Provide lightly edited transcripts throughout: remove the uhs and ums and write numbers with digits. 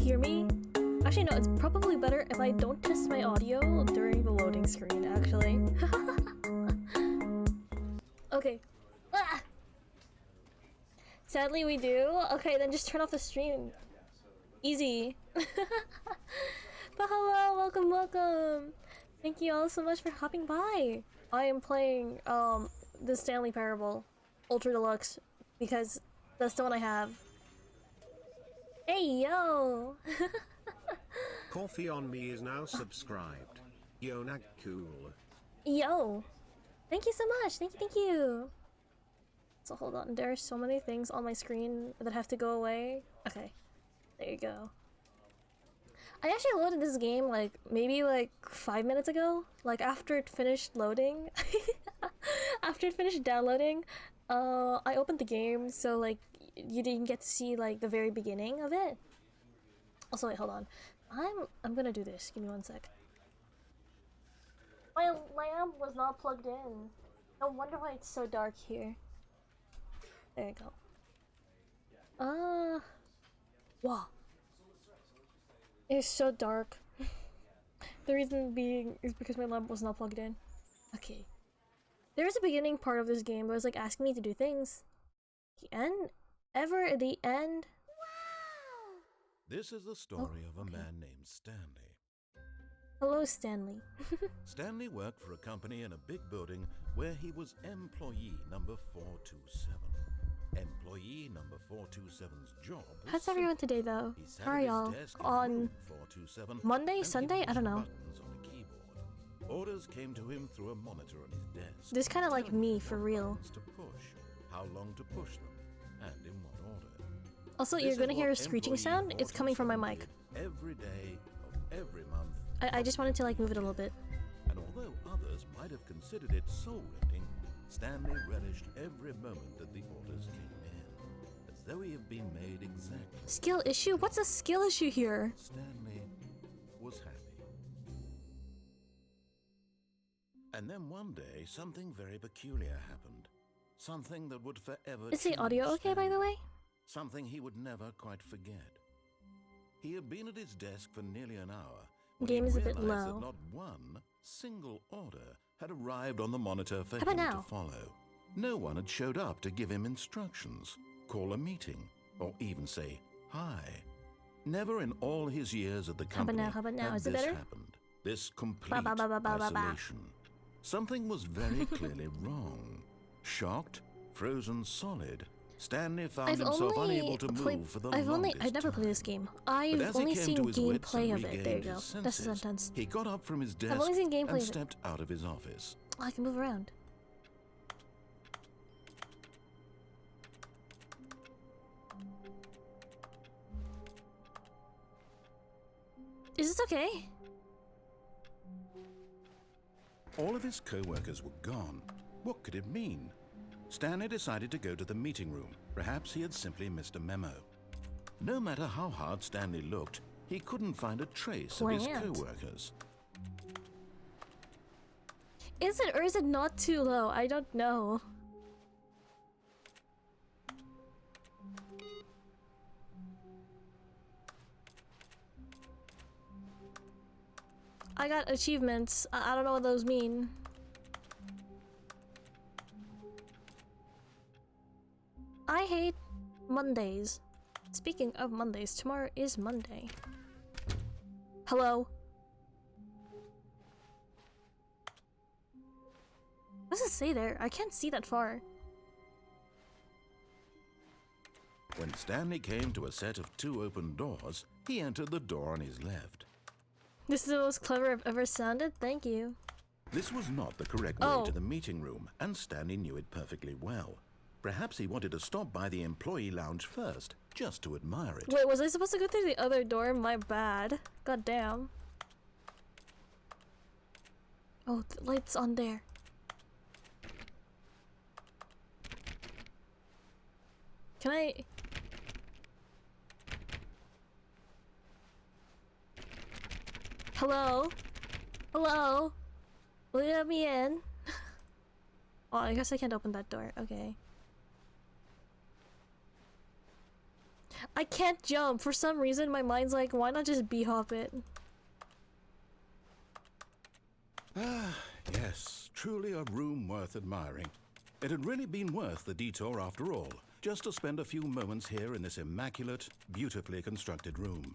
hear me? Actually, no, it's probably better if I don't test my audio during the loading screen, actually. Okay. Ah! Sadly, we do. Okay, then just turn off the stream. Easy. But hello, welcome, welcome. Thank you all so much for hopping by. I am playing the Stanley Parable Ultra Deluxe because that's the one I have. Hey yo! Coffee on Me is now subscribed. Yo, nag cool. Yo! Thank you so much. Thank you. So hold on, there are so many things on my screen that have to go away. Okay, there you go. I actually loaded this game like maybe like 5 minutes ago. Like after it finished loading, after it finished downloading, I opened the game so like you didn't get to see like the very beginning of it. Also, wait, hold on. I'm gonna do this. Give me 1 sec. My lamp was not plugged in. No wonder why it's so dark here. There you go. Wow. It's so dark. The reason being is because my lamp was not plugged in. Okay. There's a beginning part of this game that was like asking me to do things. The end? Ever at the end? Wow! This is the story of a man named Stanley. Hello, Stanley. Stanley worked for a company in a big building where he was employee number 427. Employee number 427's job was How's everyone today, though? How are y'all? On 427 Monday, Sunday? I don't know. buttons on a keyboard. Orders came to him through a monitor on his desk. This kind of like me, for real. To push, how long to push them, and in what order. Also, This you're is gonna hear a what screeching employee sound. It's coming from my mic. 427 did every day of every month. I just wanted to like move it a little bit. And although others might have considered it soul-rending, Stanley relished every moment that the orders came in, as though he had been made exactly. Skill issue? What's a skill issue here? Stanley was happy. And then one day, something very peculiar happened. Something that would forever Is the change audio okay, by the way? Something he would never quite forget. He had been at his desk for nearly an hour when Game he is a bit realized low. that not one single order had arrived on the monitor for How about him now? to follow. No one had showed up to give him instructions, call a meeting, or even say hi. Never in all his years at the company How about now? had Is it this better? happened. This complete ba, ba, ba, ba, ba. isolation. Something was very clearly wrong. Shocked, frozen solid, Stanley found I've himself only unable to played. move for the I've longest never played this time. game. But I've as he only came seen to his wits gameplay and of it. There you go. regained his That's the senses, sentence. He got up from his desk only seen gameplay and of it. stepped out of his office. Oh, I can move around. Is this okay? All of his co-workers were gone. What could it mean? Stanley decided to go to the meeting room. Perhaps he had simply missed a memo. No matter how hard Stanley looked, he couldn't find a trace of his Plant. co-workers. Is it or is it not too low? I don't know. I got achievements. I don't know what those mean. I hate Mondays. Speaking of Mondays, tomorrow is Monday. Hello? What does it say there? I can't see that far. When Stanley came to a set of 2 open doors, he entered the door on his left. This is the most clever I've ever sounded. Thank you. This was not the correct way to the meeting room, and Stanley knew it perfectly well. Perhaps he wanted to stop by the employee lounge first, just to admire it. Wait, was I supposed to go through the other door? My bad. God damn. Oh, the light's on there. Can I... Hello? Hello? Will you let me in? Oh, I guess I can't open that door. Okay. I can't jump. For some reason, my mind's like, why not just b-hop it? Ah, yes, truly a room worth admiring. It had really been worth the detour after all, just to spend a few moments here in this immaculate, beautifully constructed room.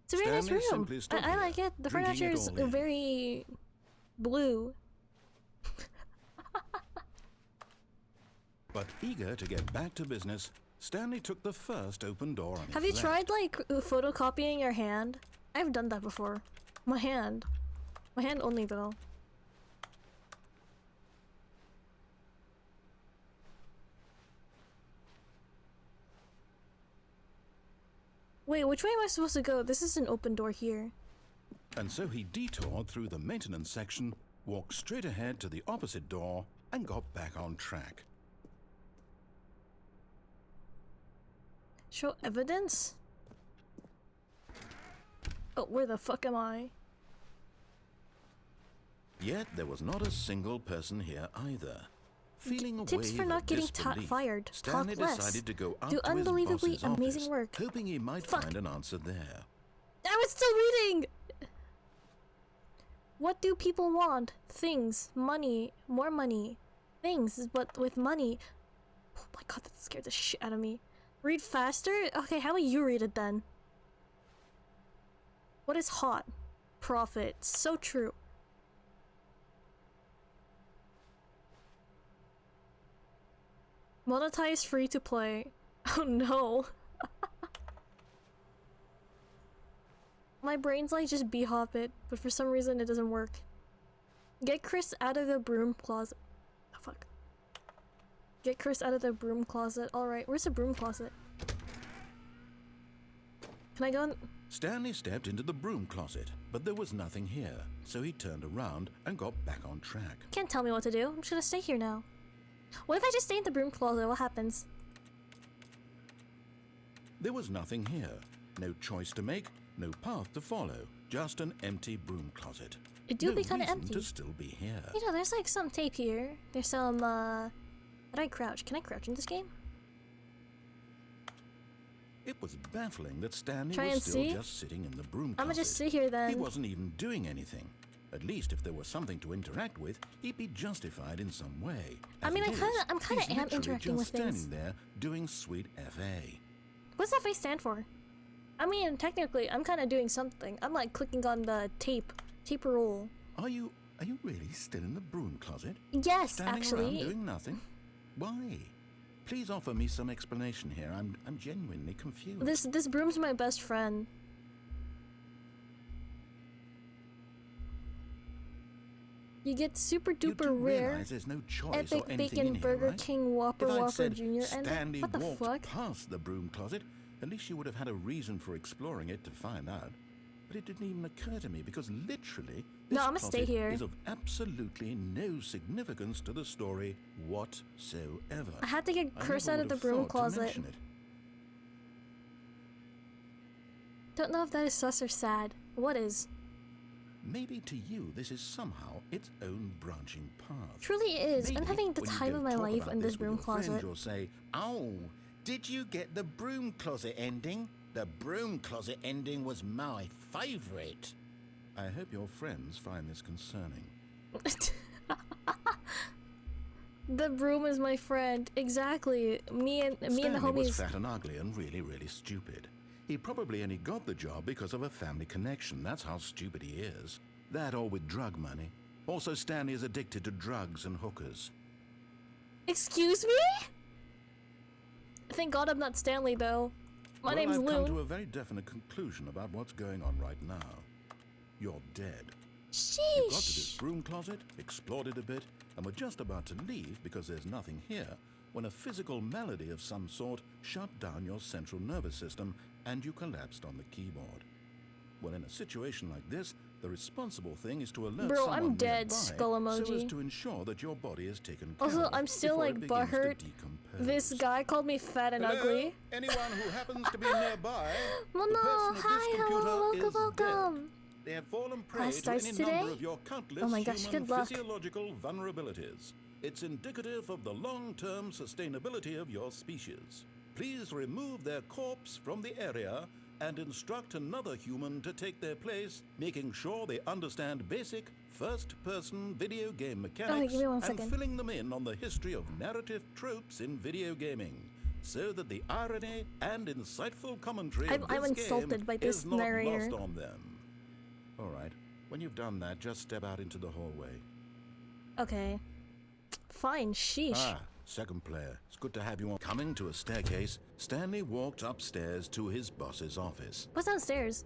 It's a very nice Stanley room. simply stood I here, like it. The drinking furniture it is all in. very blue. But eager to get back to business, Stanley took the first open door on his Have you left. tried like photocopying your hand? I've done that before. My hand. My hand only though. Wait, which way am I supposed to go? This is an open door here. And so he detoured through the maintenance section, walked straight ahead to the opposite door, and got back on track. Show evidence? Oh, where the fuck am I? Yet there was not a single person here either. Feeling a Tips wave for not of getting disbelief, fired. Stanley Talk less. decided to go up Do to his unbelievably boss's amazing office, work. hoping he might Fuck. find an answer there. I was still reading! What do people want? Things. Money. More money. Things, but with money. Oh my god, that scared the shit out of me. Read faster? Okay, how about you read it then? What is hot? Profit. So true. Monetize free to play. Oh no. My brain's like just b-hop it, but for some reason it doesn't work. Get Chris out of the broom closet. Oh fuck. Get Chris out of the broom closet. Alright, where's the broom closet? Can I go in? Stanley stepped into the broom closet, but there was nothing here, so he turned around and got back on track. Can't tell me what to do. I'm just gonna stay here now. What if I just stay in the broom closet? What happens? There was nothing here. No choice to make, no path to follow. Just an empty broom closet. It do no be kind of reason empty. to still be here. You know, there's like some tape here. There's some, How do I crouch? Can I crouch in this game? It was baffling that Stanley Try was and still see? just sitting in the broom closet. I'ma just sit here then. He wasn't even doing anything. At least if there was something to interact with, he'd be justified in some way. I As mean, it I'm kinda is, he's am literally interacting just with things. standing there doing sweet FA. What's that face stand for? I mean, technically, I'm kind of doing something. I'm like clicking on the tape roll. Are you really still in the broom closet? Yes, Standing actually. around doing nothing? Why? Please offer me some explanation here. I'm genuinely confused. This broom's my best friend. You get super You duper do rare, realize there's no choice epic or anything bacon in here, Burger right? King Whopper If I'd Whopper said Jr. and Stanley what the walked fuck? past the broom closet, at least you would have had a reason for exploring it to find out. But it didn't even occur to me because literally this No, I'ma stay closet here. is of absolutely no significance to the story whatsoever. I had to get I Chris never out of would the have broom thought to closet. mention it. Don't know if that is sus or sad. What is? Maybe to you this is somehow its own branching path. Truly it is. I'm Maybe having the when you time go of my talk life about in this with broom your friends, closet. You'll say, "Oh, did you get the broom closet ending? The broom closet ending was my favorite." I hope your friends find this concerning. The broom is my friend. Exactly. Me and the Stanley was homies. fat and ugly and really, really stupid. He probably only got the job because of a family connection. That's how stupid he is. That or with drug money. Also, Stanley is addicted to drugs and hookers. Excuse me? Thank God I'm not Stanley though. My name's I've come to Lune. a very definite conclusion about what's going on right now. You're dead. You got to this Sheesh. broom closet, explored it a bit, and were just about to leave because there's nothing here when a physical malady of some sort shut down your central nervous system and you collapsed on the keyboard. Well, in a situation like this, the responsible thing is to alert Bro, someone I'm dead, nearby skull so as emoji. to ensure that your body is taken care Also, of I'm still before like it begins to butthurt. decompose. This guy called me fat and Hello? ugly. Anyone who happens to be nearby, Well, the no. person at Hi, this computer hello, welcome, is welcome. dead. They have fallen prey Class to starts any today? number of your countless Oh my gosh, human good luck. physiological vulnerabilities. It's indicative of the long-term sustainability of your species. please remove their corpse from the area and instruct another human to take their place, making sure they understand basic first-person video game mechanics give me 1 and second. filling them in on the history of narrative tropes in video gaming, so that the irony and insightful commentary of I'm this insulted game by this is not narrator. lost on them. All right, when you've done that, just step out into the hallway. Okay. Fine, sheesh. Ah, second player. It's good to have you on. Coming to a staircase, Stanley walked upstairs to his boss's office. What's downstairs?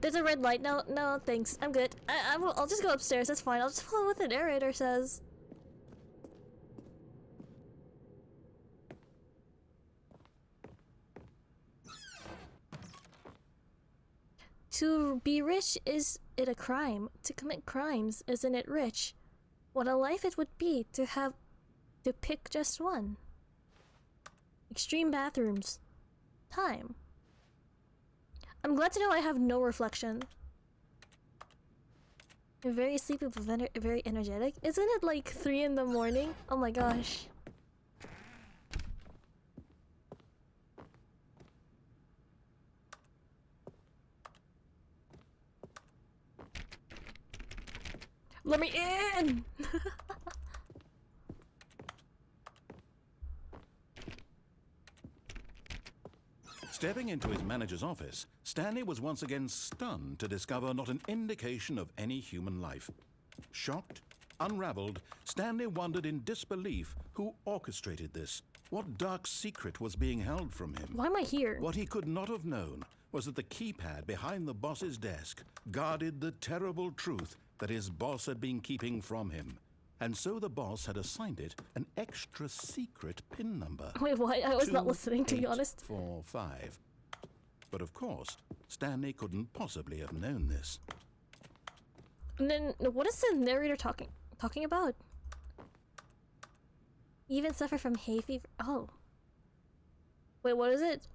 There's a red light. No, thanks. I'm good. I'll just go upstairs. That's fine. I'll just follow what the narrator says. To be rich, is it a crime? To commit crimes, isn't it rich? What a life it would be to have to pick just one. Extreme bathrooms. Time. I'm glad to know I have no reflection. You're very sleepy but very energetic. Isn't it like 3 in the morning? Oh my gosh. Let me in! Stepping into his manager's office, Stanley was once again stunned to discover not an indication of any human life. Shocked, unraveled, Stanley wondered in disbelief who orchestrated this. What dark secret was being held from him? Why am I here? What he could not have known was that the keypad behind the boss's desk guarded the terrible truth that his boss had been keeping from him. And so the boss had assigned it an extra secret PIN number. Wait, what? I was not listening, to be honest. 2845. But of course, Stanley couldn't possibly have known this. And then, what is the narrator talking about? You even suffer from hay fever? Oh. Wait, what is it?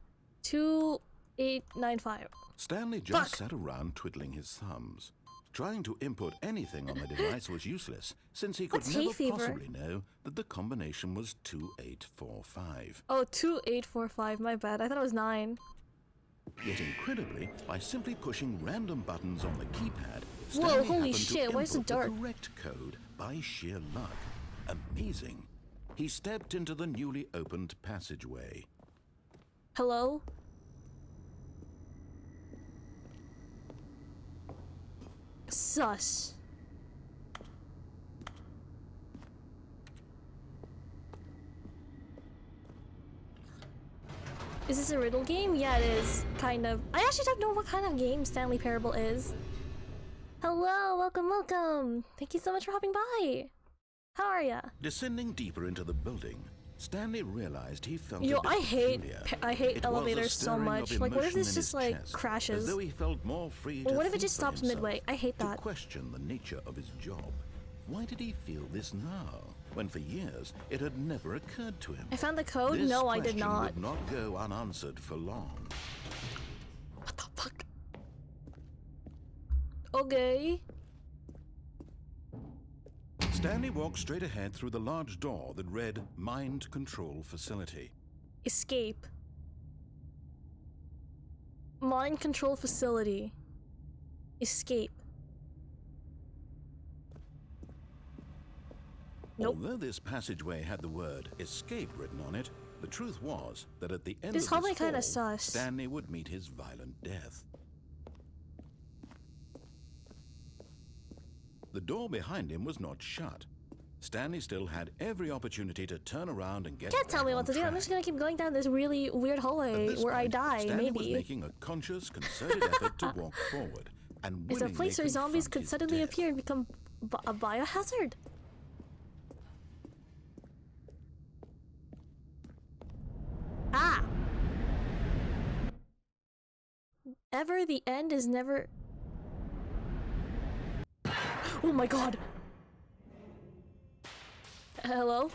2895. Stanley just sat around twiddling his thumbs. Trying to input anything on the device was useless, since he could What's hay never fever? possibly know that the combination was 2845. Oh, 2845, my bad. I thought it was 9. Yet incredibly, by simply pushing random buttons on the keypad, Whoa, Stanley holy happened shit, to why is it input the dark? correct code by sheer luck. Amazing. He stepped into the newly opened passageway. Hello? Sus. Is this a riddle game? Yeah, it is. Kind of. I actually don't know what kind of game Stanley Parable is. Hello, welcome. Thank you so much for hopping by. How are ya? Descending deeper into the building, Stanley realized he felt Yo, a bit I hate peculiar. elevators so much. Like, what if this just like As crashes? though he felt more free Or to what if it think just for stops himself, midway? I hate to that. question the nature of his job. Why did he feel this now, when for years it had never occurred to him? I found the code? This No, I did question not. would not go unanswered for long. What the fuck? Okay. Stanley walked straight ahead through the large door that read Mind Control Facility. Escape. Mind control facility. Escape. Nope. Although this passageway had the word escape written on it, the truth was that at the end This of hallway this kinda hall, sus. Stanley would meet his violent death. The door behind him was not shut. Stanley still had every opportunity to turn around and get Can't tell back me on what to do. I'm track. just gonna keep going down this really weird At hallway this where I point, die, Stanley was maybe. making a conscious, concerted effort to walk forward and It's a willingly place where zombies confront could his suddenly death. appear and become a biohazard. Ah! Ever the end is never... Oh my god! Hello?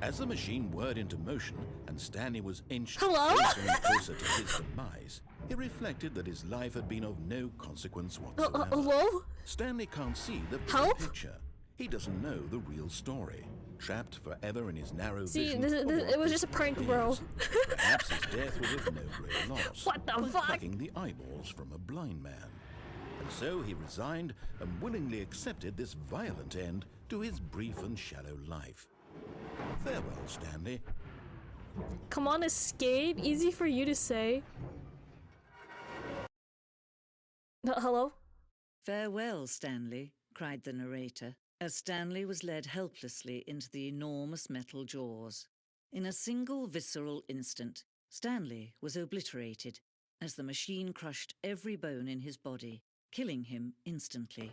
As the machine whirred into motion and Stanley was inched Hello? closer and closer to his demise, he reflected that his life had been of no consequence whatsoever. Hello? Stanley can't see the big Help? picture. He doesn't know the real story. trapped forever in his narrow See, vision. it was just a prank, bro. Perhaps his death was with no great loss. What the by fuck? plucking the eyeballs from a blind man. And so he resigned and willingly accepted this violent end to his brief and shallow life. Farewell, Stanley. Come on, escape. Easy for you to say. Hello? "Farewell, Stanley," cried the narrator, as Stanley was led helplessly into the enormous metal jaws. In a single visceral instant, Stanley was obliterated as the machine crushed every bone in his body, killing him instantly.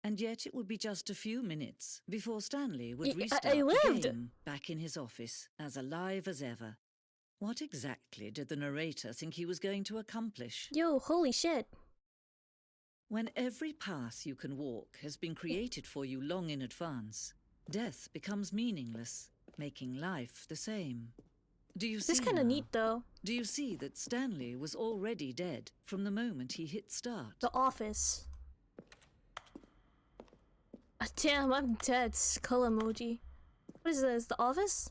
And yet it would be just a few minutes before Stanley would restart the game back in his office, as alive as ever. What exactly did the narrator think he was going to accomplish? Yo, holy shit. When every path you can walk has been created for you long in advance, death becomes meaningless, making life the same. Do you see This is kind of neat, though. Do you see that Stanley was already dead from the moment he hit start? The Office. Damn, I'm dead. Skull emoji. What is this? The Office?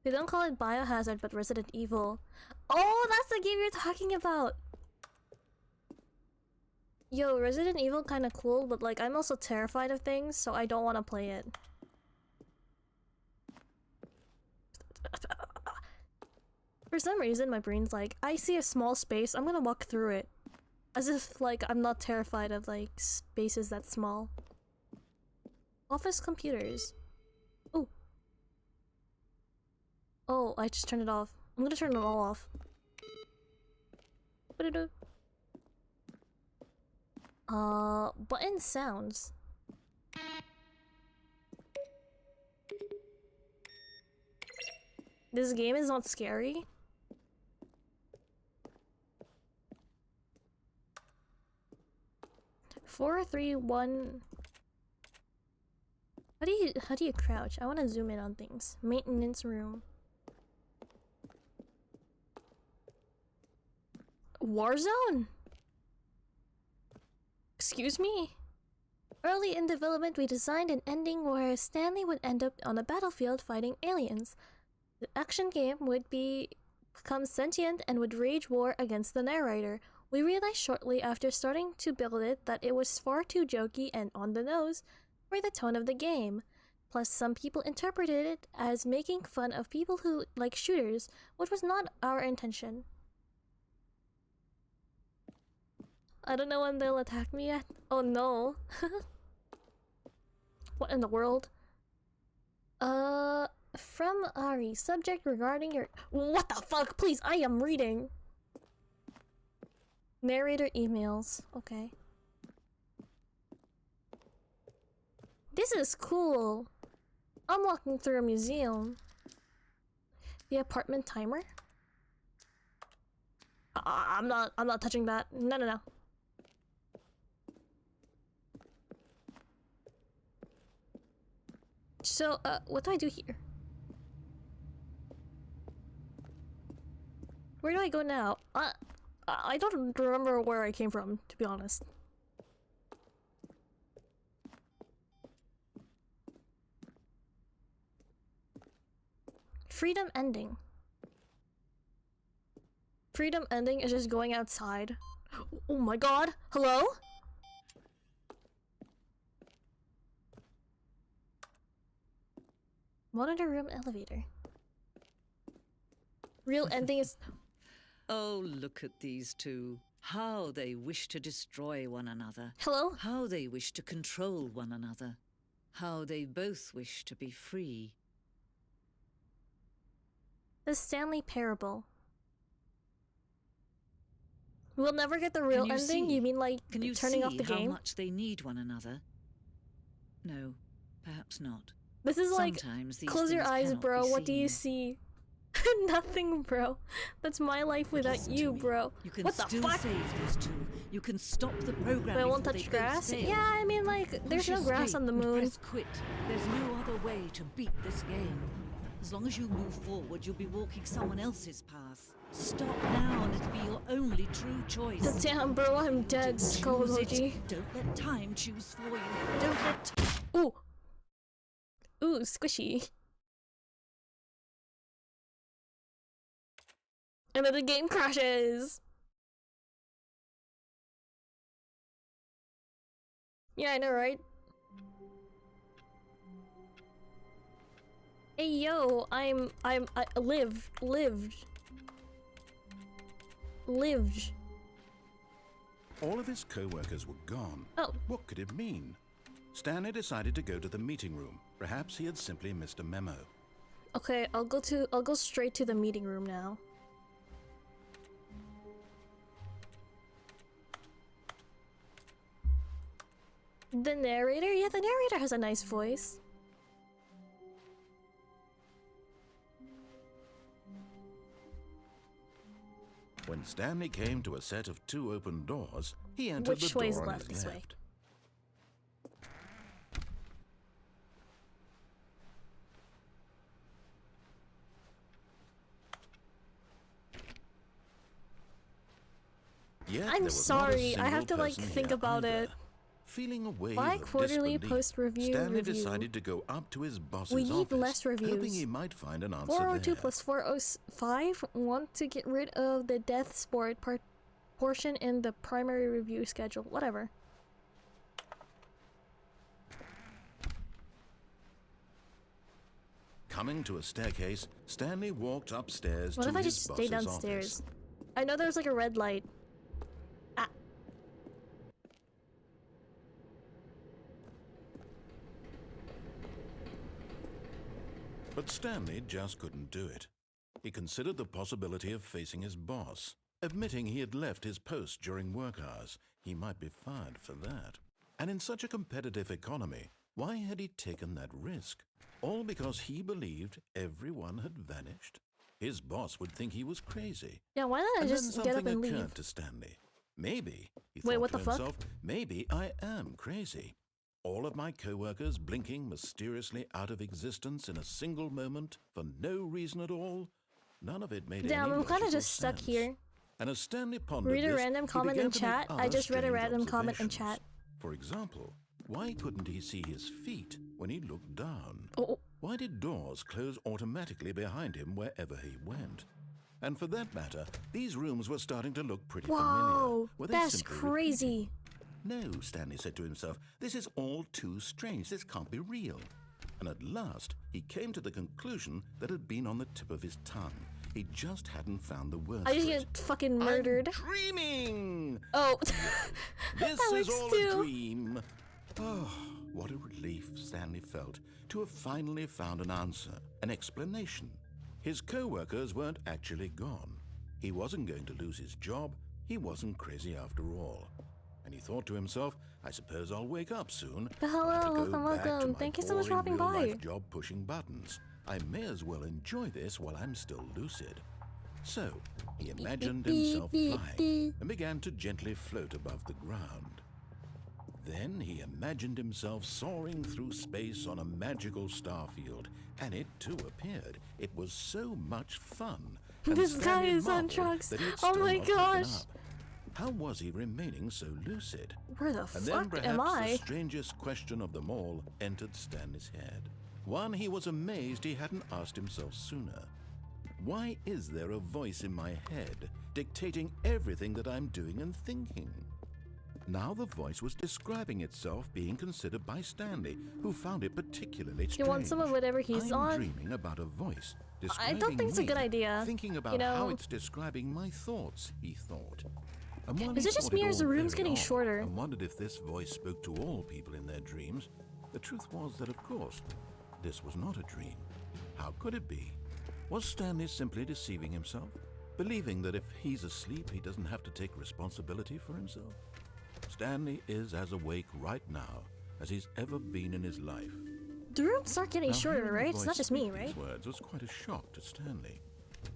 They don't call it Biohazard, but Resident Evil. Oh, that's the game you're talking about! Yo, Resident Evil kinda cool, but like, I'm also terrified of things, so I don't want to play it. For some reason, my brain's like, I see a small space, I'm gonna walk through it. As if, like, I'm not terrified of, like, spaces that small. Office computers. Oh. Oh, I just turned it off. I'm gonna turn it all off. Button sounds. This game is not scary. Four, three, one. How do you crouch? I want to zoom in on things. Maintenance room. Warzone? Excuse me? Early in development, we designed an ending where Stanley would end up on a battlefield fighting aliens. The action game would become sentient and would wage war against the narrator. We realized shortly after starting to build it that it was far too jokey and on the nose for the tone of the game. Plus, some people interpreted it as making fun of people who like shooters, which was not our intention. I don't know when they'll attack me yet. Oh no. What in the world? From Ari, subject regarding your— What the fuck? Please, I am reading. Narrator emails. Okay. This is cool. I'm walking through a museum. The apartment timer? I'm not touching that. No. So, what do I do here? Where do I go now? I don't remember where I came from, to be honest. Freedom ending. Freedom ending is just going outside. Oh my god! Hello? Monitor room elevator. Real ending is— Oh, look at these two. How they wish to destroy one another. Hello? How they wish to control one another. How they both wish to be free. The Stanley Parable. We'll never get the real ending? You mean like turning off the game? Can you see how much they need one another? No, perhaps not. This is like, Sometimes these close your things eyes, cannot bro. be What do you seen. see? Nothing, bro. That's my life without Listen you, to me. bro. You can What the still fuck? save those two. You can stop the program. But I won't before touch they go grass? stale. Yeah, I mean, like, there's Push no grass escape on the and moon. Press quit. There's no other way to beat this game. As long as you move forward, you'll be walking someone else's path. Stop now and it'll be your only true choice. Damn, bro, I'm dead. Don't Skull choose it. emoji. Don't let time choose for you. Don't let Ooh. Ooh, squishy. And then the game crashes. Yeah, I know, right? Hey, yo, I lived. All of his co-workers were gone. Oh. What could it mean? Stanley decided to go to the meeting room. Perhaps he had simply missed a memo. Okay, I'll go straight to the meeting room now. The narrator? Yeah, the narrator has a nice voice. When Stanley came to a set of 2 open doors, he entered Which the way is door on left? his This way. left. Yet there I'm was not a sorry, I have single to like person think here about either. it. Feeling a wave Why of quarterly disbelief, post-review Stanley review? decided to go up to his boss's We need office, less hoping reviews. he might find an answer 402 there. plus 405 want to get rid of the death sport portion in the primary review schedule. Whatever. Coming to a staircase, Stanley walked upstairs What to if I his just stay boss's downstairs? office. I know there's like a red light. Ah. But Stanley just couldn't do it. He considered the possibility of facing his boss. Admitting he had left his post during work hours, he might be fired for that. And in such a competitive economy, why had he taken that risk? All because he believed everyone had vanished? His boss would think he was crazy. Yeah, why don't I And just then get up something and occurred leave? to Stanley. Maybe, he Wait, thought what to the fuck? himself, maybe I am crazy. All of my co-workers blinking mysteriously out of existence in a single moment for no reason at all. None of it made Damn, any I'm kind logical of just stuck sense. here. And as Stanley pondered Read a this, random he comment began in to make chat. I other just read a strange random comment in observations. chat. For example, why couldn't he see his feet when he looked down? Oh, Why did doors close automatically behind him wherever he went? And for that matter, these rooms were starting to look pretty familiar. whoa, Were they that's simply crazy. repeating? No, Stanley said to himself, this is all too strange. This can't be real. And at last, he came to the conclusion that had been on the tip of his tongue. He just hadn't found the words I just for it. get fucking murdered. I'm dreaming! Oh, This that is works all too. a dream. Oh, what a relief Stanley felt to have finally found an answer, an explanation. His co-workers weren't actually gone. He wasn't going to lose his job. He wasn't crazy after all. And he thought to himself, I suppose I'll wake up soon. Hello, I'll have to go welcome, back to welcome. my Thank you so much for boring dropping by. real-life job pushing buttons. I may as well enjoy this while I'm still lucid. So, he imagined himself flying and began to gently float above the ground. Then he imagined himself soaring through space on a magical starfield, and it too appeared. It was so much fun. And This guy Stanley is on marveled drugs. that he had Oh still my not woken gosh. up. How was he remaining so lucid? Where the And then fuck perhaps am the I? strangest question of them all entered Stanley's head. One he was amazed he hadn't asked himself sooner. Why is there a voice in my head dictating everything that I'm doing and thinking? Now the voice was describing itself being considered by Stanley, who found it particularly strange. You want some of whatever he's I'm on? dreaming about a voice I describing don't think it's a me, good idea. Thinking about You know, how it's describing my thoughts, he thought. And while Is he it just thought me or is the all room's very getting odd shorter? And wondered if this voice spoke to all people in their dreams, the truth was that, of course, this was not a dream. How could it be? Was Stanley simply deceiving himself? Believing that if he's asleep, he doesn't have to take responsibility for himself? Stanley is as awake right now as he's ever been in his life. The rooms start getting Now, shorter, hearing the right? It's voice not just me, speak right? These words was quite a shock to Stanley.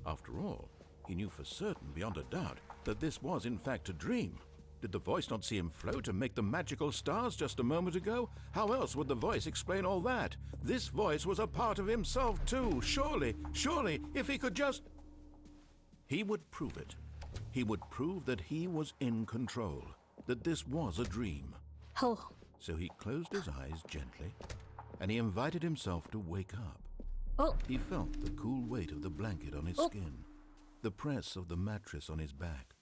After all, he knew for certain, beyond a doubt, that this was in fact a dream. Did the voice not see him float and make the magical stars just a moment ago? How else would the voice explain all that? This voice was a part of himself too. Surely, if he could just... He would prove it. He would prove that he was in control, that this was a dream. Oh. So he closed his eyes gently, and he invited himself to wake up. Oh. He felt the cool weight of the blanket on his skin, the press of the mattress on his back,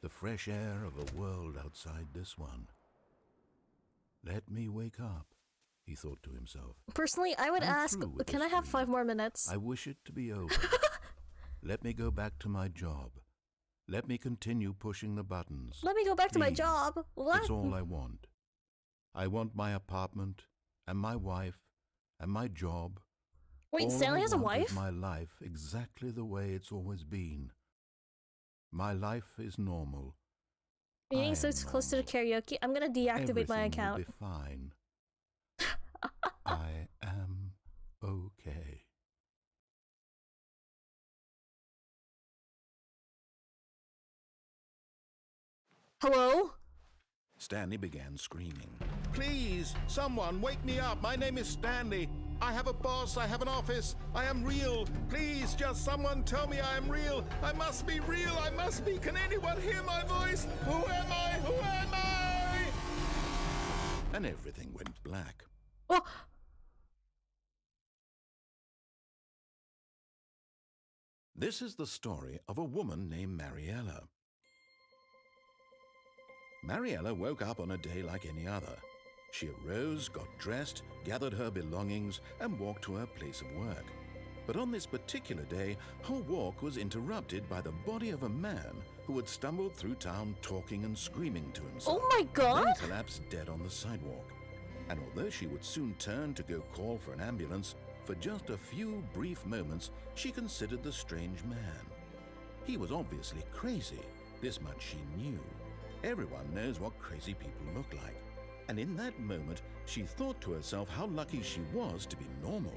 the fresh air of a world outside this one. Let me wake up, he thought to himself. Personally, I would ask, can I have 5 more minutes? I wish it to be over. Let me go back to my job. Let me continue pushing the buttons. Let me go back to my Please. job. What? That's all I want. I want my apartment, and my wife, and my job. Wait, all Stanley I has a want wife? is my life exactly the way it's always been. My life is normal. Meaning so it's close to the karaoke? I'm gonna deactivate my account. Everything will be fine. I am okay. Hello? Stanley began screaming. Please, someone, wake me up. My name is Stanley. I have a boss. I have an office. I am real. Please, just someone tell me I am real. I must be real. I must be. Can anyone hear my voice? Who am I? Who am I? And everything went black. Oh. This is the story of a woman named Mariella. Mariella woke up on a day like any other. She arose, got dressed, gathered her belongings, and walked to her place of work. But on this particular day, her walk was interrupted by the body of a man who had stumbled through town talking and screaming to himself. Oh my God! Then collapsed dead on the sidewalk. And although she would soon turn to go call for an ambulance, for just a few brief moments, she considered the strange man. He was obviously crazy. This much she knew. Everyone knows what crazy people look like. And in that moment, she thought to herself how lucky she was to be normal.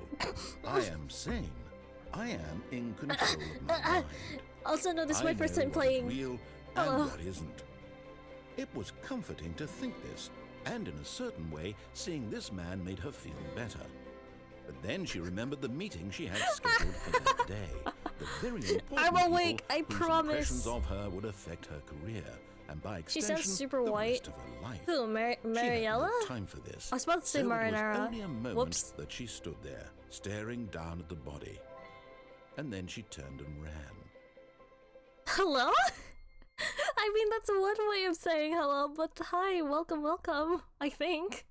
I am sane. I am in control of my mind. Also, no, this is I my first know time what is playing. real Hello. and what isn't. It was comforting to think this, and in a certain way, seeing this man made her feel better. But then she remembered the meeting she had scheduled for that day. The very important I'm awake, people I whose promise. impressions of her would affect her career, and by She extension, sounds super the white. rest of her life. Who, Mariella? She had no time for this. I was about to say so Marinara. It was only a moment Whoops. that she stood there, staring down at the body. And then she turned and ran. Hello? I mean, that's one way of saying hello, but hi, welcome, welcome, I think.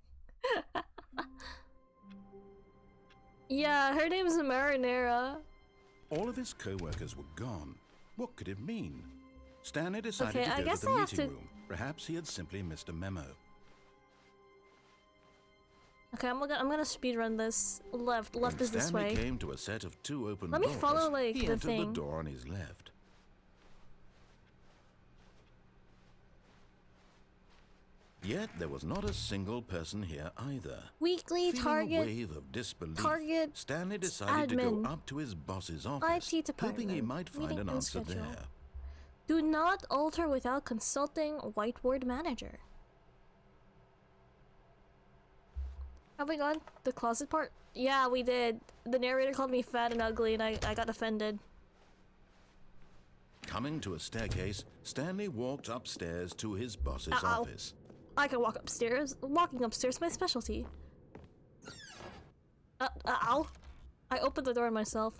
Yeah, her name's Marinara. All of his co-workers were gone. What could it mean? Stanley decided Okay, I to go guess to the I have meeting to- room. Perhaps he had simply missed a memo. Okay, I'm gonna speedrun this. Left When is this Stanley way. came to a set of 2 open Let me doors, follow, like, he the entered thing. the door on his left. Yet there was not a single person here either. Weekly Feeling a target. wave of disbelief, target Stanley decided to admin. go up to his boss's office, IT hoping he department. might find Meeting an and answer schedule. there. Do not alter without consulting whiteboard manager. Have we gone the closet part? Yeah, we did. The narrator called me fat and ugly, and I got offended. Coming to a staircase, Stanley walked upstairs to his boss's Ow. office. I can walk upstairs. Walking upstairs is my specialty. Ow. I opened the door myself.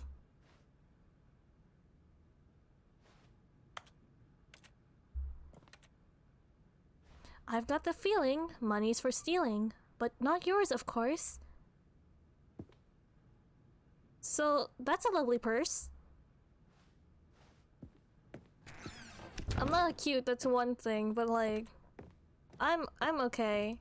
I've got the feeling money's for stealing, but not yours, of course. So, that's a lovely purse. I'm not cute, that's one thing, but like, I'm okay.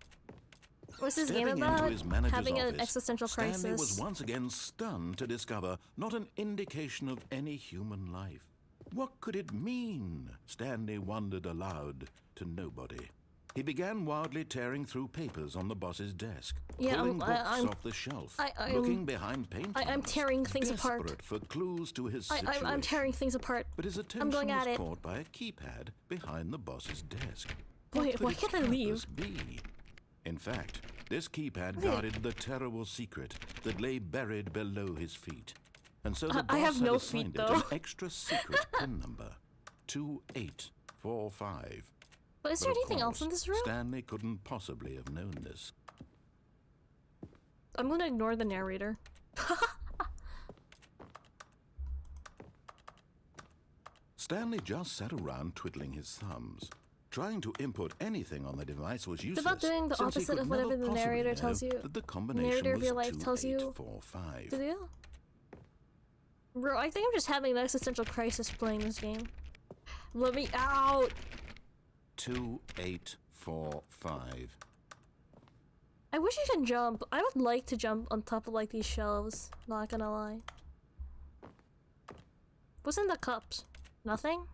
What's this game Stepping about? into his manager's Having an office, existential crisis. Stanley was once again stunned to discover not an indication of any human life. What could it mean? Stanley wondered aloud to nobody. He began wildly tearing through papers on the boss's desk, Yeah, pulling books I'm off the shelf, I'm- looking behind paintings. I'm tearing things apart. Desperate for clues to his situation. I'm tearing things apart. But his attention I'm going was at it. caught by a keypad behind the boss's desk. Wait, why can't I leave? Purpose be? In fact, this keypad guarded the terrible secret that lay buried below his feet. And so the boss I have had no assigned feet, it though. an extra secret PIN number, 2845. But is But there of anything else course, in this room? Stanley couldn't possibly have known this. I'm gonna ignore the narrator. Stanley just sat around twiddling his thumbs. Trying to input anything on the device was useless. about doing the since he opposite could of whatever never the possibly narrator know tells you. that the combination Narrator of was your life tells you 2845. to do? Bro, I think I'm just having an existential crisis playing this game. Let me out! 2845. I wish I can jump. I would like to jump on top of like these shelves, not gonna lie. What's in the cups? Nothing?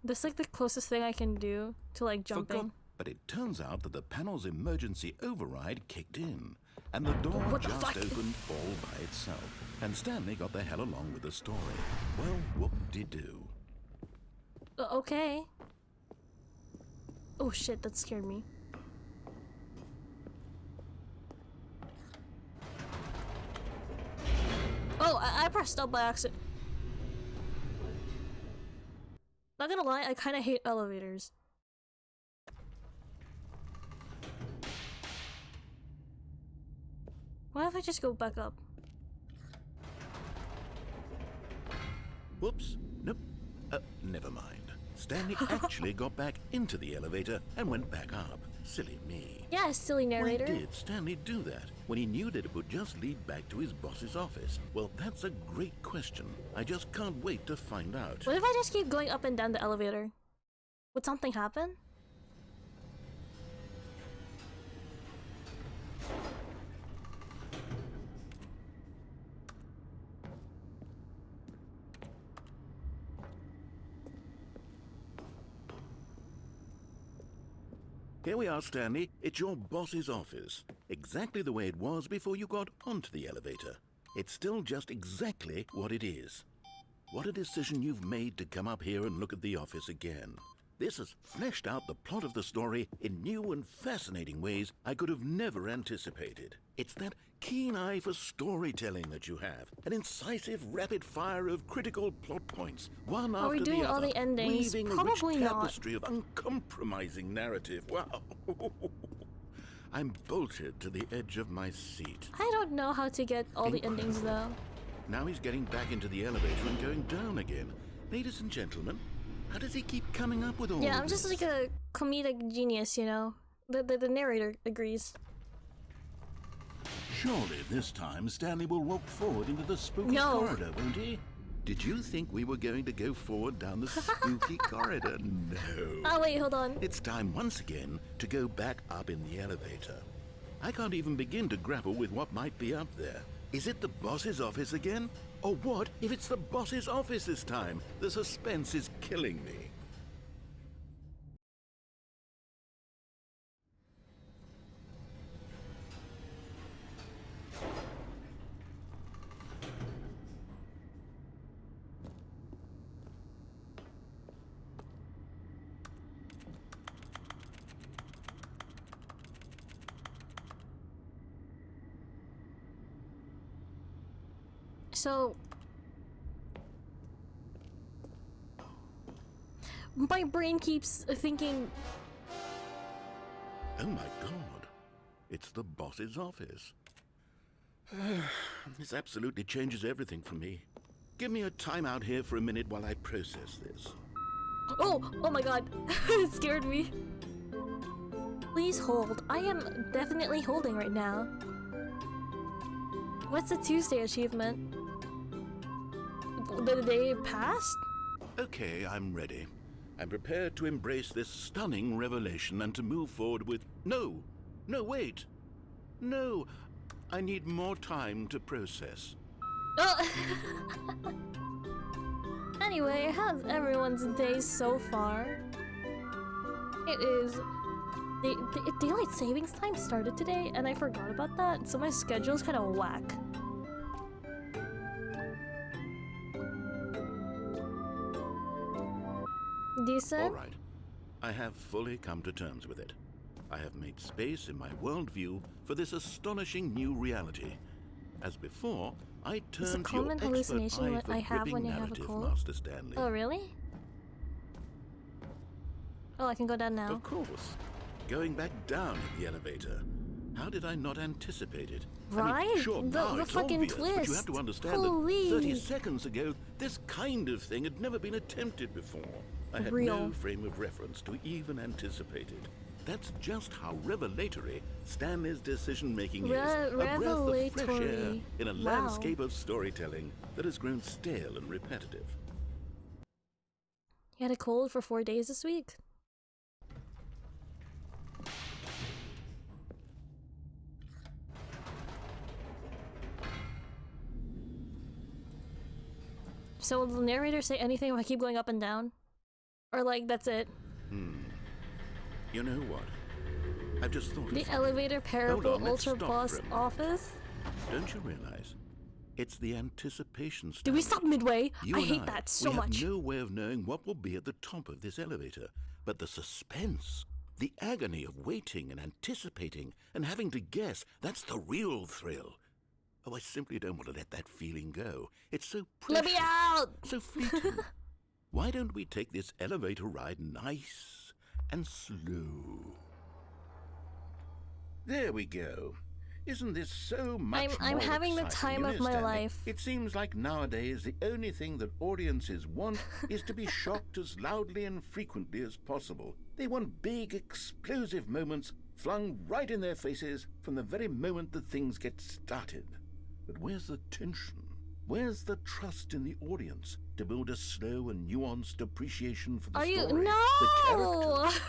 This is like the closest thing I can do to like jumping. But it turns out that the panel's emergency override kicked in, and the door What the just fuck? opened all by itself. And Stanley got the hell along with the story. Well, whoop-de-doo. Okay. Oh shit, that scared me. Oh, I pressed up by accident. Not gonna lie, I kinda hate elevators. Why if I just go back up? Whoops. Nope. Never mind. Stanley actually got back into the elevator and went back up. Silly me. Yeah, silly narrator. Why did Stanley do that when he knew that it would just lead back to his boss's office? Well, that's a great question. I just can't wait to find out. What if I just keep going up and down the elevator? Would something happen? Here we are, Stanley. It's your boss's office. Exactly the way it was before you got onto the elevator. It's still just exactly what it is. What a decision you've made to come up here and look at the office again. This has fleshed out the plot of the story in new and fascinating ways I could have never anticipated. It's that keen eye for storytelling that you have, an incisive rapid fire of critical plot points, one Are we after doing the all other, the endings? weaving Probably a rich not. tapestry of uncompromising narrative. Wow. I'm bolted to the edge of my seat. I don't know how to get all the endings though. Now he's getting back into the elevator and going down again. Ladies and gentlemen, how does he keep coming up with all Yeah, of I'm just this? like a comedic genius, you know? The narrator agrees. Surely this time Stanley will walk forward into the spooky No. corridor, won't he? Did you think we were going to go forward down the spooky corridor? No. Oh wait, hold on. It's time once again to go back up in the elevator. I can't even begin to grapple with what might be up there. Is it the boss's office again? Or what if it's the boss's office this time? The suspense is killing me. So my brain keeps thinking, Oh my god. It's the boss's office. This absolutely changes everything for me. Give me a timeout here for a minute while I process this. oh my god, it scared me. Please hold. I am definitely holding right now. What's the Tuesday achievement? The day passed? Okay, I'm ready. I'm prepared to embrace this stunning revelation and to move forward with... No, wait. No, I need more time to process. Oh. Anyway, how's everyone's day so far? It is. The daylight savings time started today, and I forgot about that, so my schedule's kind of whack. Decent? All right. I have fully come to terms with it. I have made space in my worldview for this astonishing new reality. As before, I It's a turned to your common expert hallucination eye what for I have when gripping you have a narrative, cold. Master Stanley. Oh, really? Oh, I can go down now. Of course. Going back down in the elevator. How did I not anticipate it? I Right? mean, sure, now The it's fucking obvious, but you have twist. to understand Holy. that 30 seconds ago, this kind of thing had never been attempted before. I had Real. no frame of reference to even anticipate it. That's just how revelatory Stanley's decision-making is. A breath of fresh air Revelatory. in a Wow. landscape of storytelling that has grown stale and repetitive. He had a cold for 4 days this week. So will the narrator say anything if I keep going up and down? Or like, that's it? You know what? I've just thought of The something. elevator parable Hold on, let's ultra stop boss for a moment. office? Don't you realize? It's the anticipation stage. Do we stop midway? You I and hate that so we much. have no way of knowing what will be at the top of this elevator, but the suspense, the agony of waiting and anticipating and having to guess, that's the real thrill. Oh, I simply don't want to let that feeling go. It's so Let precious, me out! so fleeting. Why don't we take this elevator ride nice and slow? There we go. Isn't this so much I'm more having the exciting, time you of know, my Stanley? life. It seems like nowadays the only thing that audiences want is to be shocked as loudly and frequently as possible. They want big, explosive moments flung right in their faces from the very moment that things get started. But where's the tension? Where's the trust in the audience to build a slow and nuanced appreciation for the Are story, you? the No! characters?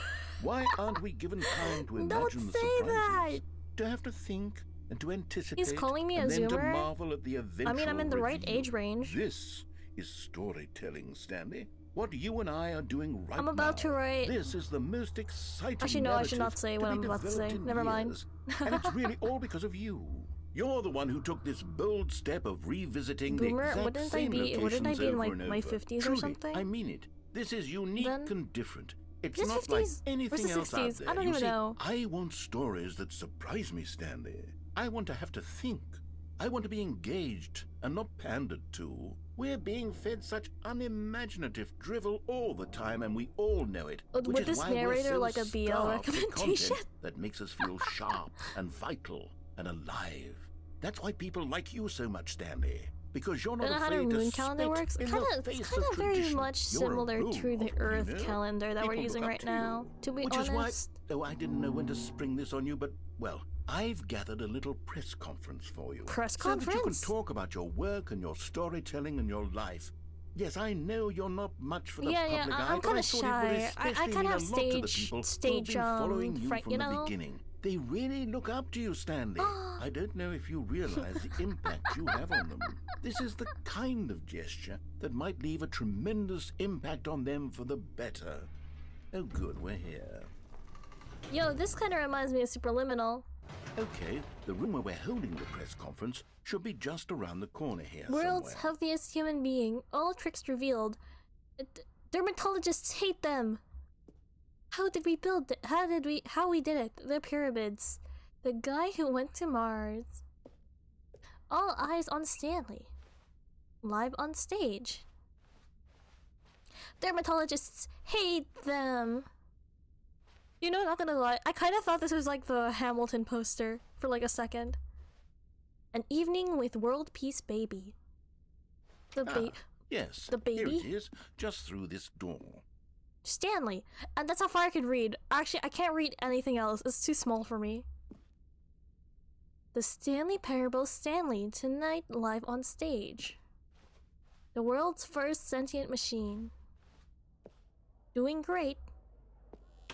Why aren't we given time to Don't imagine the say surprises? that! To have to think and to anticipate calling me and a then to zoomer? marvel at the eventual I mean, I'm in the right reveal. age range. This is storytelling, Stanley. What you and I are doing right I'm about now. to write- This is the most exciting Actually, no, I should not narrative say to what be I'm about to say. developed in Never mind. years. And it's really all because of you. You're the one who took this bold step of revisiting Boomer, the exact wouldn't I same be- locations wouldn't I be in, over like, and my over. 50s or Truly, something? I mean it. This is unique Then- and different. It's This not 50s? like Where's anything the else out 60s? there. I don't You even see, know. I want stories that surprise me, Stanley. I want to have to think. I want to be engaged and not pandered to. We're being fed such unimaginative drivel all the time, and we all know it. Would which is this why we're narrator so like a BL starved for recommendation? content that makes us feel sharp and vital and alive. That's why people like you so much, Stanley. Because you're not Don't know how the afraid to moon calendar spit works? in Kinda, the it's face kind of very tradition. much You're a similar role to the model, Earth you know? calendar that we're People using look right up to you. now. To be Which honest, is why, though I didn't know when to spring this on you, but, well, I've gathered a little press conference for you. Press so that you conference? can talk about your work and your storytelling and your life. Yes, I know you're not much for the Yeah, public eye, I'm but I kinda thought it would shy. I especially kinda mean have a lot to the stage- people stage, who've been following you fright, from you the know? beginning. They really look up to you, Stanley. I don't know if you realize the impact you have on them. This is the kind of gesture that might leave a tremendous impact on them for the better. Oh good, we're here. yo, this kind of reminds me of Superliminal. Okay, the room where we're holding the press conference should be just around the corner here World's somewhere. healthiest human being. All tricks revealed. Dermatologists hate them. How did we build it? How we did it? The pyramids. The guy who went to Mars. All eyes on Stanley. Live on stage. Dermatologists hate them. You know, not gonna lie, I kind of thought this was like the Hamilton poster for like a second. An evening with world peace baby. Yes, the here baby? it is, just through this door. Stanley, and that's how far I could read. Actually, I can't read anything else. It's too small for me. The Stanley Parable Stanley, tonight live on stage. The world's first sentient machine. Doing great.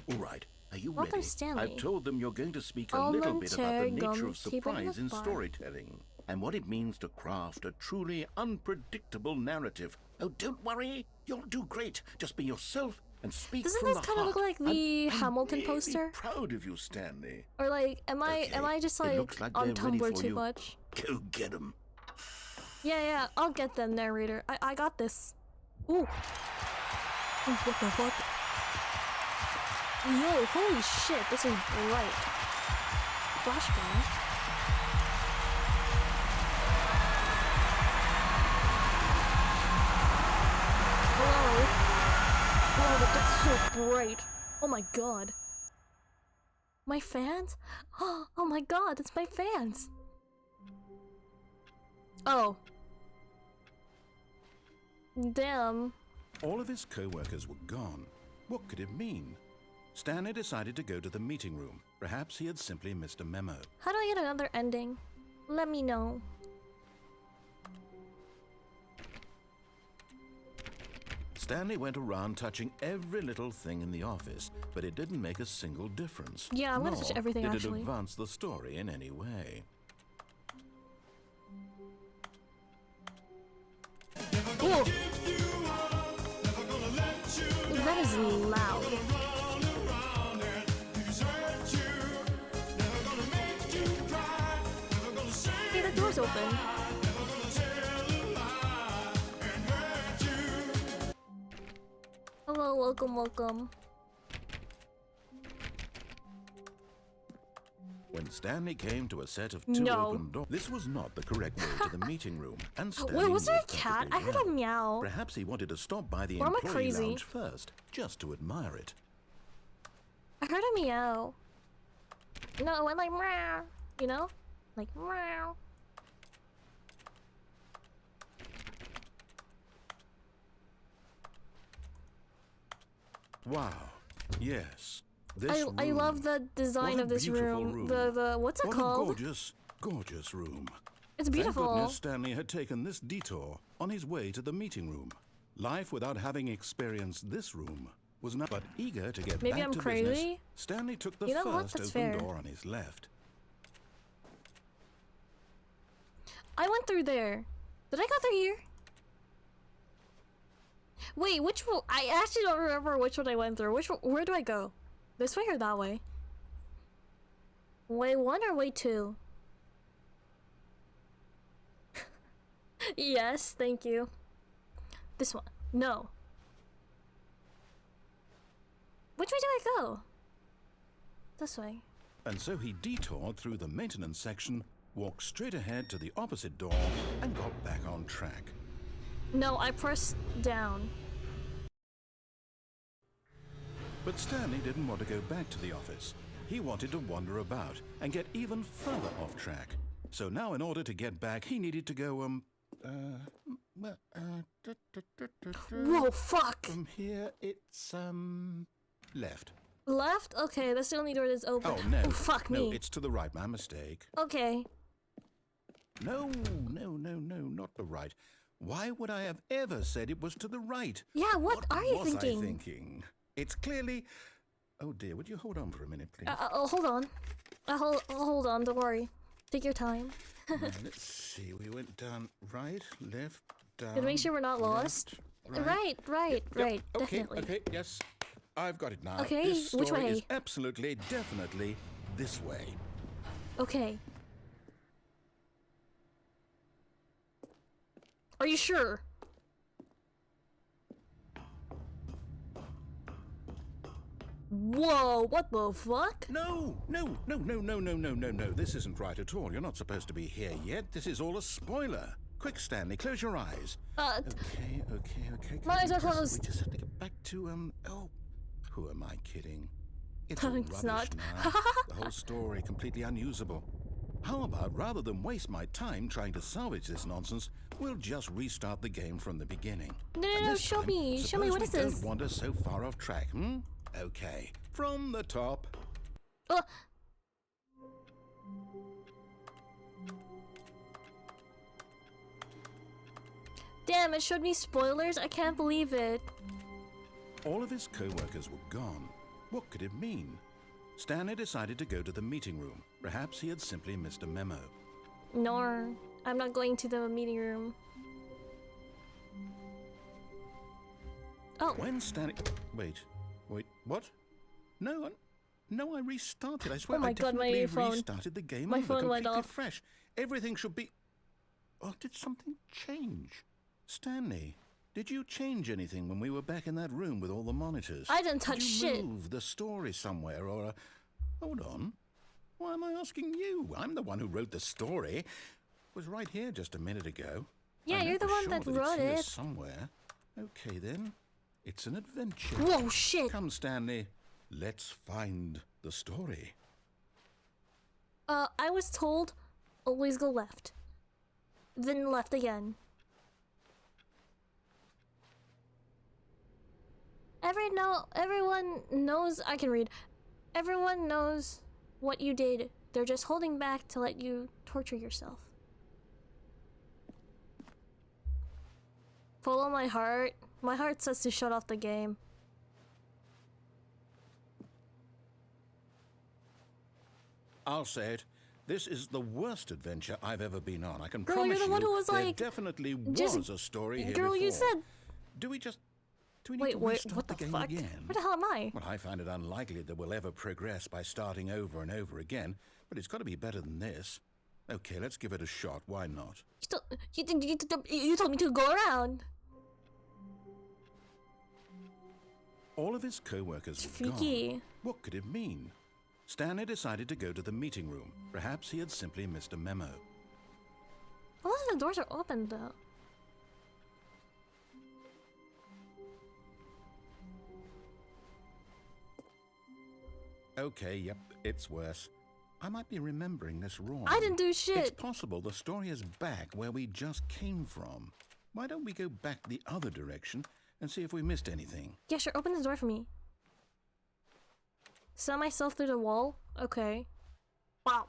All right, are you Welcome, ready? Stanley. I've told them you're going to speak a little bit about the Almond, nature gum, of tea, bread, surprise in bar. storytelling and what it means to craft a truly unpredictable narrative. Oh, don't worry, you'll do great. Just be yourself and speak Doesn't from this the kind of look heart. like the I'm Hamilton really poster? proud of you, Stanley. Or like, am I Okay, just it like looks like on they're ready Tumblr for too you. much? Go get 'em. Yeah, I'll get them, narrator. I got this. Ooh. Oh, what the fuck? Yo, holy shit, this is bright. Flashbang. Hello. Oh, but that's so bright. Oh my god. My fans? Oh my god, it's my fans. Oh. Damn. All of his co-workers were gone. What could it mean? Stanley decided to go to the meeting room. Perhaps he had simply missed a memo. How do I get another ending? Let me know. Stanley went around touching every little thing in the office, but it didn't make a single difference. Yeah, I'm gonna touch Nor everything, did actually. it advance the story in any way. Ooh. That is loud. Hey, the door's open. Hello, welcome. When Stanley came to a set of two No. open doors, this was not the correct way to the meeting room. And Stanley Wait, was there knew a cat? perfectly I heard well. a meow. Perhaps he wanted to stop by the Or am I employee crazy? lounge first, just to admire it. I heard a meow. No, it went like meow. You know? Like meow. Wow. Yes. I love the design What a of this beautiful room. room. The what's it What called? a gorgeous, gorgeous room. It's beautiful. Thank goodness Stanley had taken this detour on his way to the meeting room. Life without having experienced this room was not. But eager to get Maybe back I'm to crazy? business, Stanley took the You know what? first That's open fair. door on his left. I went through there. Did I go through here? Wait, which one? I actually don't remember which one I went through. Where do I go? This way or that way? Way 1 or way 2? Yes, thank you. This one. No. Which way do I go? This way. And so he detoured through the maintenance section, walked straight ahead to the opposite door, and got back on track. No, I pressed down. But Stanley didn't want to go back to the office. He wanted to wander about and get even further off track. So now in order to get back, he needed to go, Whoa, fuck! From here, it's, left. Left? Okay, that's the only door that's open. Oh, no. Oh, fuck No, me. it's to the right, my mistake. Okay. No, not the right. Why would I have ever said it was to the right? Yeah, what are you was thinking? I thinking? It's clearly... Oh dear, would you hold on for a minute, please? Hold on. Hold on, don't worry. Take your time. Let's see, we went down right, left, down... Gotta make sure we're not lost. left, Right, Yep, definitely. Okay, yes. I've got it now. Okay, This which story way? is absolutely, definitely this way. Okay. Are you sure? Whoa, what the fuck? No. This isn't right at all. You're not supposed to be here yet. This is all a spoiler. Quick, Stanley, close your eyes. Okay. My eyes are We closed. just have to get back to, oh, who am I kidding? It's No, all it's rubbish not. now. The whole story completely unusable. How about, rather than waste my time trying to salvage this nonsense, we'll just restart the game from the beginning. No, And this show time, me. Show me, suppose what is we this? Don't wander so far off track, Okay, from the top. Oh. Damn, it showed me spoilers? I can't believe it. All of his co-workers were gone. What could it mean? Stanley decided to go to the meeting room. Perhaps he had simply missed a memo. Nor, I'm not going to the meeting room. Oh, When Stanley... Wait, Wait, what? No, no, I restarted. I swear, Oh my I God, my definitely phone. restarted the game My over, phone went completely off. fresh. Everything should be... Oh, did something change? Stanley, did you change anything when we were back in that room with all the monitors? I didn't touch did you shit. move the story somewhere, or... Hold on. Why am I asking you? I'm the one who wrote the story. It was right here just a minute ago. Yeah, I'm you're the never one sure that it's wrote here it. somewhere. Okay, then. It's an adventure. Whoa, shit. Come, Stanley. Let's find the story. I was told always go left. Then left again. Everyone knows I can read. Everyone knows what you did. They're just holding back to let you torture yourself. Follow my heart. My heart says to shut off the game. I'll say it. This is the worst adventure I've ever been on. I can Girl, promise you're the one you who was there like, definitely just- was a story here Girl, before. you said. Do we need Wait, to wait, restart what the game fuck? again? Where the hell am I? Well, I find it unlikely that we'll ever progress by starting over and over again, but it's got to be better than this. Okay, let's give it a shot. Why not? You told me to go around. All of his co-workers were Freaky. gone. What could it mean? Stanley decided to go to the meeting room. Perhaps he had simply missed a memo. All of the doors are open though. Okay, yep, it's worse. I might be remembering this wrong. I didn't do It's shit. possible the story is back where we just came from. Why don't we go back the other direction and see if we missed anything? Yeah, sure. Open the door for me. Sell myself through the wall? Okay. Wow.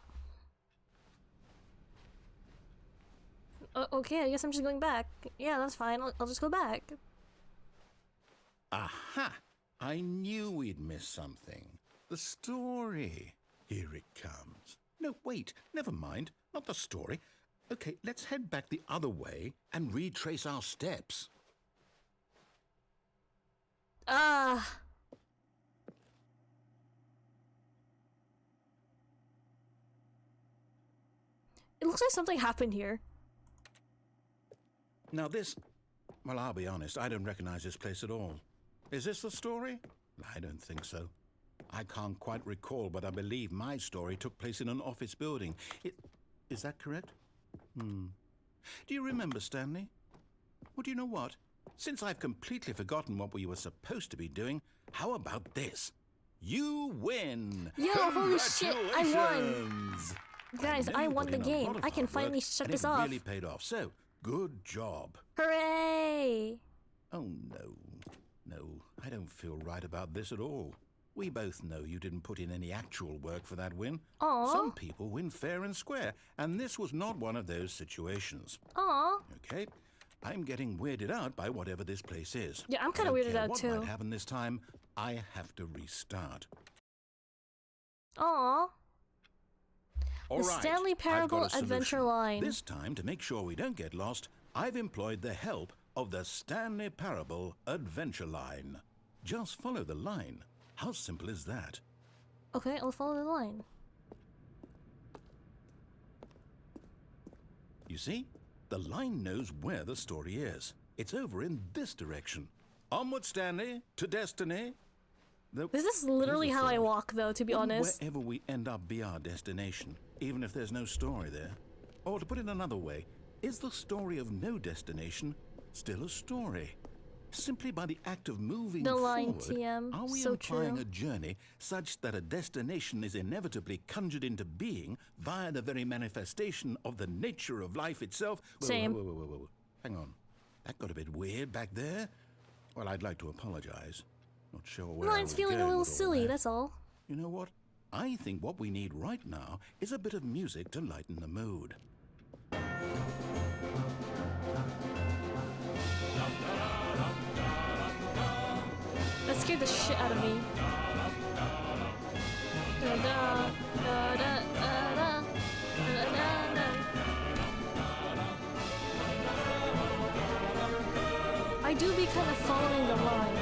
Okay, I guess I'm just going back. Yeah, that's fine. I'll just go back. Aha! I knew we'd miss something. The story. Here it comes. No, wait. Never mind. Not the story. Okay, let's head back the other way and retrace our steps. Ah. It looks like something happened here. Now this... Well, I'll be honest. I don't recognize this place at all. Is this the story? I don't think so. I can't quite recall, but I believe my story took place in an office building. Is that correct? Do you remember, Stanley? Well, do you know what? Since I've completely forgotten what we were supposed to be doing, how about this? You win! Yo, holy shit, I won! Congratulations! Guys, know I you won put the in a game. lot of I can hard finally work, shut and this it off. really paid off, so good job. Hooray! Oh, no, I don't feel right about this at all. We both know you didn't put in any actual work for that win. Aw. Some people win fair and square, and this was not one of those situations. Aw. Okay, I'm getting weirded out by whatever this place is. Yeah, I'm I kinda don't weirded care out what too. might happen this time, I have to restart. Aw. All The right, Stanley I've got Parable a Adventure solution. line. This time, to make sure we don't get lost, I've employed the help of the Stanley Parable Adventure line. Just follow the line. How simple is that? Okay, I'll follow the line. You see? The line knows where the story is. It's over in this direction. Onward, Stanley, to destiny. This is literally Here's a how I thought. walk, though, to be Wouldn't honest. wherever we end up be our destination, even if there's no story there? Or to put it another way, is the story of no destination still a story? Simply by the act of moving The line, forward, TM. are we So implying true. a journey such that a destination is inevitably conjured into being via the very manifestation of the nature of life itself? Same. Whoa. Hang on. That got a bit weird back there. Well, I'd like to apologize. Not sure where The I line's was feeling a going little with all silly, that. that's all. You know what? I think what we need right now is a bit of music to lighten the mood. That scared the shit out of me. Da, da, da, da, da, da, da, da, da. I do be kind of following the line.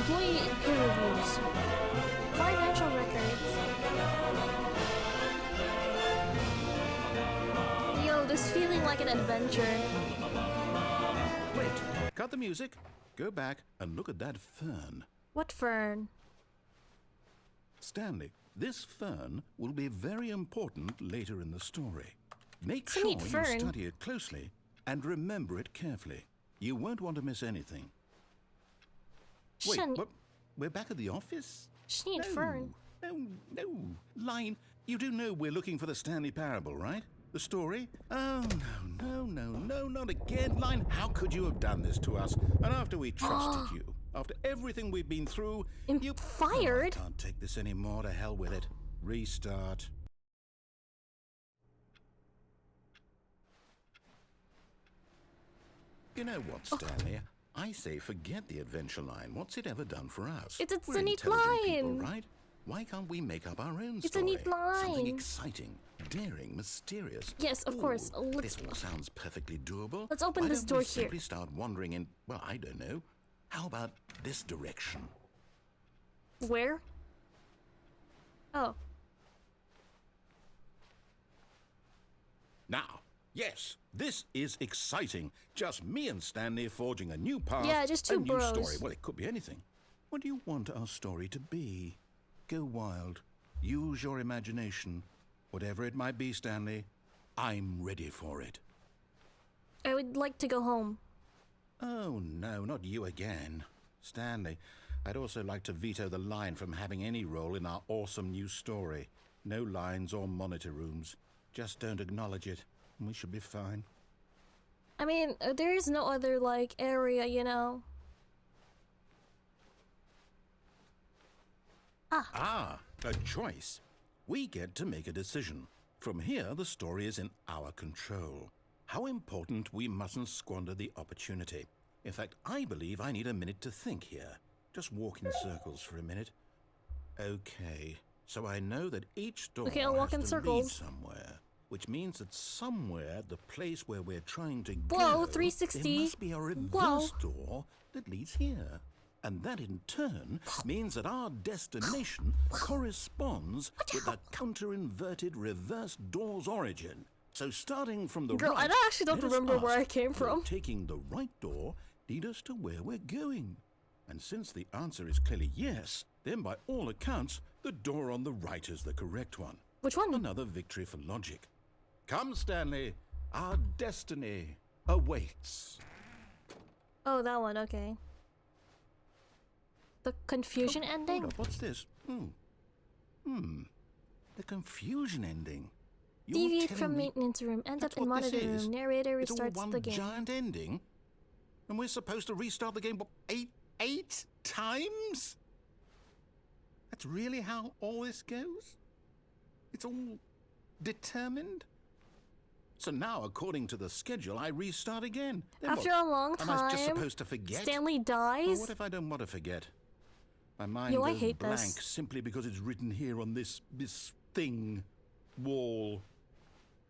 Employee peer reviews. Financial records. Yo, this feeling like an adventure. Wait, cut the music. Go back and look at that fern. What fern? Stanley, this fern will be very important later in the story. Make It's a sure neat you fern. study it closely and remember it carefully. You won't want to miss anything. Wait, Shun- what? We're back at the office? Neat fern. No. Line, you do know we're looking for the Stanley Parable, right? The story? Oh, no, not again. Line, how could you have done this to us? And after we trusted you, after everything we've been through, you... Fired? Oh, I can't take this anymore. To hell with it. Restart. You know what, Stanley? I say forget the adventure line. What's it ever done for us? It's We're a neat intelligent people, line. right? Why can't we make up our own story? It's a neat Something line. exciting, daring, mysterious. Yes, of course. This all sounds perfectly doable. Let's open Why this don't door we here. simply start wandering in, well, I don't know. How about this direction? Where? Oh. Now, yes, this is exciting. Just me and Stanley forging a new path. Yeah, just two a new bros. story. Well, it could be anything. What do you want our story to be? Go wild. Use your imagination. Whatever it might be, Stanley, I'm ready for it. I would like to go home. Oh, no, not you again. Stanley, I'd also like to veto the line from having any role in our awesome new story. No lines or monitor rooms. Just don't acknowledge it, and we should be fine. I mean, there is no other, like, area, you know? Ah, a choice. We get to make a decision. From here, the story is in our control. How important we mustn't squander the opportunity. In fact, I believe I need a minute to think here. Just walk in circles for a minute. Okay, so I know that each door Okay, I'll walk has in to circles. lead somewhere, which means that somewhere, the place where we're trying to Whoa, go, 360. there must be a reverse door that leads here. And that in turn means that our destination corresponds with the counter-inverted reverse door's origin. So starting from the Girl, right, I actually don't let us remember where I ask, came will from. taking the right door lead us to where we're going? And since the answer is clearly yes, then by all accounts, the door on the right is the correct one. Which one? Another victory for logic. Come, Stanley, our destiny awaits. Oh, that one, okay. The confusion ending? Hold up, what's this? The confusion ending. You're Deviate telling from me maintenance room, end up that's in what this monitor is? room, narrator it's all restarts one the game. giant ending? And we're supposed to restart the game, what, eight times? That's really how all this goes? It's all determined? So now, according to the schedule, I restart again. Then After what? a long Am I just time, supposed to forget? Stanley Well, dies? what if I don't want to forget? My mind Yo, I goes hate blank this. simply because it's written here on this thing, wall.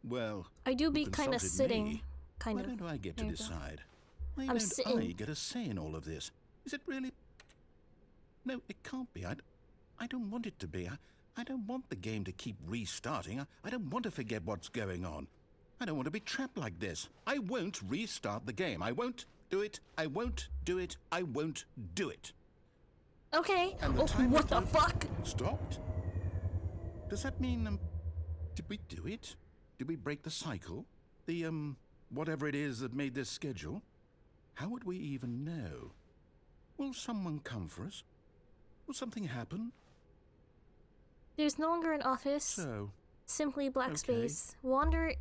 Well, I do be who kind of consulted sitting. me? Kind Why of. don't I get to There you go. decide? Why I'm don't sitting. I get a say in all of this? Is it really? No, it can't be. I don't want it to be. I don't want the game to keep restarting. I don't want to forget what's going on. I don't want to be trapped like this. I won't restart the game. I won't do it. I won't do it. I won't do it. Okay. And the Oh, timer what the clock fuck? Stopped? Does that mean, did we do it? Did we break the cycle? The, whatever it is that made this schedule? How would we even know? Will someone come for us? Will something happen? There's no longer an office. So, Simply black okay. space. Wander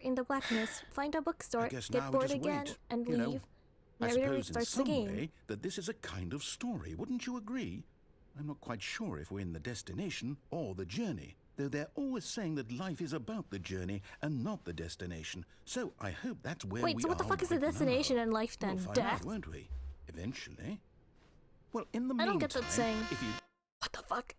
in the blackness. Find a bookstore. I guess Get now we bored just again wait. and You know, leave. I Narrator suppose in restarts the some game. way that this is a kind of story, wouldn't you agree? I'm not quite sure if we're in the destination or the journey, though they're always saying that life is about the journey and not the destination. So I hope that's where we are. Wait, so what the fuck is the right destination now. and life then? We'll find Death? out, won't we? Eventually. Well, in the I meantime, don't get that saying. if you... What the fuck?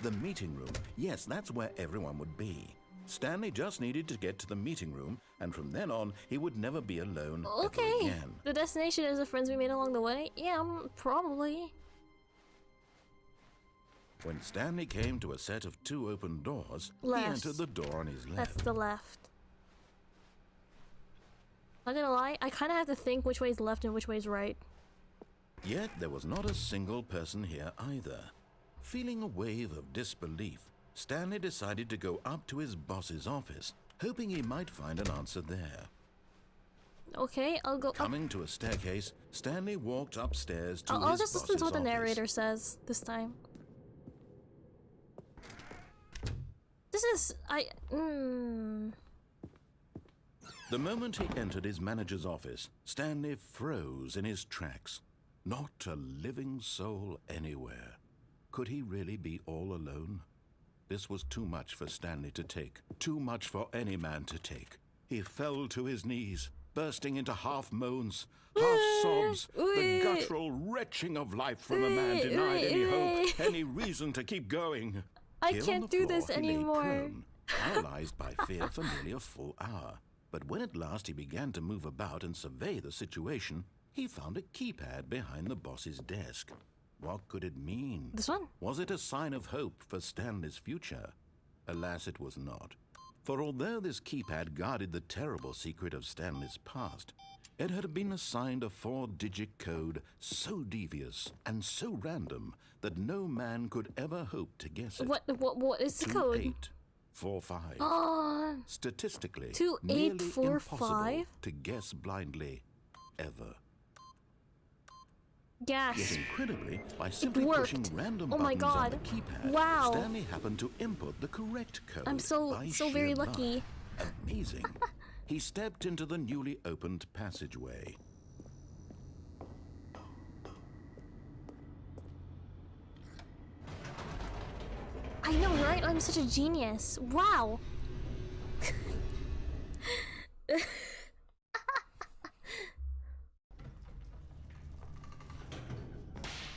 The meeting room. Yes, that's where everyone would be. Stanley just needed to get to the meeting room, and from then on, he would never be alone ever Okay. again. The destination is the friends we made along the way? Yeah, probably. When Stanley came to a set of 2 open doors, Left. he entered the door on his left. That's the left. Not gonna lie, I kind of have to think which way is left and which way is right. Yet there was not a single person here either. Feeling a wave of disbelief, Stanley decided to go up to his boss's office, hoping he might find an answer there. Okay, I'll go up. Coming to a staircase, Stanley walked upstairs to I'll his just listen to what the boss's office. narrator says this time. This is... The moment he entered his manager's office, Stanley froze in his tracks. Not a living soul anywhere. Could he really be all alone? This was too much for Stanley to take. Too much for any man to take. He fell to his knees, bursting into half moans, half sobs, the guttural retching of life from a man denied any hope, any reason to keep going. I Here on can't the do floor, this he lay anymore. prone, paralyzed by fear for nearly a full hour. But when at last he began to move about and survey the situation, he found a keypad behind the boss's desk. What could it mean? This one? Was it a sign of hope for Stanley's future? Alas, it was not. For although this keypad guarded the terrible secret of Stanley's past, it had been assigned a 4-digit code so devious and so random that no man could ever hope to guess it. What is the code? 2845. Statistically, 2845? nearly impossible to guess blindly, ever. Yes. Yet incredibly, by simply worked. pushing random Oh my buttons on the God. keypad, Wow. Stanley happened to input the correct code. I'm so by very sheer lucky. luck. Amazing. He stepped into the newly opened passageway. I know, right? I'm such a genius. Wow.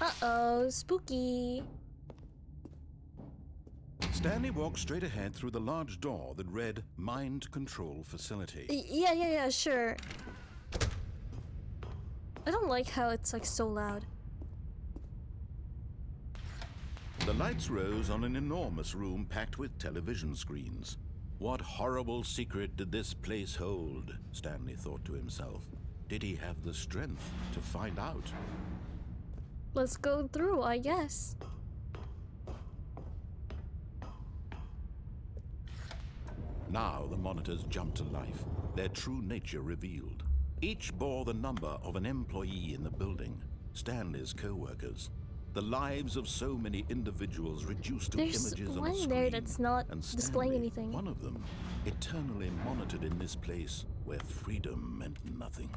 Uh-oh, spooky. Stanley walked straight ahead through the large door that read Mind Control Facility. Yeah, sure. I don't like how it's like so loud. The lights rose on an enormous room packed with television screens. What horrible secret did this place hold? Stanley thought to himself. Did he have the strength to find out? Let's go through, I guess. Now the monitors jumped to life, their true nature revealed. Each bore the number of an employee in the building, Stanley's co-workers. The lives of so many individuals reduced to There's images on a one screen. there that's not and displaying Stanley, anything. one of them, eternally monitored in this place where freedom meant nothing.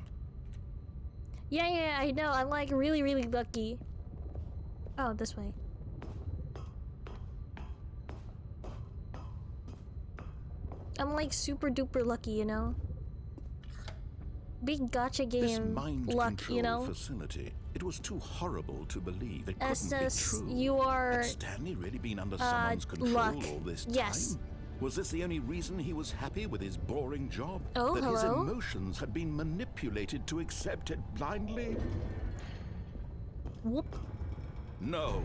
Yeah, I know. I'm like really lucky. Oh, this way. I'm like super duper lucky, you know? Big gotcha This game mind luck, control you know? facility, it was too horrible to believe. It couldn't be SS, true. you are Had Stanley really been under someone's control luck. all this Yes. time? Was this the only reason he was happy with his boring job? Oh, that his hello? emotions had been manipulated to accept it blindly? Whoop. No.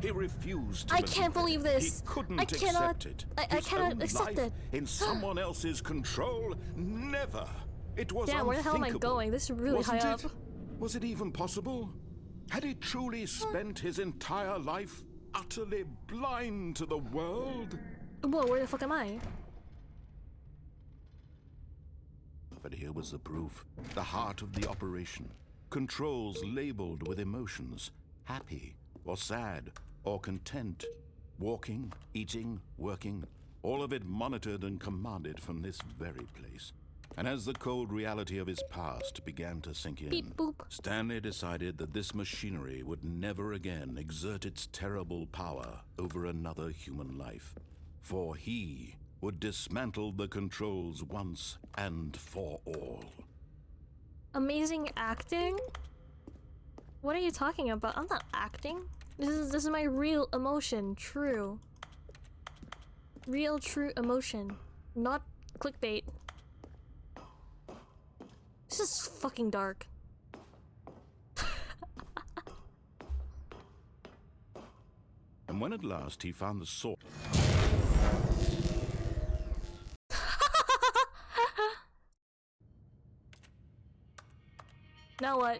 He refused to I can't believe this. He couldn't I cannot- accept it. I His cannot own accept life it. in someone else's control? Never. It was Damn, where the hell am I unthinkable. going? This is really Wasn't high it? up. Was it even possible? Had he truly spent his entire life utterly blind to the world? Whoa, where the fuck am I? But here was the proof. The heart of the operation. Controls labeled with emotions. Happy or sad or content. Walking, eating, working. All of it monitored and commanded from this very place. And as the cold reality of his past began to sink in, Beep boop. Stanley decided that this machinery would never again exert its terrible power over another human life. For he would dismantle the controls once and for all. Amazing acting? What are you talking about? I'm not acting. This is my real emotion. True. Real true emotion. Not clickbait. This is fucking dark. And when at last he found the sword... Now what?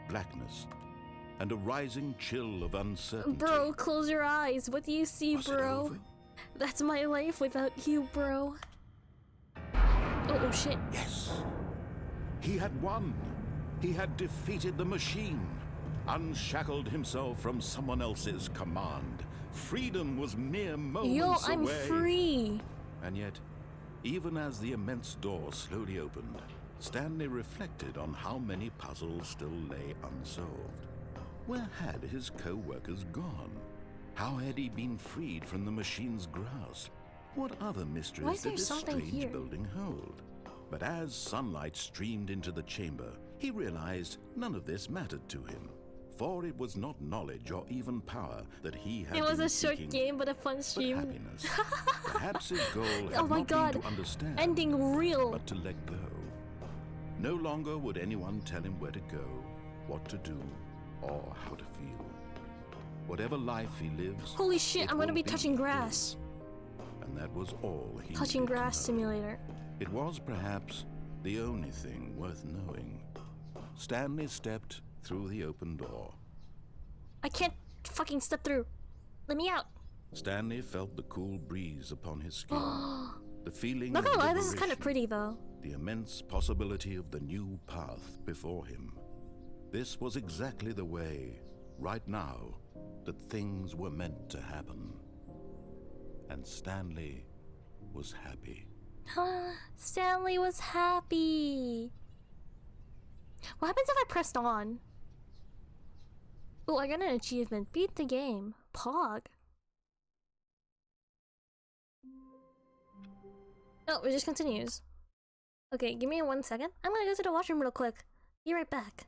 blackness, and a rising chill of uncertainty. Bro, close your eyes. What do you see, Was it bro? over? That's my life without you, bro. Oh shit. Yes. He had won. He had defeated the machine, unshackled himself from someone else's command. Freedom was mere moments Yo, I'm away. free. And yet, even as the immense door slowly opened, Stanley reflected on how many puzzles still lay unsolved. Where had his co-workers gone? How had he been freed from the machine's grasp? What other Why mysteries is there did this something strange here? building hold? But as sunlight streamed into the chamber, he realized none of this mattered to him. For it was not knowledge or even power that he had It was been a short seeking, game, but a fun but stream. happiness. Perhaps his goal had Oh my not god. been to understand, Ending real. but to let go. No longer would anyone tell him where to go, what to do, or how to feel. Whatever life he lives, Holy shit, it I'm gonna will be touching grass. his. And that was all he Touching needed to grass know. simulator. It was perhaps the only thing worth knowing. Stanley stepped through the open door. I can't fucking step through. Let me out. Stanley felt the cool breeze upon his skin. The feeling Not of gonna lie, this is kind of liberation, pretty though. the immense possibility of the new path before him. This was exactly the way, right now, that things were meant to happen. And Stanley was happy. Stanley was happy. What happens if I pressed on? Oh, I got an achievement. Beat the game. Pog. Oh, it just continues. Okay, give me 1 second. I'm gonna go to the washroom real quick. Be right back.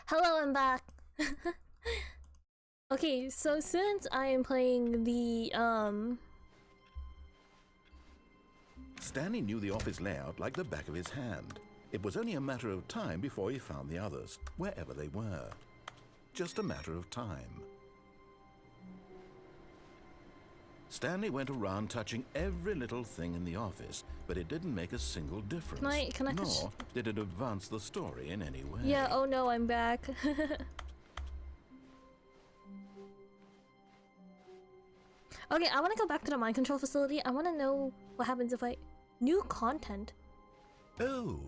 Hello, I'm back. Okay, so since I am playing the Stanley knew the office layout like the back of his hand. It was only a matter of time before he found the others, wherever they were. Just a matter of time. Stanley went around touching every little thing in the office, but it didn't make a single difference. Can I touch- Nor did it advance the story in any way. yeah, oh no, I'm back. Okay, I want to go back to the mind control facility. I want to know what happens if I... New content? Oh,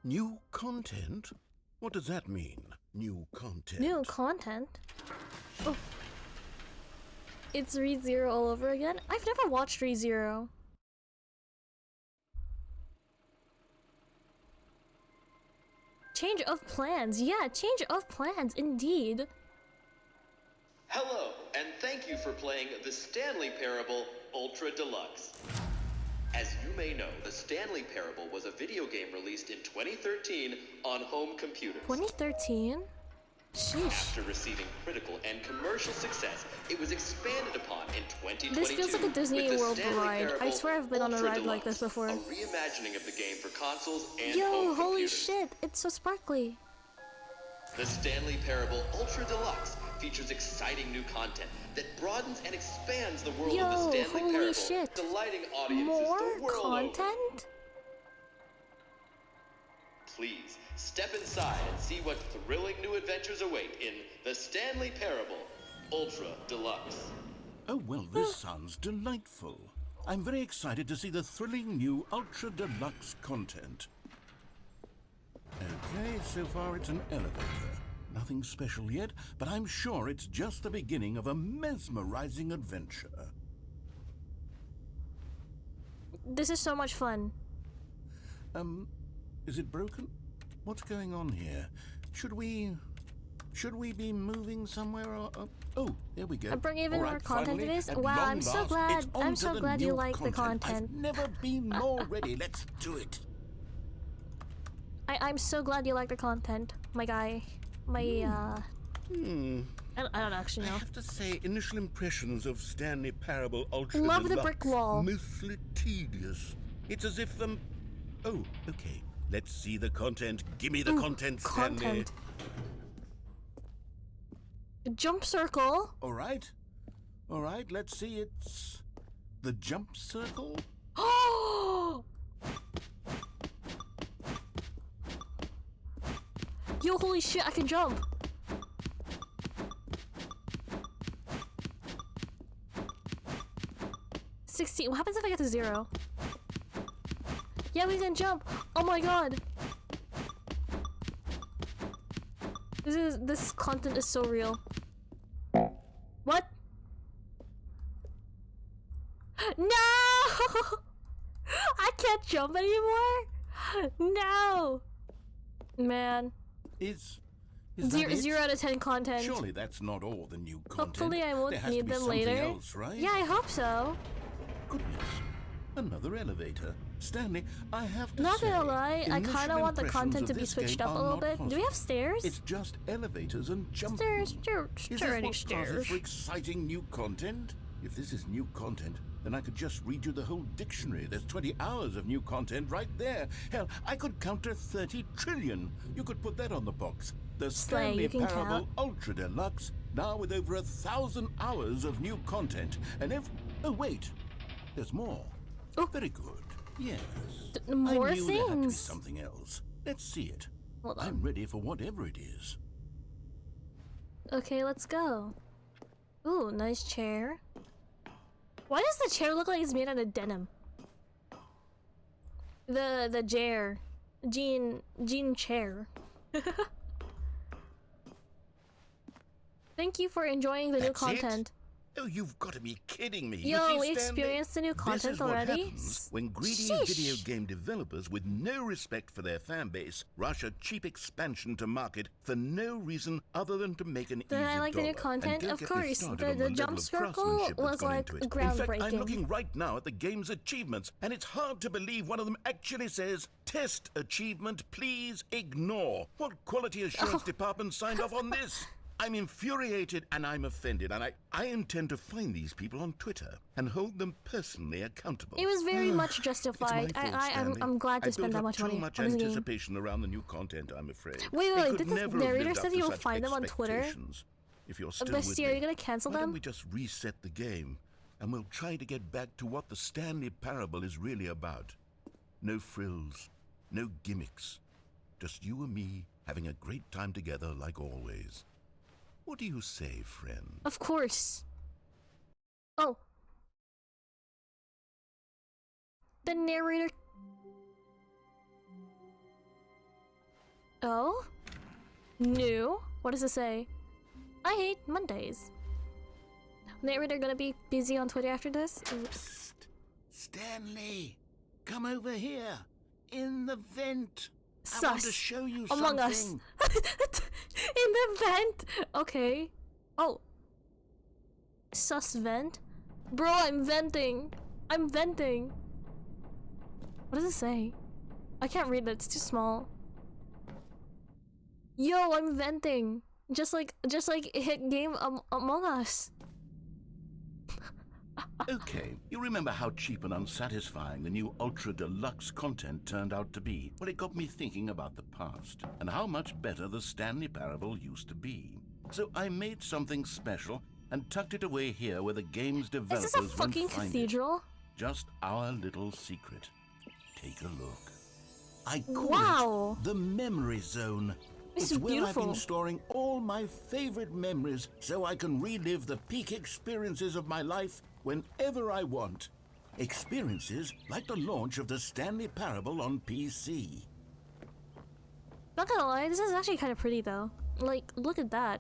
new content? What does that mean, new content? New content? Oh. It's ReZero all over again? I've never watched ReZero. Change of plans. Yeah, change of plans, indeed. Hello, and thank you for playing the Stanley Parable Ultra Deluxe. As you may know, the Stanley Parable was a video game released in 2013 on home computers. 2013? Sheesh. After receiving critical and commercial success, it was expanded upon in 2022. This feels like a Disney with the World Stanley ride. I Parable swear I've been on a Ultra ride like this Deluxe, before. A reimagining of the game for consoles and Yo, home holy computers. shit, it's so sparkly. The Stanley Parable Ultra Deluxe features exciting new content that broadens and expands the world Yo, of the Stanley holy Parable, shit. delighting audiences More the world over. content? Please step inside and see what thrilling new adventures await in the Stanley Parable Ultra Deluxe. Oh, well, this sounds delightful. I'm very excited to see the thrilling new Ultra Deluxe content. Okay, so far it's an elevator. Nothing special yet, but I'm sure it's just the beginning of a mesmerizing adventure. This is so much fun. Is it broken? What's going on here? Should we be moving somewhere or... oh, there we go. I'm bringing even All right, more content to finally, this. at Wow, long I'm so last, glad. it's I'm on so to the glad you new like the content. I've never been more ready. Let's do it. I'm so glad you like the content, my guy. My I don't actually I know. have to say, initial impressions of Stanley Parable Ultra Love the Deluxe, brick wall. mostly tedious. It's as if oh, okay. Let's see the content. Give me the content, Stanley. Content. Jump circle. All right. Let's see. It's the jump circle. Oh! Yo, holy shit! I can jump. $16. What happens if I get to 0? Yeah, we can jump. Oh my god. This content is so real. What? No! I can't jump anymore. No. Man. Is Zero, that it? 0 out of 10 content. Surely that's not all the new content. Hopefully I won't There has to need be them something later. else, right? Yeah, I hope so. Goodness. Another elevator. Stanley, I have to Not say, gonna lie, I initial kind of want the impressions content of to be this switched game up a are little not bit. Do we positive. have stairs? It's just elevators and jumping. Stairs, Is turning this what passes stairs. for exciting new content? If this is new content, then I could just read you the whole dictionary. There's 20 hours of new content right there. Hell, I could counter 30 trillion. You could put that on the box. The Slay, Stanley you can Parable count. Ultra Deluxe, now with over 1,000 hours of new content. And oh wait, there's more. Oh. Very good. Yes. More I knew there had to be things. something else. Let's see it. Hold on. I'm ready for whatever it is. Okay, let's go. Ooh, nice chair. Why does the chair look like it's made out of denim? The chair. Jean chair. Thank you for enjoying the new That's it? content. Oh, you've got to be kidding me. Yo, you we see, Stanley, experienced the new this content is what already? happens when greedy Sheesh. video game developers with no respect for their fan base rush a cheap expansion to market for no reason other than to make an Did easy I like the new dollar. content? And don't Of get me course, started the on the jump level of circle craftsmanship that's was, gone like, into it. In fact, I'm groundbreaking. looking right now at the game's achievements, and it's hard to believe one of them actually says, "Test achievement, please ignore." What quality assurance department signed off on this? I'm infuriated and I'm offended, and I intend to find these people on Twitter and hold them personally accountable. It was very much It's my justified. fault, I'm Stanley. glad to I spend built that up much money too much on this game. anticipation around the new content, I'm afraid. Wait, They could did the never have narrator lived say up that to you'll such find them on Twitter? expectations. If you're still Bestie, with are me, you gonna cancel why them? don't we just reset the game, and we'll try to get back to what the Stanley Parable is really about. No frills, no gimmicks. Just you and me having a great time together like always. What do you say, friend? Of course. Oh. The narrator. Oh? New? What does it say? I hate Mondays. Narrator gonna be busy on Twitter after this? Psst! Stanley! Come over here! In the vent! I want to Sus. show you Among Us. something. In the vent. Okay. Oh. Sus vent. Bro, I'm venting. I'm venting. What does it say? I can't read it. It's too small. Yo, I'm venting. Just like hit game Among Us. Okay, you remember how cheap and unsatisfying the new Ultra Deluxe content turned out to be? Well, it got me thinking about the past and how much better the Stanley Parable used to be. So I made something special and tucked it away here where the game's developers Is this a won't fucking find cathedral? it. Just our little secret. Take a look. I call Wow. it the Memory Zone. This It's is where I've beautiful. been storing all my favorite memories so I can relive the peak experiences of my life whenever I want. Experiences like the launch of the Stanley Parable on PC. Not gonna lie, this is actually kind of pretty though. Like, look at that.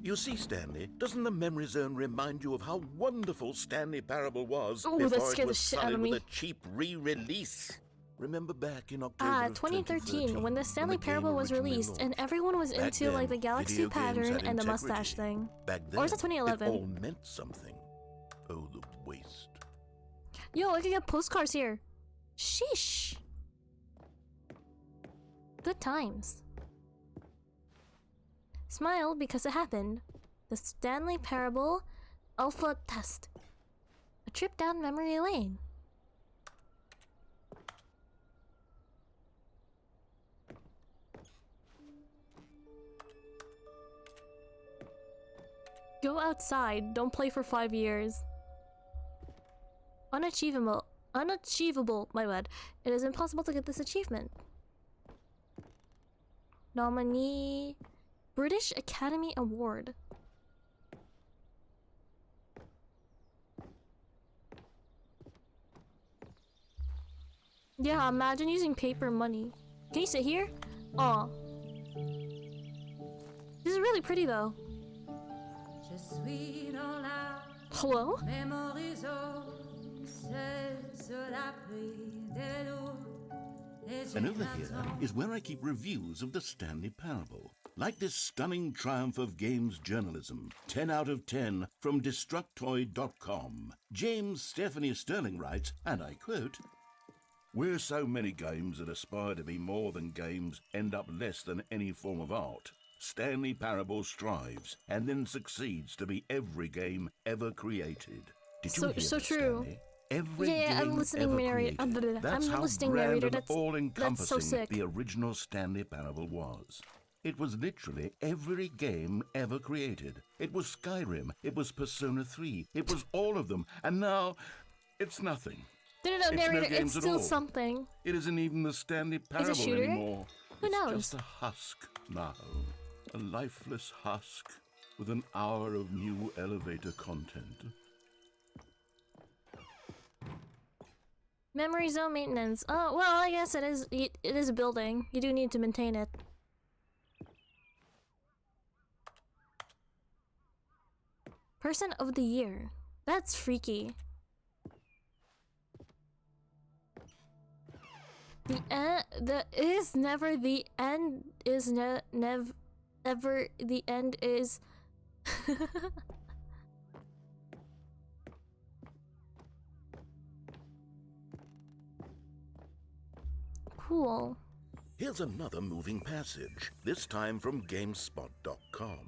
You see, Stanley, doesn't the Memory Zone remind you of how wonderful Stanley Parable was Ooh, that before it scared the was shit out of sullied me. with a cheap re-release? Remember back in October of 2013, when the Stanley game Parable was originally released and launched. everyone was Back into then, like the galaxy video games pattern had and the mustache integrity. thing. Back then, Or is it 2011? it all meant something. Oh, the waste. Yo, I can get postcards here. Sheesh. Good times. Smile because it happened. The Stanley Parable Alpha Test. A trip down memory lane. Go outside, don't play for 5 years. Unachievable. Unachievable, my bad. It is impossible to get this achievement. Nominee... British Academy Award. Yeah, imagine using paper money. Can you sit here? Aw. This is really pretty though. Hello? And over here is where I keep reviews of the Stanley Parable. Like this stunning triumph of games journalism, 10 out of 10 from Destructoid.com. James Stephanie Sterling writes, and I quote, "Where so many games that aspire to be more than games end up less than any form of art, Stanley Parable strives and then succeeds to be every game ever created." Did you hear So that, true. Stanley? Every Yeah, I'm game listening, ever narrator. created. That's I'm how listening, grand narrator. and That's all-encompassing so sick. the original Stanley Parable was. It was literally every game ever created. It was Skyrim, it was Persona 3, it was all of them, and now it's nothing. No, It's no narrator, games it's at still all. something. It isn't even the Stanley Parable shooter? anymore. Who It's knows? just a husk now. A lifeless husk with an hour of new elevator content. Memory zone maintenance. Oh, well, I guess it is a building. You do need to maintain it. Person of the year. That's freaky. The is never the end is never the end is. Cool. Here's another moving passage, this time from GameSpot.com.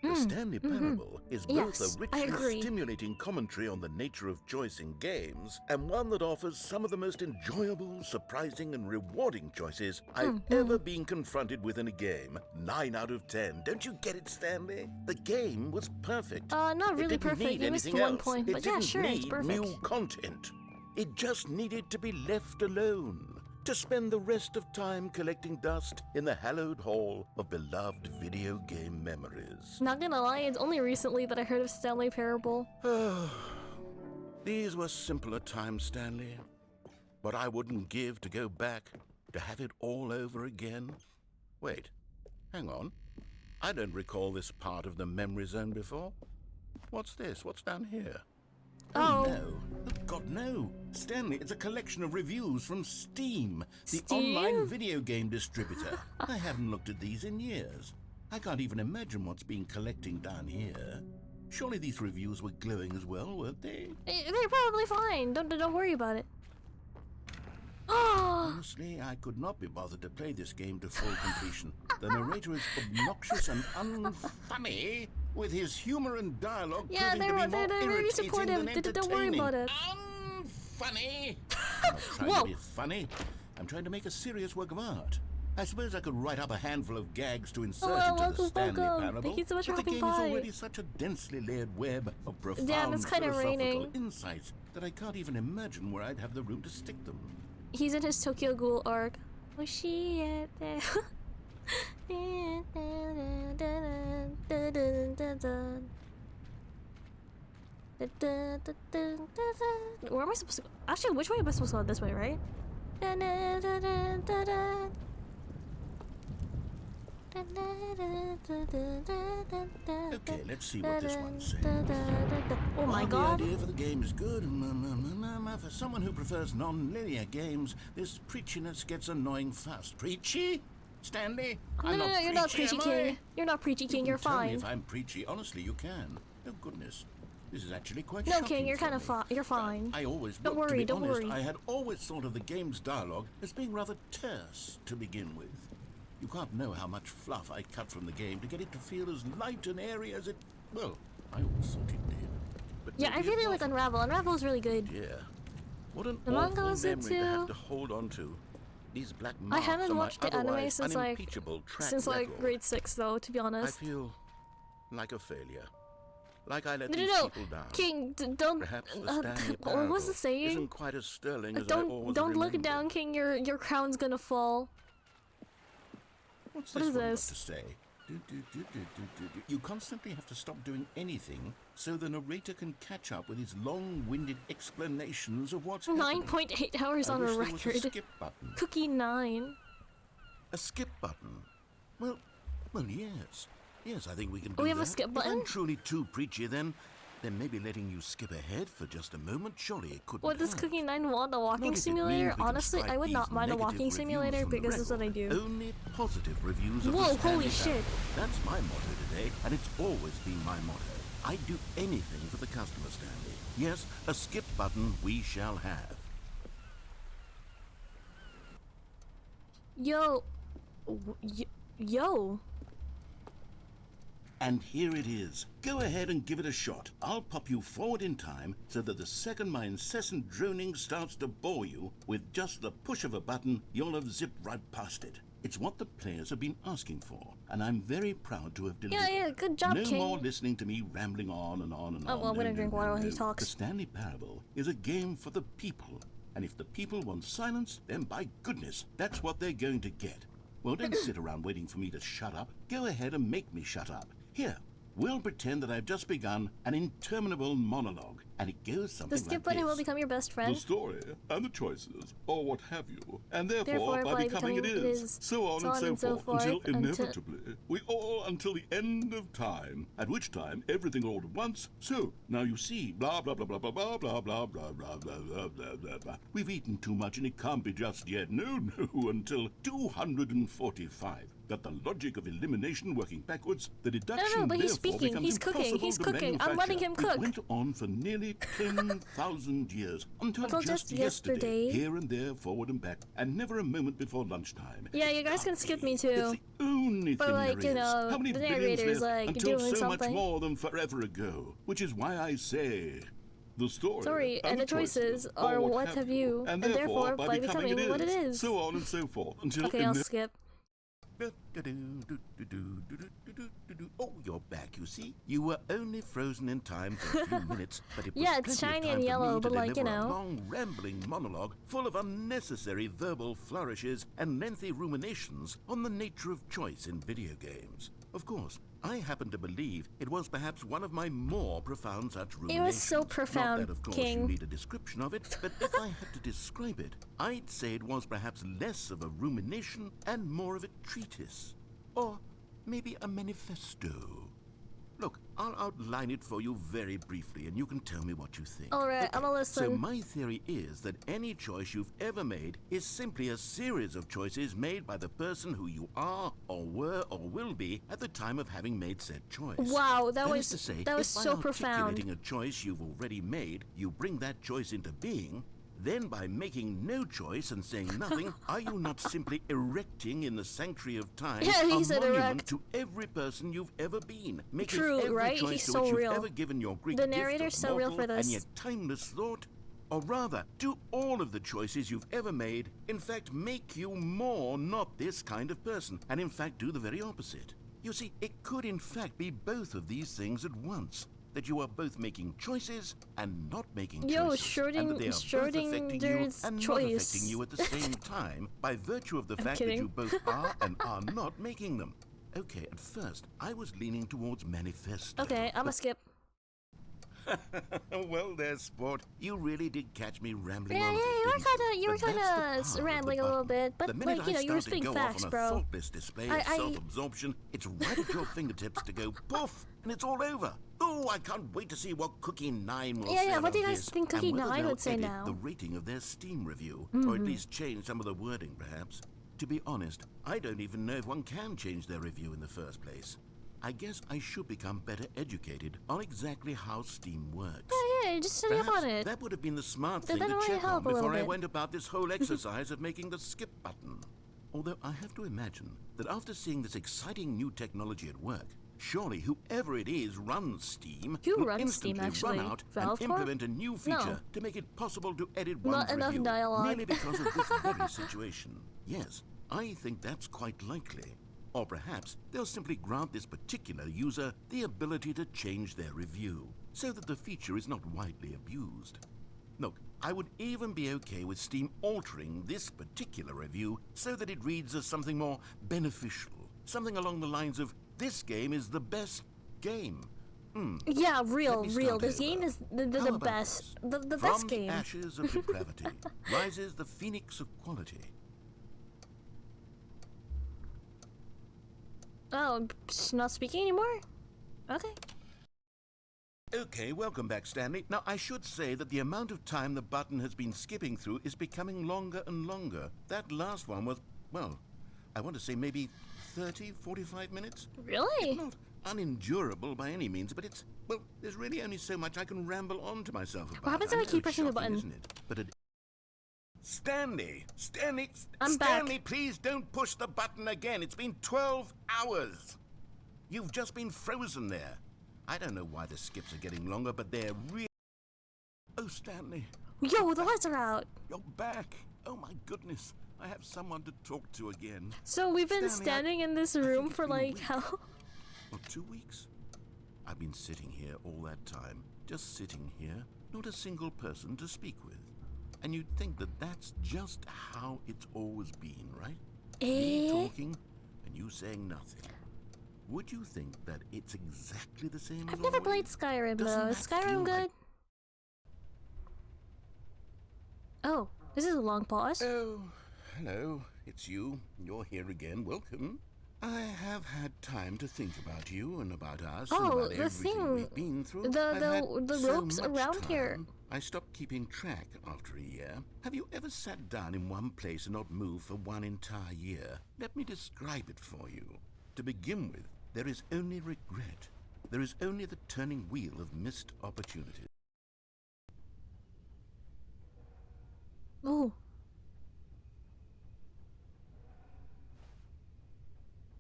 The Stanley Parable is both Yes, a rich I and agree. stimulating commentary on the nature of choice in games, and one that offers some of the most enjoyable, surprising, and rewarding choices I've ever been confronted with in a game. 9 out of 10. Don't you get it, Stanley? The game was perfect. Not It really didn't perfect. need You missed anything one else. point, It but yeah, didn't sure, it's need perfect. new content. It just needed to be left alone. To spend the rest of time collecting dust in the hallowed hall of beloved video game memories. Not gonna lie, it's only recently that I heard of Stanley Parable. These were simpler times, Stanley. But I wouldn't give to go back to have it all over again. Wait, hang on. I don't recall this part of the memory zone before. What's this? What's down here? Oh. No, a God, no. Stanley, it's a collection of reviews from Steam, the Steam? online video game distributor. I haven't looked at these in years. I can't even imagine what's been collecting down here. Surely these reviews were glowing as well, weren't they? They're probably fine. Don't worry about it. Oh, Honestly, I could not be bothered to play this game to full completion. The narrator is obnoxious and unfunny, with his humor and dialogue yeah, proving to be more they're really irritating supportive. than Don't worry about it. Unfunny. I'm not trying to be funny. I'm trying to make a serious work of art. I suppose I could write up a handful of gags to insert into the Stanley Parable. Thank you so much for but the hopping game is by. already such a densely layered web of profound Damn, it's kinda philosophical raining. insights that I can't even imagine where I'd have the room to stick them. He's in his Tokyo Ghoul arc. Oh shit. Where am I supposed to go? Actually, which way am I supposed to go? This way, right? Okay, let's see what this one says. Oh my While god. the idea for the game is good, for someone who prefers non-linear games, this preachiness gets annoying fast. Preachy? Stanley? I'm No, you're not preachy am king. I? You're not preachy king, You you're can tell me fine. if I'm preachy. Honestly, you can. Oh goodness. This is actually quite No, shocking King, you're for kind of me. fine. You're fine. I always, Don't look, to worry, be don't honest, worry. I had always thought of the game's dialogue as being rather terse to begin with. You can't know how much fluff I cut from the game to get it to feel as light and airy as it, well, I always thought it did. But Yeah, I maybe it really like wasn't. Unravel. Unravel is really good. Yeah. What an The manga awful was good memory to have too. to hold on to. These black I marks haven't on my watched the anime otherwise since like unimpeachable track record. grade 6 though, to be I honest. feel like a failure. Like I let No, these no, no. people down. King, don't. Perhaps the Stanley What Parable was the saying? isn't quite as sterling as I always Don't look remembered. down, King. Your crown's gonna fall. What's What this is one got this? to say? You constantly have to stop doing anything so the narrator can catch up with his long-winded explanations of what's happening. 9.8 hours I on a wish there was a record. skip button. Cookie 9. A skip button? Well, yes. Yes, I think we can do Oh, we have a that. skip If button? I'm truly too preachy, then maybe letting you skip ahead for just a moment, surely it couldn't What does hurt. Cookie 9 want? A walking Not if it simulator? means we can Honestly, I strike would not these mind a negative walking reviews simulator from the because that's what I record. do. Only positive reviews of Whoa, the Stanley holy shit. Parable. That's my motto today, and it's always been my motto. I'd do anything for the customer, Stanley. Yes, a skip button we shall have. Yo. Yo. And here it is. Go ahead and give it a shot. I'll pop you forward in time so that the second my incessant droning starts to bore you, with just the push of a button, you'll have zipped right past it. It's what the players have been asking for, and I'm very proud to have delivered. Yeah, good job, No King. more listening to me rambling on and on and Oh, on. well, I'm gonna drink water while he The talks. Stanley Parable is a game for the people, and if the people want silence, then by goodness, that's what they're going to get. Well, don't sit around waiting for me to shut up. Go ahead and make me shut up. Here, we'll pretend that I've just begun an interminable monologue, and it goes something The like skip button this. will become your best friend. The story and the choices, or what have you, and Therefore, therefore, by by becoming it becoming it is, is, so on and so forth, until until- inevitably, we all until the end of time, at which time everything all at once. So now you see, blah blah blah blah blah blah blah blah blah blah blah blah blah blah blah. We've eaten too much, and it can't be just yet. No, until 245. Got the logic of elimination working backwards. The deduction No, but he's therefore speaking. becomes He's cooking. impossible He's to cooking. I'm letting him manufacture. cook. It went on for nearly 10,000 years until just just yesterday. here and there, forward and back, and never a moment before lunchtime. Yeah, you It guys can't can skip be. me too. It's the only But, thing like, there you is. know, How many the billions narrator's, left like, until doing so something. much more than forever ago? Which is why I say, the story, Story and the choices are or what have you, and therefore, by becoming what it is. So on and so forth until Okay, I'll skip. Oh, you're back, you see? You were only frozen in time for a few minutes, but it was Yeah, it's plenty of shiny time and for yellow, me to but, like, you deliver a know. long, rambling monologue full of unnecessary verbal flourishes and lengthy ruminations on the nature of choice in video games. Of course, I happen to believe it was perhaps one of my more profound such ruminations. so profound, Not that, of course, King. you need a description of it, but if I had to describe it, I'd say it was perhaps less of a rumination and more of a treatise. Or maybe a manifesto. Look, I'll outline it for you very briefly, and you can tell me what you think. Alright, I'ma listen. So my theory is that any choice you've ever made is simply a series of choices made by the person who you are, or were, or will be at the time of having made said choice. Wow, that is was to say, that was if by so profound. articulating a choice you've already made, you bring that choice into being, then by making no choice and saying nothing, are you not simply erecting in the sanctuary of time Yeah, he a said monument erect. to every person you've ever been, making True, every right? choice He's to so which real. you've ever given your Greek The gift narrator's of so real mortal for this. and yet timeless thought? Or rather, do all of the choices you've ever made, in fact, make you more not this kind of person, and in fact do the very opposite? You see, it could in fact be both of these things at once. That you are both making choices and not making choices, and that they are both affecting you and not affecting you at the same time by virtue of the fact that you both are and are not making them. Okay, at first, I was leaning towards manifesto. Okay, I'ma skip. Well, there, sport. You really did catch me rambling Yeah, on. a bit, you were didn't kinda But that's the power of rambling the a little button. bit, but The minute like, you know, I you were start to spitting go off facts, on a bro. thoughtless display of self-absorption, it's right at your fingertips to go poof, and it's all over. Oh, I can't wait to see what Cookie 9 will say Yeah, what about do you guys this, think Cookie and whether 9 they'll would say edit now? the rating of their Steam review, or at least change some of the wording, perhaps. To be honest, I don't even know if one can change their review in the first place. I guess I should become better educated on exactly how Steam works. Yeah, just study up Perhaps on it. that would have been the smart That thing to might check on help a little before I bit. went about this whole exercise of making the skip button. Although I have to imagine that after seeing this exciting new technology at work, surely whoever it is runs Steam Who will runs Steam, instantly actually? run out Valve and Corp? implement a new feature to make it possible to edit Not one's enough review dialogue. merely because of this very situation. Yes, I think that's quite likely. Or perhaps they'll simply grant this particular user the ability to change their review, so that the feature is not widely abused. Look, I would even be okay with Steam altering this particular review so that it reads as something more beneficial. Something along the lines of, this game is the best game. Yeah, real. Let me start This over. game is the How about best. this? The From best game. the ashes of depravity rises the phoenix of quality. Oh, not speaking anymore? Okay. Okay, welcome back, Stanley. Now, I should say that the amount of time the button has been skipping through is becoming longer and longer. That last one was, well, I want to say maybe 30, 45 minutes? Really? Not unendurable by any means, but it's, well, there's really only so much I can ramble on to myself about. happens if I know, keep pressing the shocking, button? Isn't it? But it... Stanley, I'm back. Stanley, please don't push the button again. It's been 12 hours. You've just been frozen there. I don't know why the skips are getting longer, but they're really... Oh, Stanley, Yo, the lights are out. you're back. Oh, my goodness. I have someone to talk to again. So we've been Stanley, standing in this think room it's for been a like week. how? Or 2 weeks? I've been sitting here all that time, just sitting here, not a single person to speak with. And you'd think that that's just how it's always been, right? Me talking and you saying nothing. Would you think that it's exactly the same as I've never always? played Skyrim Doesn't though. that Is Skyrim feel good? like- Oh, this is a long pause. Oh, hello. It's you. You're here again. Welcome. I have had time to think about you and about us and Oh, about the everything thing- we've been through. the- I've the- had the so ropes much around here. time, I stopped keeping track after a year. Have you ever sat down in one place and not moved for one entire year? Let me describe it for you. To begin with, there is only regret. There is only the turning wheel of missed opportunities. Oh.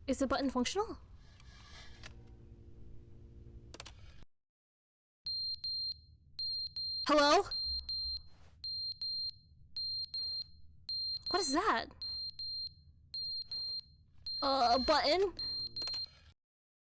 Is the button functional? Hello? What is that? A button?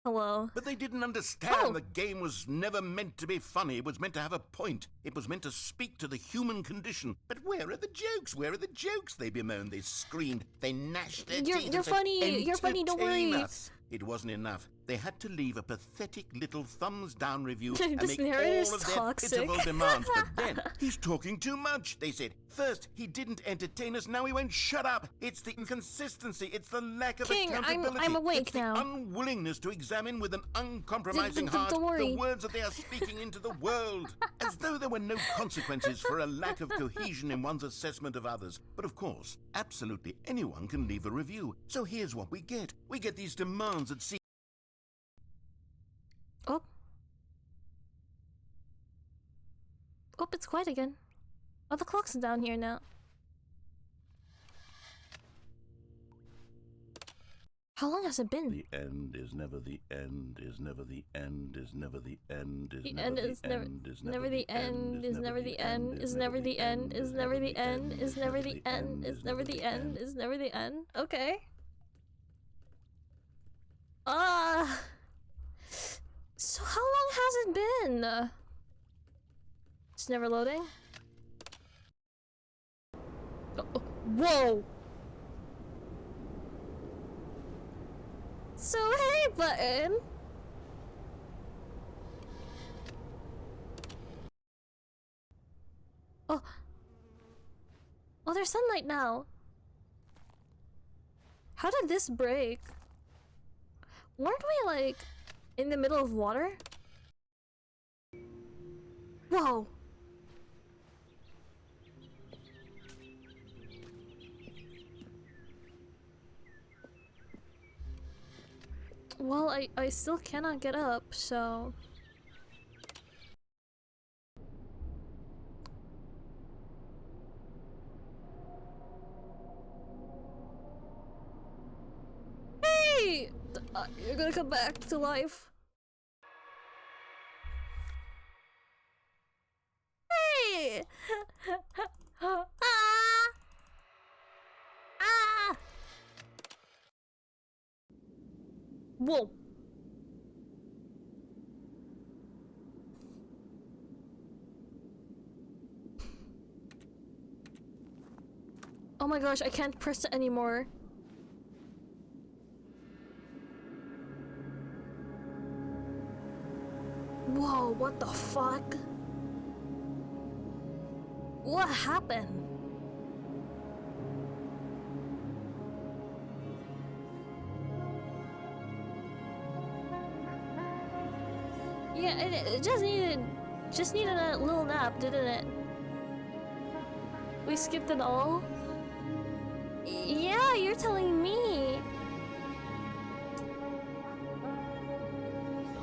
Hello? But they didn't understand Oh. the game was never meant to be funny. It was meant to have a point. It was meant to speak to the human condition. But where are the jokes? Where are the jokes? They bemoaned, they screamed, they gnashed their You're teeth. and said, funny, you're funny, don't "Entertain worry." us." it wasn't enough. They had to leave a pathetic little thumbs-down review and This make narrator's all of their toxic. pitiful demands. But then, he's talking too much, they said. First, he didn't entertain us, now he won't shut up. It's the inconsistency, it's the lack of King, accountability. I'm awake it's the now. unwillingness to examine with an uncompromising Don't heart worry. the words that they are speaking into the world. As though there were no consequences for a lack of cohesion in one's assessment of others. But of course, absolutely anyone can leave a review. So here's what we get. We get these demands that seem... Oh. Oh, it's quiet again. Oh, the clock's down here now. How long has it been? The end is never the end, is never the end, is never the end, is The never end the is never, end, is never the end, is never the end, is never the end, is never the end, is never the end, is never the end, is never the end. Okay. So how long has it been? It's never loading. Oh, whoa! So hey, button. Oh. Oh, there's sunlight now. How did this break? Weren't we like in the middle of water? Whoa. Well, I still cannot get up, so... Hey! You're gonna come back to life. Hey! Ah! Ah! Whoa. Oh my gosh, I can't press it anymore. Whoa, what the fuck? What happened? Yeah, it just needed a little nap, didn't it? We skipped it all? Yeah, you're telling me.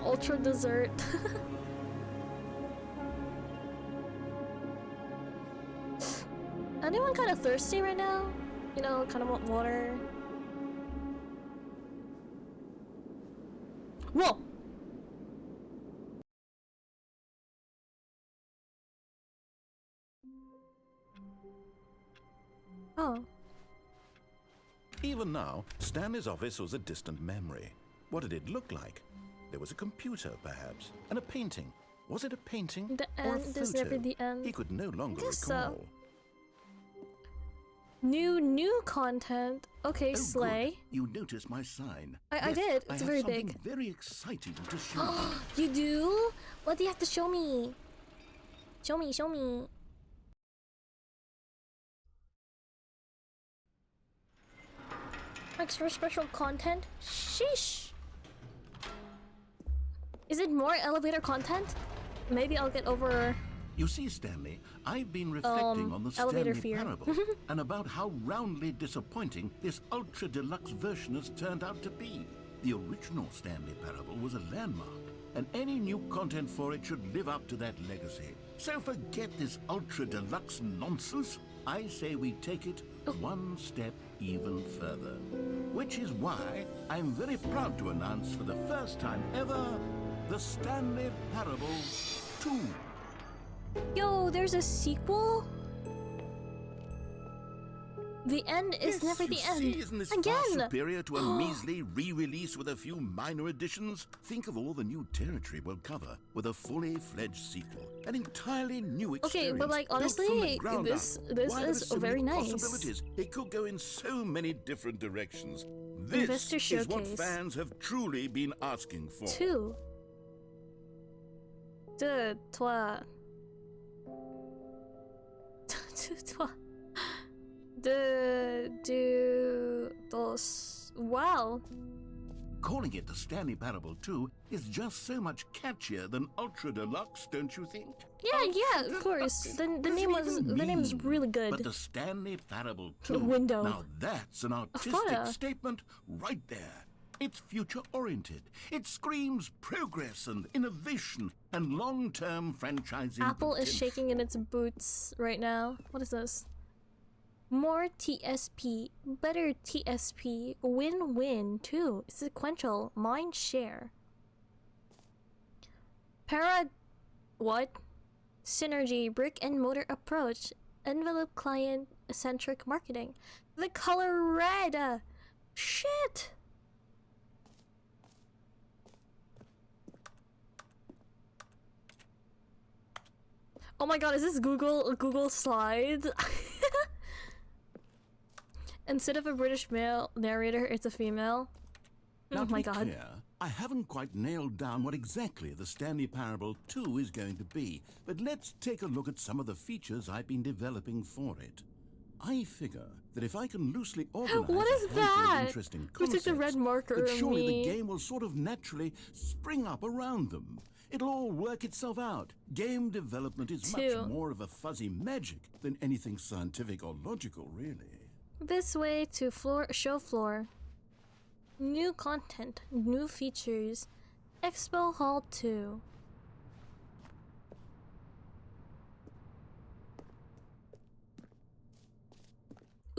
Ultra dessert. Anyone kind of thirsty right now? You know, kind of want water. Whoa! Oh. Even now, Stanley's office was a distant memory. What did it look like? There was a computer, perhaps, and a painting. Was it a painting The or a end is photo? never the end. He could no longer Guess so. recall. New content. Okay, Oh, slay. good. You noticed my sign. I Yes, did. I It's have very something big. very exciting to show you. You do? What do you have to show me? Show me, show me. Extra special content? Sheesh. Is it more elevator content? Maybe I'll get over... You see, Stanley, I've been reflecting on the elevator Stanley fear. Parable and about how roundly disappointing this ultra deluxe version has turned out to be. The original Stanley Parable was a landmark, and any new content for it should live up to that legacy. So forget this ultra deluxe nonsense. I say we take it one step even further. Which is why I'm very proud to announce for the first time ever, the Stanley Parable 2. Yo, there's a sequel? The end is never the end. See, isn't this far superior to a measly re-release with a few minor additions? Think of all the new territory we'll cover with a fully fledged sequel, an entirely new experience. Okay, but like built from the honestly, ground this up. Why, there is are so very many nice. possibilities. It could go in so many different directions. This Investor is what Showcase. fans have truly been asking for. 2, 2, 3, 2, 3, 2, 2. Wow. Calling it the Stanley Parable 2 is just so much catchier than Ultra Deluxe, don't you think? Yeah, of course. The name is really good. But the Stanley Parable 2, Window. now that's an artistic photo. statement right there. It's future-oriented. It screams progress and innovation and long-term franchising Apple is potential. shaking in its boots right now. What is this? More TSP, better TSP, win-win too, sequential, mind share. What? Synergy, brick and mortar approach, envelope client-centric marketing. The color red! Shit! Oh my god, is this Google Slides? Instead of a British male narrator, it's a female. Now, Oh to my be god. clear, I haven't quite nailed down what exactly the Stanley Parable 2 is going to be, but let's take a look at some of the features I've been developing for it. I figure that if I can loosely organize What is a handful that? of interesting Who took the red concepts, marker that on surely me? the game will sort of naturally spring up around them. It'll all work itself out. Game development is Two. much more of a fuzzy magic than anything scientific or logical, really. This way to show floor. New content, new features. Expo Hall 2.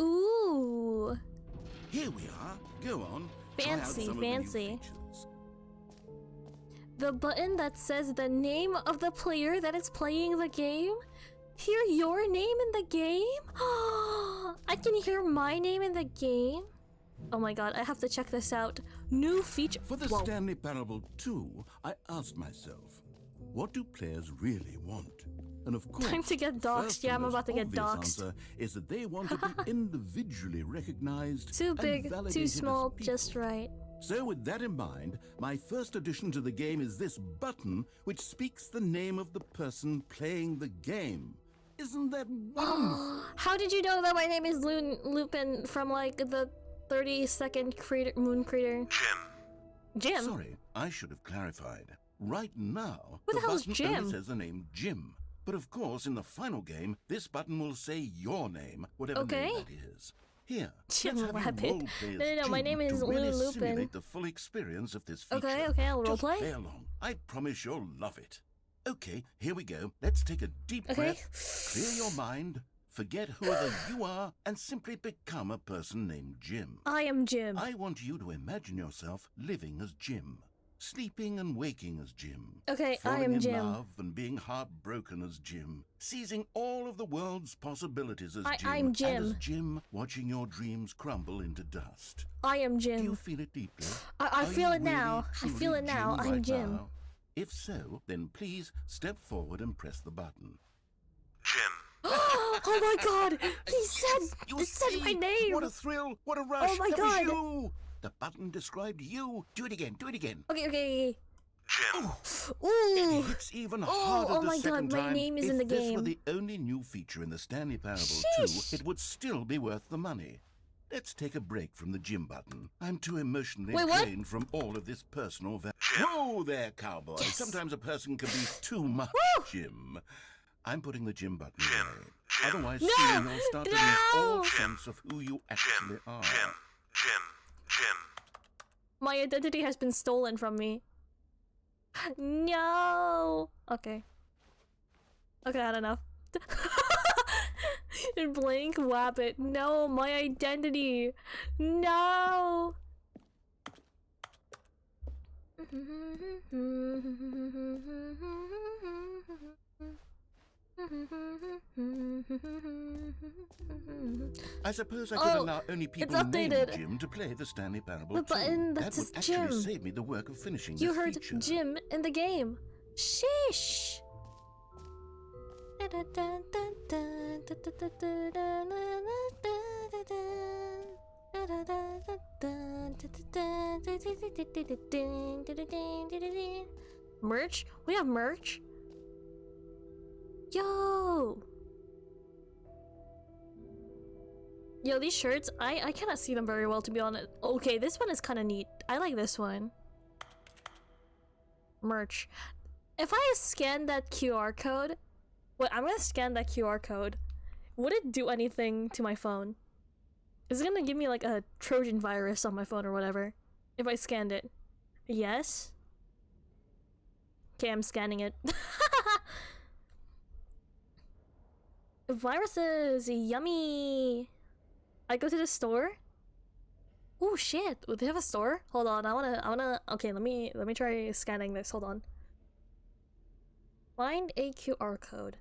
Ooh, Here we are. Go on. Try out Fancy, some of the new fancy. features. the button that says the name of the player that is playing the game. Hear your name in the game? I can hear my name in the game? Oh my god, I have to check this out. New feature. For the Whoa. Stanley Parable 2, I asked myself, what do players really want? And of course, Time to get the doxed. first Yeah, and I'm most about to get obvious doxed. answer is that they want to be individually recognized Too and big, validated too as small, people. just right. So with that in mind, my first addition to the game is this button which speaks the name of the person playing the game. Isn't that wonderful? How did you know that my name is Lune Lupin from like the 30-second moon crater? Jim? Sorry, I should have clarified. Right now, Who the hell is button Jim? only says the name Jim. But of course, in the final game, this button will say your name, whatever Okay. name that is. Here, Jim let's have you Rabbit. roleplay as No, my Jim name is to really Lune Lupin. simulate the full experience of this feature. Okay, I'll Just roleplay. play along. I promise you'll love it. Okay, here we go. Let's take a deep Okay. breath, clear your mind, forget whoever you are, and simply become a person named Jim. I am Jim. I want you to imagine yourself living as Jim, sleeping and waking as Jim. Okay, I falling am in Jim. love and being heartbroken as Jim, seizing all of the world's possibilities as Jim. I'm Jim. And as Jim, watching your dreams crumble into dust. I am Do you Jim. feel it deeply? I Are feel you it now. really, I feel it truly now. I'm right Jim. now? If so, then please step forward and press the button. Oh my god! He said You it said my see? name! What a thrill! What a rush! Oh my that God. was you! The button described you. Do it again. Do it again. Okay. It Ooh! hits even Oh, harder oh the my second God, my time. name is if in the this were game. the only new feature in the Stanley Parable Sheesh. 2, it would still be worth the money. Let's take a break from the Jim button. I'm too emotionally Wait, what? drained from all of this personal Whoa there, cowboy. Yes. Sometimes a person can be too much Jim. I'm putting the Jim button away. Otherwise, No! soon you'll start to lose all No! sense of who you actually are. My identity has been stolen from me. No! Okay. Okay, I had enough. And Blink Wabbit. No, my identity. No! I suppose I could Oh, allow only people it's named updated. Jim to play the Stanley Parable The 2. button that That says would actually Jim. save me the work of finishing You this heard feature. Jim in the game. Sheesh. Merch? We have merch? Yo! Yo, these shirts, I cannot see them very well, to be honest. Okay, this one is kind of neat. I like this one. Merch. If I scan that QR code... Wait, I'm gonna scan that QR code. Would it do anything to my phone? Is it gonna give me like a Trojan virus on my phone or whatever? If I scanned it? Yes? Okay, I'm scanning it. Viruses! Yummy! I go to the store? Oh shit! Do they have a store? Hold on, I wanna. Okay, let me try scanning this. Hold on. Find a QR code.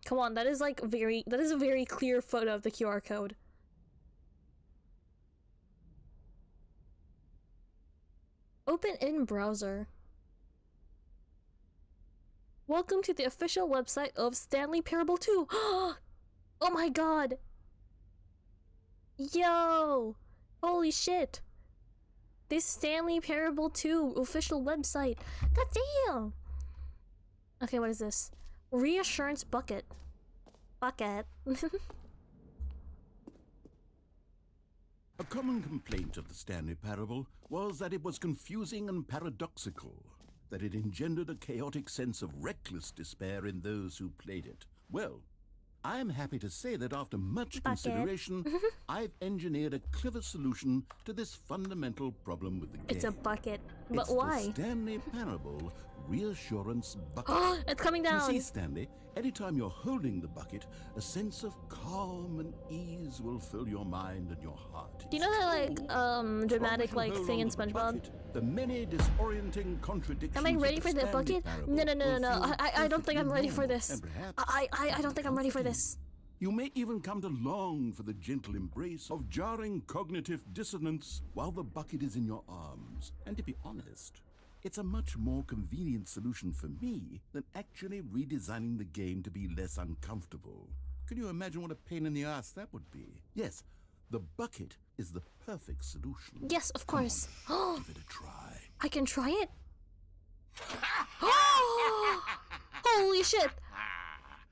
Come on, that is like that is a very clear photo of the QR code. Open in browser. Welcome to the official website of Stanley Parable 2. Oh my god. Yo. Holy shit. This Stanley Parable 2 official website. God damn. Okay, what is this? Reassurance bucket. Bucket. A common complaint of the Stanley Parable was that it was confusing and paradoxical, that it engendered a chaotic sense of reckless despair in those who played it. Well, I am happy to say that after much consideration, I've engineered a clever solution to this fundamental problem with the game. It's a bucket. But it's why? The Stanley Parable Reassurance Bucket. It's coming down! You see, Stanley, anytime you're holding the bucket, a sense of calm and ease will fill your mind and your heart. Do you know that, like, dramatic, like, thing in SpongeBob? The many disorienting contradictions. Am I ready for the bucket? No. I don't think I'm ready for this. And perhaps I don't think I'm ready for this. you may even come to long for the gentle embrace of jarring cognitive dissonance while the bucket is in your arms. And to be honest, it's a much more convenient solution for me than actually redesigning the game to be less uncomfortable. Can you imagine what a pain in the ass that would be? Yes, the bucket is the perfect solution. Yes, of course. Give it a try. I can try it? Holy shit!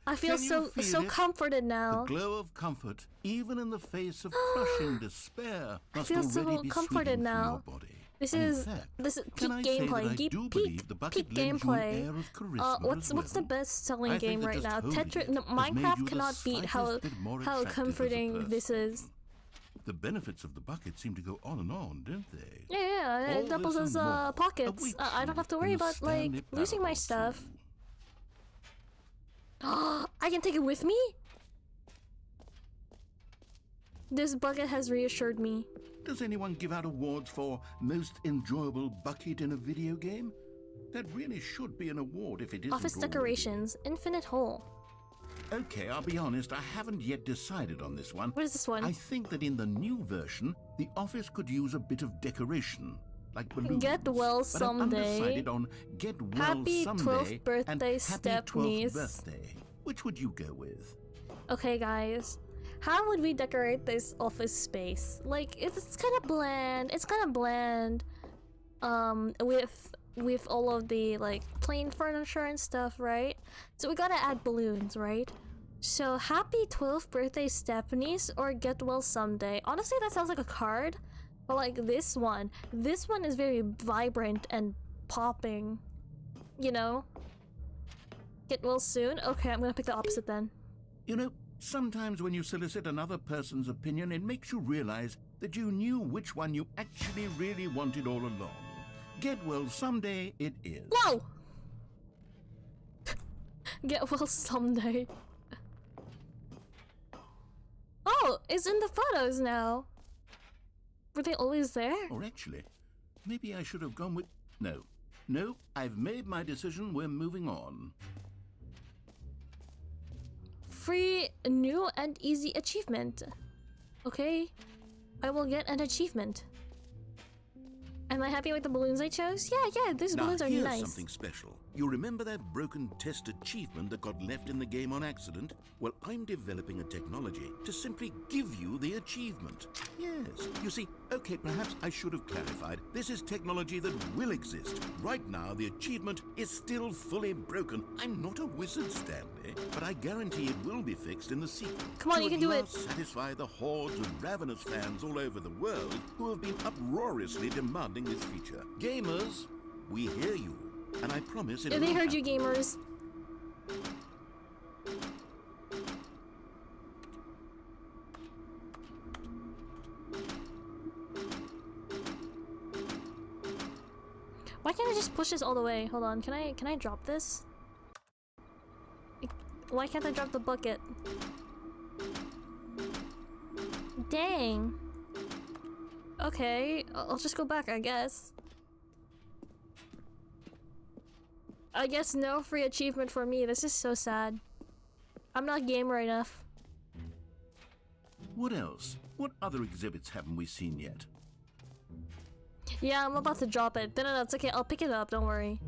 I feel Can you so feel it? comforted now. The glow of comfort, even in the face of crushing despair, must feel already so be comforted sweeping through now. your body. This And in is fact, peak can I say that I gameplay. do believe the bucket Peak lends you an gameplay. air of charisma What's as the well. best selling I think game that right just now? holding Tetris. it No, has made you Minecraft the cannot beat how slightest bit more attractive as a comforting this person. is. The benefits of the bucket seem to go on and on, don't they? Yeah, All it doubles this as and more pockets. awaits I don't you have to in worry the about like Stanley losing my Parable stuff. 2. I can take it with me? This bucket has reassured me. Does anyone give out awards for most enjoyable bucket in a video game? That really should be an award if it isn't Office already. decorations, infinite hole. Okay, I'll be honest, I haven't yet decided on this one. What is this one? I think that in the new version, the office could use a bit of decoration, like balloons. Get well but I'm someday. undecided on get well Happy someday 12th birthday, and happy step 12th niece. birthday. Which would you go with? Okay, guys. How would we decorate this office space? Like, it's kind of bland. It's kind of bland. With all of the, like, plain furniture and stuff, right? So we gotta add balloons, right? So, happy 12th birthday, Stepniece, or get well someday. Honestly, that sounds like a card. But, like, this one is very vibrant and popping. You know? Get well soon? Okay, I'm gonna pick the opposite then. You know, sometimes when you solicit another person's opinion, it makes you realize that you knew which one you actually really wanted all along. Get well someday it is. Whoa! Get well someday. Oh, it's in the photos now. Were they always there? Or actually, maybe I should have gone with... No, I've made my decision. We're moving on. Free, new, and easy achievement. Okay, I will get an achievement. Am I happy with the balloons I chose? Yeah, these Now, balloons are here's nice. something special. You remember that broken test achievement that got left in the game on accident? Well, I'm developing a technology to simply give you the achievement. Yes. You see, okay, perhaps I should have clarified. This is technology that will exist. Right now, the achievement is still fully broken. I'm not a wizard, Stanley, but I guarantee it will be fixed in the sequel. Come on, you can do it. To satisfy the hordes of ravenous fans all over the world who have been uproariously demanding this feature. Gamers, we hear you. And I promise it Yeah, will they heard happen. you, gamers. Why can't I just push this all the way? Hold on, can I drop this? Why can't I drop the bucket? Dang. Okay, I'll just go back, I guess. I guess no free achievement for me. This is so sad. I'm not gamer enough. What else? What other exhibits haven't we seen yet? Yeah, I'm about to drop it. No, it's okay. I'll pick it up. Don't worry.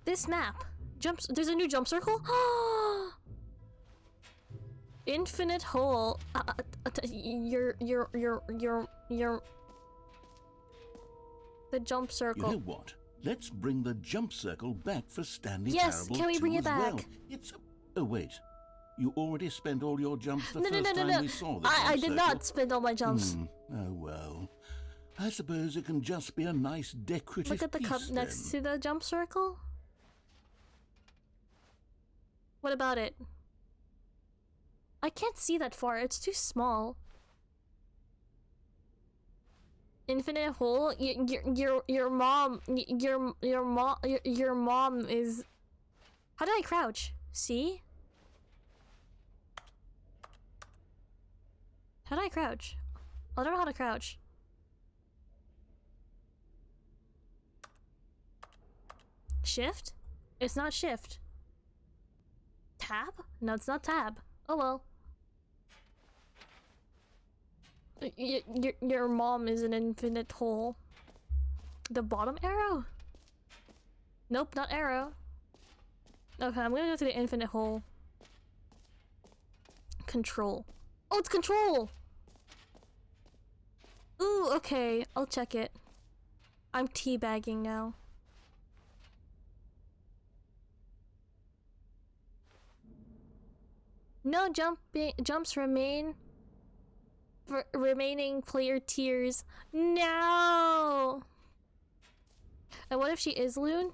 This map. There's a new jump circle? Infinite hole. The jump circle. You know what? Let's bring the jump circle back for Stanley Yes, Parable can we 2 bring it as back? well. It's... Oh, wait. You already spent all your jumps the No. first time we saw the I jump did circle? not spend all my jumps. Oh, well. I suppose it can just be a nice decorative Look at the piece, cup next then. to the jump circle. What about it? I can't see that far. It's too small. Infinite hole. Your mom is. How do I crouch? See? How do I crouch? I don't know how to crouch. Shift? It's not shift. Tab? No, it's not tab. Oh well. Your mom is an infinite hole. The bottom arrow? Nope, not arrow. Okay, I'm gonna go to the infinite hole. Control. Oh, it's control! Ooh, okay, I'll check it. I'm teabagging now. No jumps remain for remaining player tiers. No! And what if she is Lune?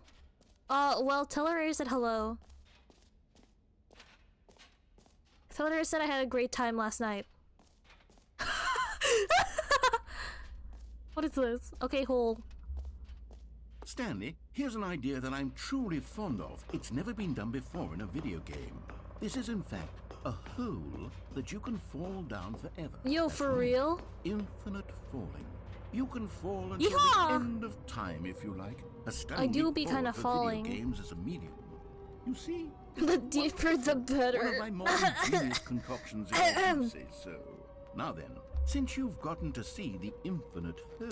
Well, tell her I said hello. Tell her I said I had a great time last night. What is this? Okay, hole. Stanley, here's an idea that I'm truly fond of. It's never been done before in a video game. This is, in fact, a hole that you can fall down forever. Yo, That's for right. real? Infinite falling. You can fall until Yeehaw! the end of time if you like. A stunning I do leap be forward kinda for falling. Video games as a medium. You see? The deeper the better. One of my modern genius concoctions, if I can say so. Now then, since you've gotten to see the infinite hole,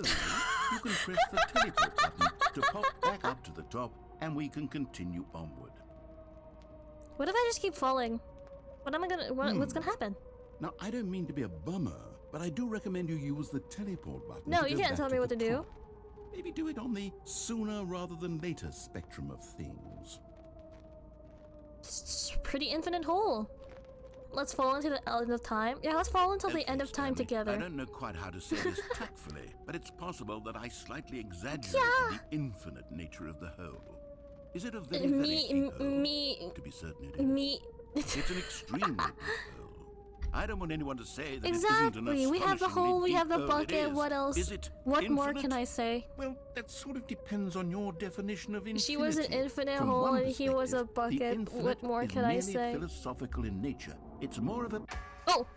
you can press the teleport button to pop back up to the top, and we can continue onward. What if I just keep falling? What am I gonna? What's gonna happen? Now, I don't mean to be a bummer, but I do recommend you use the teleport button. No, to you go can't back tell me the what to do. top. Maybe do it on the sooner rather than later spectrum of things. It's a pretty infinite hole. Let's fall into the end of time. Yeah, let's fall until the Okay, end of time Stanley, together. I don't know quite how to say this tactfully, but it's possible that I slightly exaggerated Yeah. the infinite nature of the hole. Is it a very, very deep hole? To be certain it is. Me. It's an extremely deep hole. I don't want anyone to say that it Exactly. isn't an We have the astonishingly hole. We have the deep hole. It bucket. is. What else? Is it What more infinite? can I say? Well, that sort of depends on your definition of infinity. She was an infinite From hole one and he was a perspective, the bucket. infinite What more is can I merely say? philosophical in nature. It's more of a... Oh,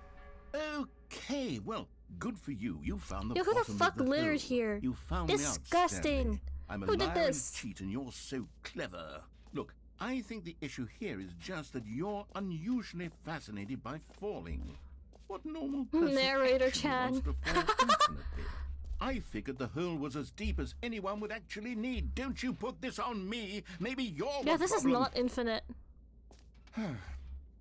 Okay, well, good for you. You found the yo, who the bottom of fuck the littered hole. here? You found me out, Disgusting. Stanley. I'm a Who did liar this? and cheat, and you're so clever. Look, I think the issue here is just that you're unusually fascinated by falling. What normal person Narrator actually Chan. wants to fall infinitely? I figured the hole was as deep as anyone would actually need. Don't you put this on me. Maybe you're Yeah, the this is problem. not infinite.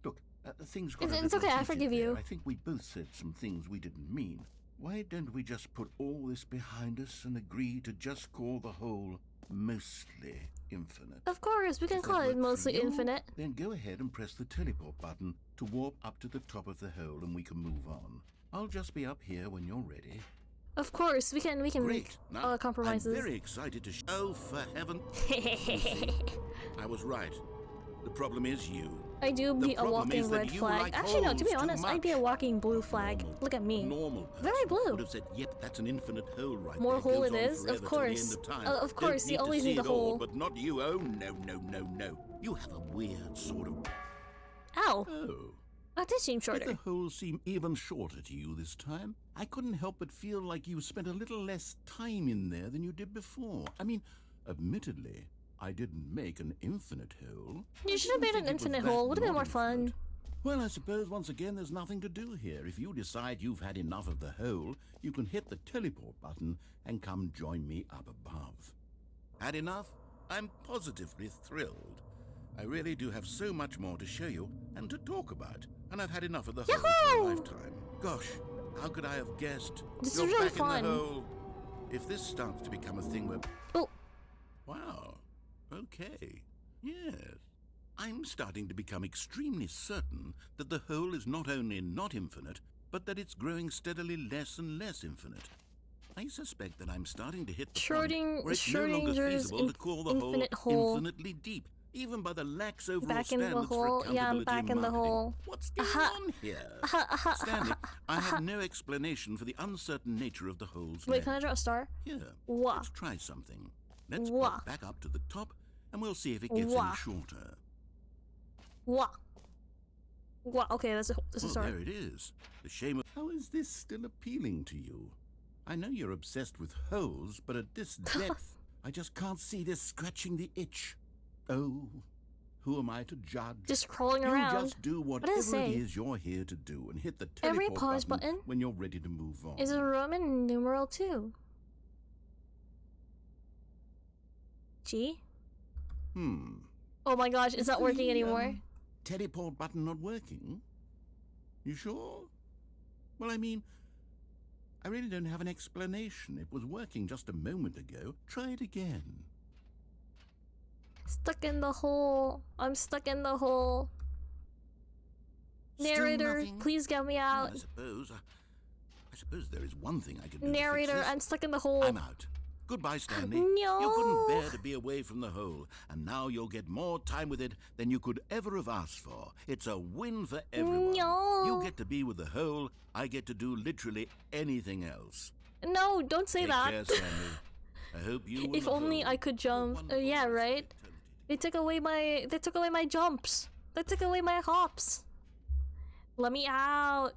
Look, things got It's a little okay, I heated forgive there. you. I think we both said some things we didn't mean. Why don't we just put all this behind us and agree to just call the hole mostly infinite? Of course, we can If that call it works for mostly you, infinite. Then go ahead and press the teleport button to warp up to the top of the hole and we can move on. I'll just be up here when you're ready. Of course, we can Great. make Now, compromises. I'm very excited to oh, for heaven. I was right. The problem is you. I do The be a problem walking is that red you flag. like Actually, no, to be holes too honest, I'd be a much. walking blue flag. Look at me. Normal person Very blue. would have said, yep, that's an infinite hole right More there. hole Goes it on is, forever of till course. The end of time. Of course, Don't you need always to see need the it all, hole. but not you. Oh, no, no, no, no. You have a weird sort of... Ow! Oh. That did seem Did shorter. the hole seem even shorter to you this time? I couldn't help but feel like you spent a little less time in there than you did before. I mean, admittedly, I didn't make an infinite hole. You should have made an infinite hole. Would have been more fun. Well, I suppose once again there's nothing to do here. If you decide you've had enough of the hole, you can hit the teleport button and come join me up above. Had enough? I'm positively thrilled. I really do have so much more to show you and to talk about, and I've had enough of the hole for a lifetime. Gosh, how could I have guessed? This is You're really back fun. in the hole. If this starts to become a thing where... Oh, Wow. Okay. Yes. I'm starting to become extremely certain that the hole is not only not infinite, but that it's growing steadily less and less infinite. I suspect that I'm starting to hit the point where it's no longer Schrodinger's feasible to call the infinite hole hole. infinitely deep, even by the lax overall Back in the standards hole? for Yeah, I'm accountability back in the marketing. hole. What's going on here? Stanley, I have no explanation for the uncertain nature of the hole's wait, length. can I draw a star? Here, Wah. let's try something. Let's Wah. pop back up to the top, and we'll see if it gets Wah. any shorter. Wah. Wah. Okay, that's a Well, star. there it is. The shame of... How is this still appealing to you? I know you're obsessed with holes, but at this depth, I just can't see this scratching the itch. Oh, who am I to judge? Just crawling You around. just do does it whatever say? it is you're here to do and hit the Every teleport pause button when you're ready to move on. Is a Roman numeral 2. G? Oh my gosh, it's not working anymore. Teleport button not working? You sure? Well, I mean, I really don't have an explanation. It was working just a moment ago. Try it again. Stuck in the hole. I'm stuck in the hole. Still Narrator, nothing? please get me Well, out. I suppose there is one thing I could do to Narrator, fix this. I'm stuck in the hole. I'm out. Goodbye, Stanley. No. You couldn't bear to be away from the hole, and now you'll get more time with it than you could ever have asked for. It's a win for everyone. No. You get to be with the hole, I get to do literally anything else. No, don't say Take that. care, Stanley. I hope you and If the only hole I could jump. will one Yeah, last right? eternity They took away my jumps. They took away my hops. Let me out.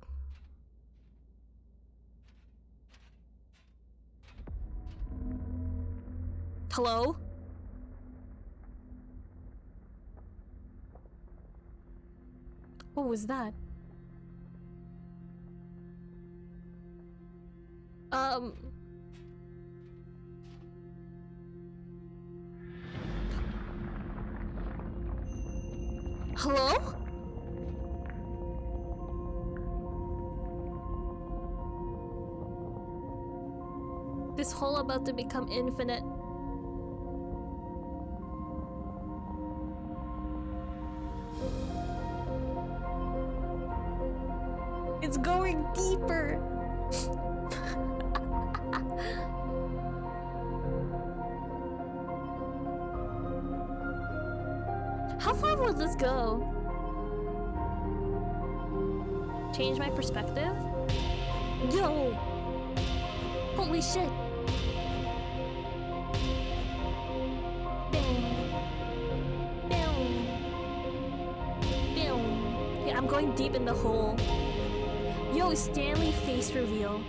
Hello? What was that? Hello? This hole about to become infinite. It's going deeper. How far will this go? Change my perspective? Yo! Holy shit! Bam. Bam. Bam. Yeah, I'm going deep in the hole. Yo, Stanley face reveal.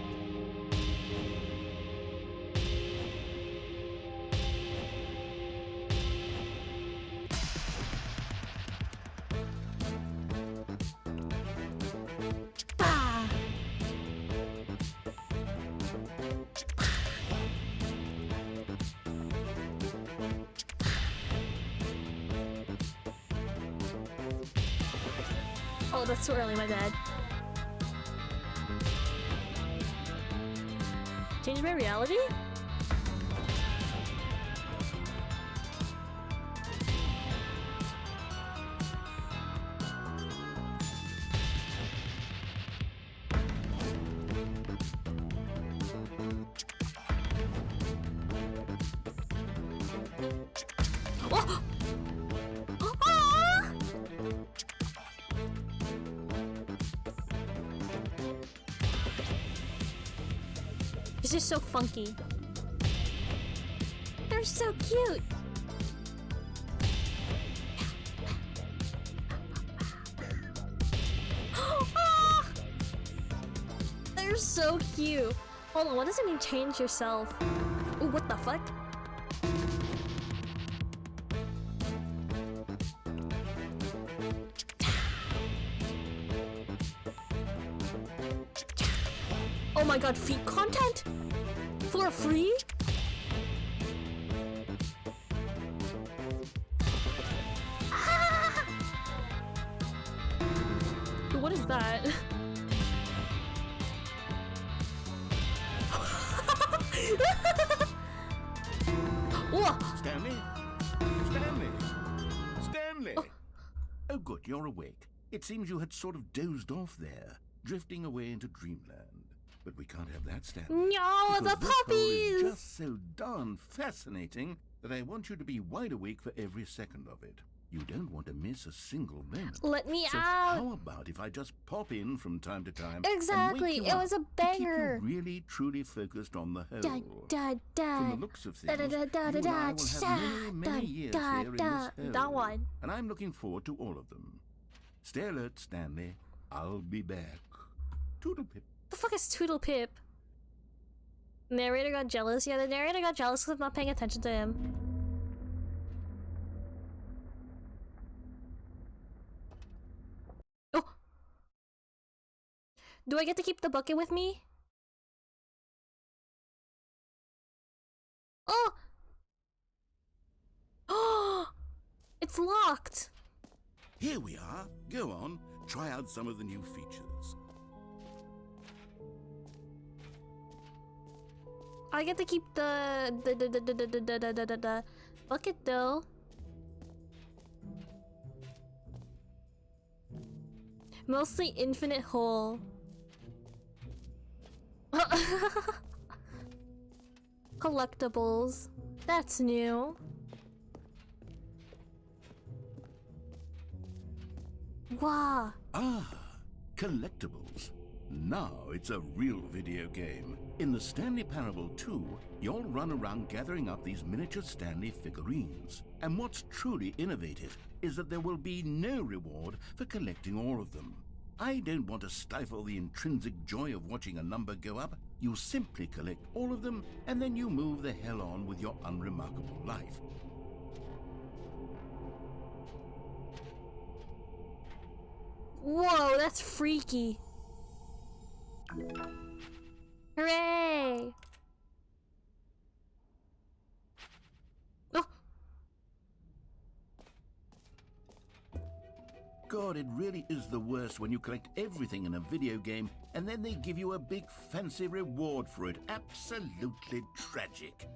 Ah. Oh, that's too early, my bad. Change my reality? Oh! Ah! This is so funky. They're so cute. Ah! They're so cute. Hold on, what does it mean change yourself? Ooh, what the fuck? Oh my god, feet content? For free? Ah! What is that? Whoa! Stanley? Stanley? Stanley! Oh, good, you're awake. It seems you had sort of dozed off there, drifting away into dreamland. But we can't have that, Stanley. No, the because this hole is puppies! just so darn fascinating that I want you to be wide awake for every second of it. You don't want to miss a single moment. Let me So out! how about if I just pop in from time to time? Exactly, and wake you it was up a to keep banger. you really, truly focused on the whole. Da da da. From the looks of things, Da da da da you and I will have da many, many years da here in da. this That hole. one. And I'm looking forward to all of them. Stay alert, Stanley. I'll be back. Toodle-pip. The fuck is Toodle Pip? Narrator got jealous? Yeah, the narrator got jealous because I'm not paying attention to him. Oh! Do I get to keep the bucket with me? Oh! Oh! It's locked! Here we are. Go on. Try out some of the new features. I get to keep the bucket though. Mostly infinite hole. Collectibles. That's new. Wow. Ah, collectibles. Now it's a real video game. In the Stanley Parable 2, you'll run around gathering up these miniature Stanley figurines. And what's truly innovative is that there will be no reward for collecting all of them. I don't want to stifle the intrinsic joy of watching a number go up. You simply collect all of them, and then you move the hell on with your unremarkable life. Whoa, that's freaky. Hooray! Oh! God, it really is the worst when you collect everything in a video game and then they give you a big fancy reward for it. Absolutely tragic.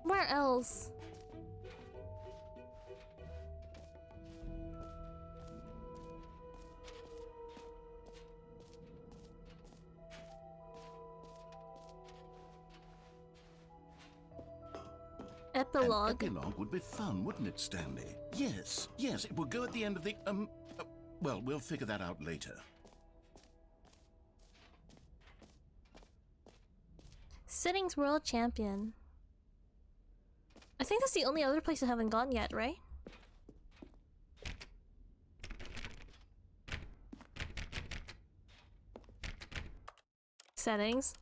Where else? Epilogue. An epilogue would be fun, wouldn't it, Stanley? Yes, yes, it will go at the end of the, well, we'll figure that out later. Settings World Champion. I think that's the only other place I haven't gone yet, right? Settings.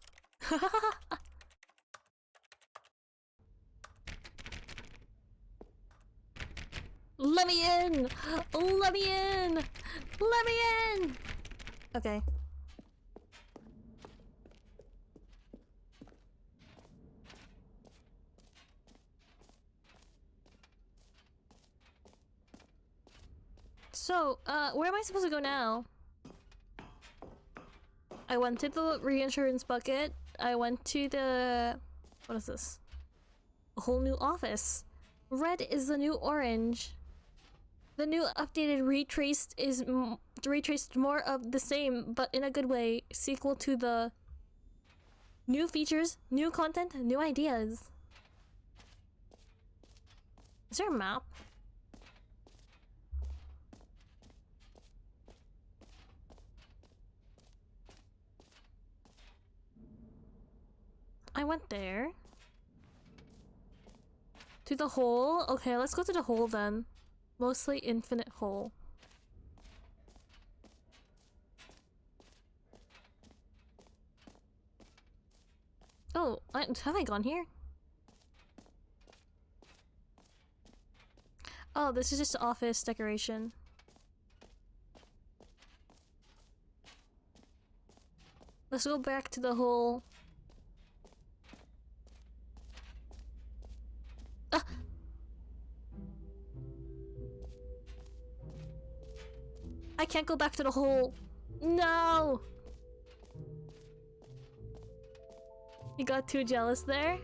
Let me in! Let me in! Let me in! Okay. So, where am I supposed to go now? I went to the reinsurance bucket. I went to the... What is this? A whole new office. Red is the new orange. The new updated retraced is retraced more of the same, but in a good way. Sequel to the new features, new content, new ideas. Is there a map? I went there. To the hole? Okay, let's go to the hole then. Mostly infinite hole. Oh, have I gone here? Oh, this is just office decoration. Let's go back to the hole. Ah! I can't go back to the hole. No! You got too jealous there?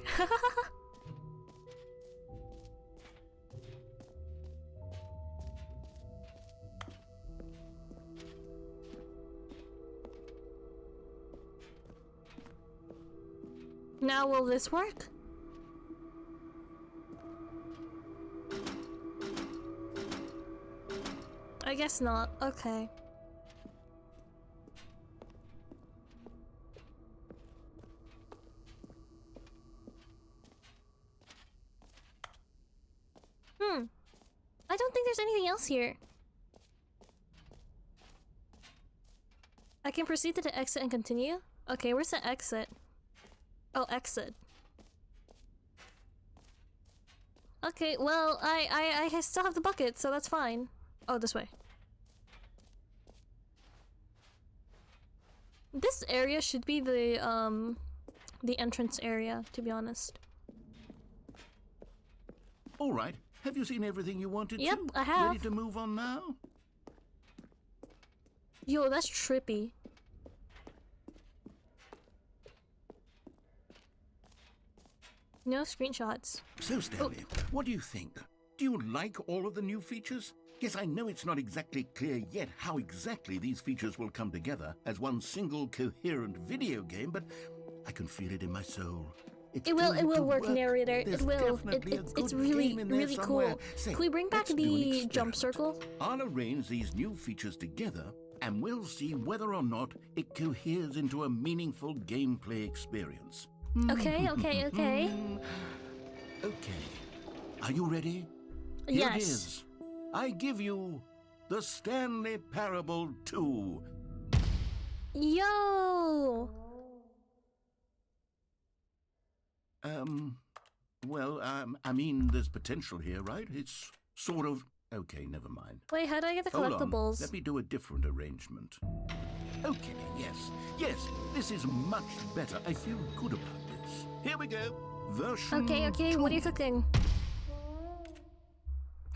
Now will this work? I guess not. Okay. I don't think there's anything else here. I can proceed to the exit and continue? Okay, where's the exit? Oh, exit. Okay, well, I still have the bucket, so that's fine. Oh, this way. This area should be the entrance area, to be honest. All right. Have you seen everything you wanted Yep, to? I have. Ready to move on now? Yo, that's trippy. No screenshots. So, Stanley, what do you think? Do you like all of the new features? Yes, I know it's not exactly clear yet how exactly these features will come together as one single coherent video game, but I can feel it in my soul. It will work, narrator. It will. It's really, really cool. Say, can we bring back let's do an the jump experiment. circle? I'll arrange these new features together, and we'll see whether or not it coheres into a meaningful gameplay experience. Okay. Okay. Are you ready? Here Yes. it is. I give you the Stanley Parable 2. Yo! I mean, there's potential here, right? It's sort of... Okay, never mind. Wait, how do I get the Hold on. collectibles? Let me do a different arrangement. Okay, yes, this is much better. I feel good about this. Here we go. Version Okay, 2. what are you cooking?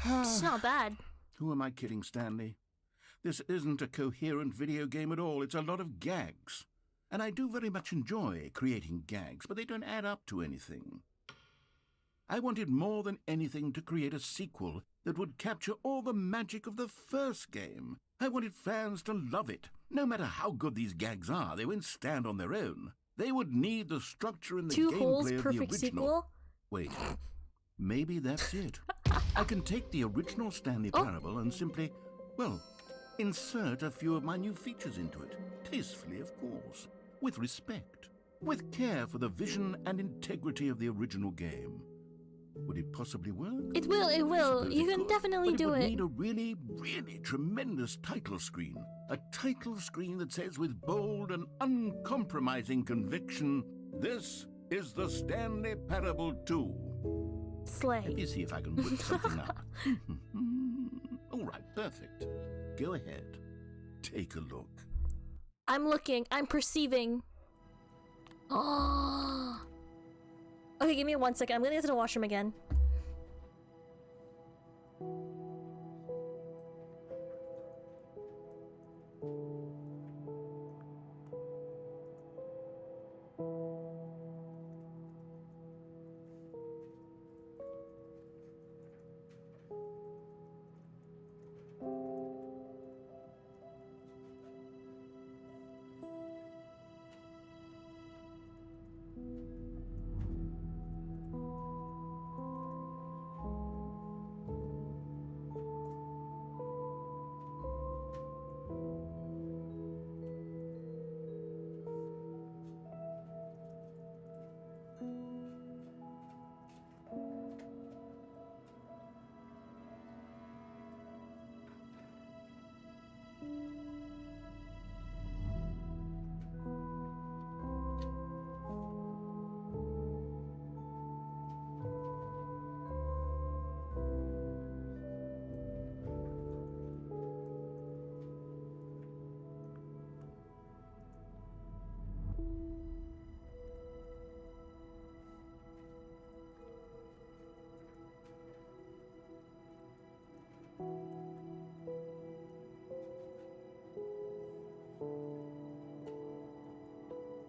It's not bad. Who am I kidding, Stanley? This isn't a coherent video game at all. It's a lot of gags. And I do very much enjoy creating gags, but they don't add up to anything. I wanted more than anything to create a sequel that would capture all the magic of the first game. I wanted fans to love it. No matter how good these gags are, they won't stand on their own. They would need the structure and the Two gameplay holes, of the perfect original. sequel? Wait, maybe that's it. I can take the original Stanley Parable and simply, well, insert a few of my new features into it. Tastefully, of course. With respect. With care for the vision and integrity of the original game. Would it possibly work? It will. I suppose You it can could, definitely but do it would it. need a really, really tremendous title screen. A title screen that says with bold and uncompromising conviction, "This is the Stanley Parable 2. Slay. Let me see if I can whip something up. All right, perfect. Go ahead. Take a look. I'm looking. I'm perceiving. Oh. Okay, give me 1 second. I'm gonna get to the washroom again.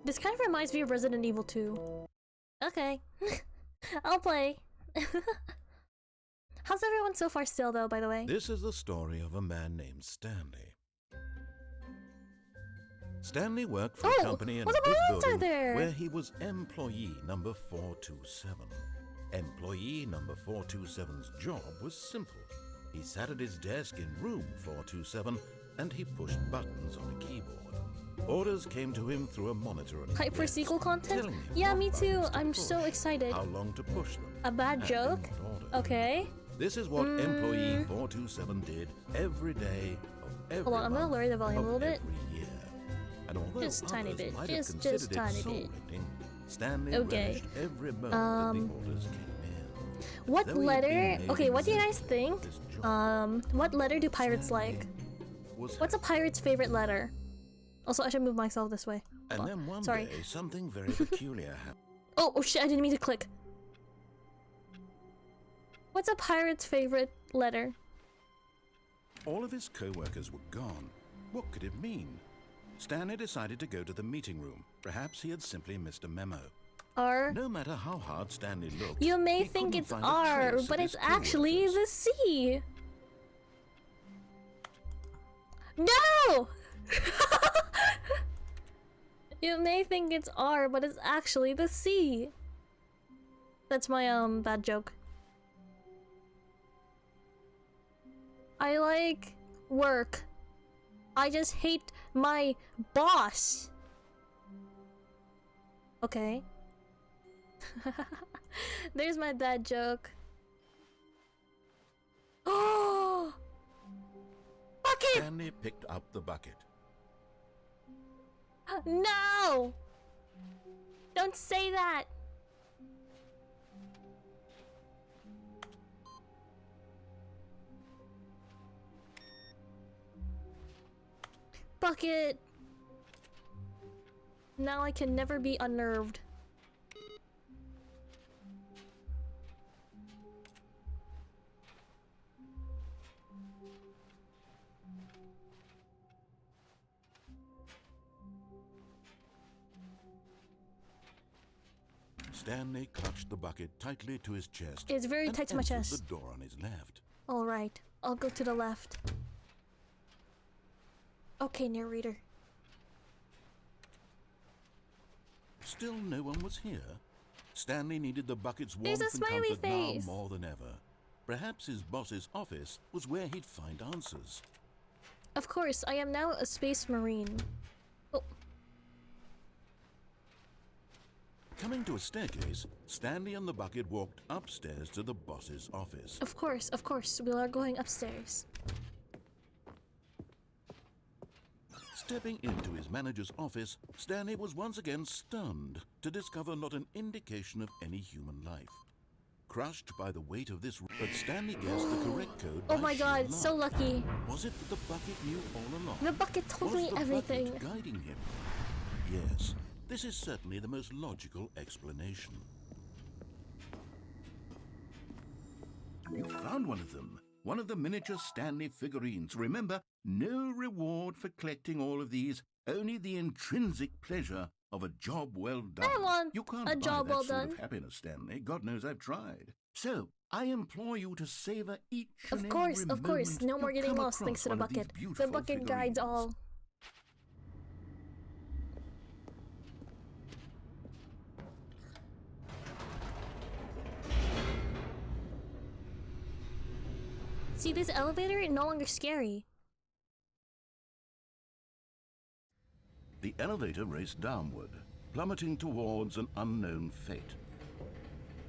This kind of reminds me of Resident Evil 2. Okay. I'll play. How's everyone so far still, though, by the way? This is the story of a man named Stanley. Stanley worked for a company in a big building where he was employee number 427. Employee number 427's job was simple. He sat at his desk in room 427 and he pushed buttons on a keyboard. Orders came to him through a monitor on his Hype for desk, sequel content? telling him Yeah, what me too. buttons to I'm push, so excited. how long to push them. A bad and joke? in what order. Okay. This is what employee 427 did every day of every Hold on, I'm gonna month lower the volume a of little bit. every year. And although Just tiny others bit. might have Just considered it tiny bit. soul-rending, Stanley Okay. relished every moment that the orders came in. What Though he had letter? been made Okay, what do you guys exempt think? from this job, What letter do pirates Stanley like? was What's a happy. pirate's favorite letter? Also, I should move myself this way. And Hold on. then one Sorry. day, something very peculiar happened. Oh shit, I didn't mean to click. What's a pirate's favorite letter? All of his co-workers were gone. What could it mean? Stanley decided to go to the meeting room. Perhaps he had simply missed a memo. R. No matter how hard Stanley looked, You may he think couldn't it's find a R, trace of but his it's actually co-workers. the C. No! You may think it's R, but it's actually the C. That's my bad joke. I like work. I just hate my boss. Okay. There's my bad joke. Oh! Bucket! Stanley picked up the bucket. No! Don't say that! Bucket! Now I can never be unnerved. Stanley clutched the bucket tightly to his chest. It's very and tight to my entered chest. the door on his left. Alright, I'll go to the left. Okay, narrator. Still no one was here. Stanley needed the bucket's There's warmth a and smiley comfort face. now more than ever. Perhaps his boss's office was where he'd find answers. Of course, I am now a space marine. Oh, Coming to a staircase, Stanley and the bucket walked upstairs to the boss's office. of course, we are going upstairs. Stepping into his manager's office, Stanley was once again stunned to discover not an indication of any human life. Crushed by the weight of this, but Stanley guessed the correct code. Oh by my sheer god, luck. so lucky. Was it that the bucket knew all along? The bucket told Was me the everything. bucket guiding him? Yes, this is certainly the most logical explanation. You found one of them. One of the miniature Stanley figurines. Remember, no reward for collecting all of these, only the intrinsic pleasure of a job well done. I want you can't a buy job that well sort done. of happiness, Stanley. God knows I've tried. So, I implore you to savor each Of and course, every of course. moment No more you getting come lost thanks to the across one of these bucket. The beautiful bucket guides figurines. all. See, this elevator is no longer scary. The elevator raced downward, plummeting towards an unknown fate.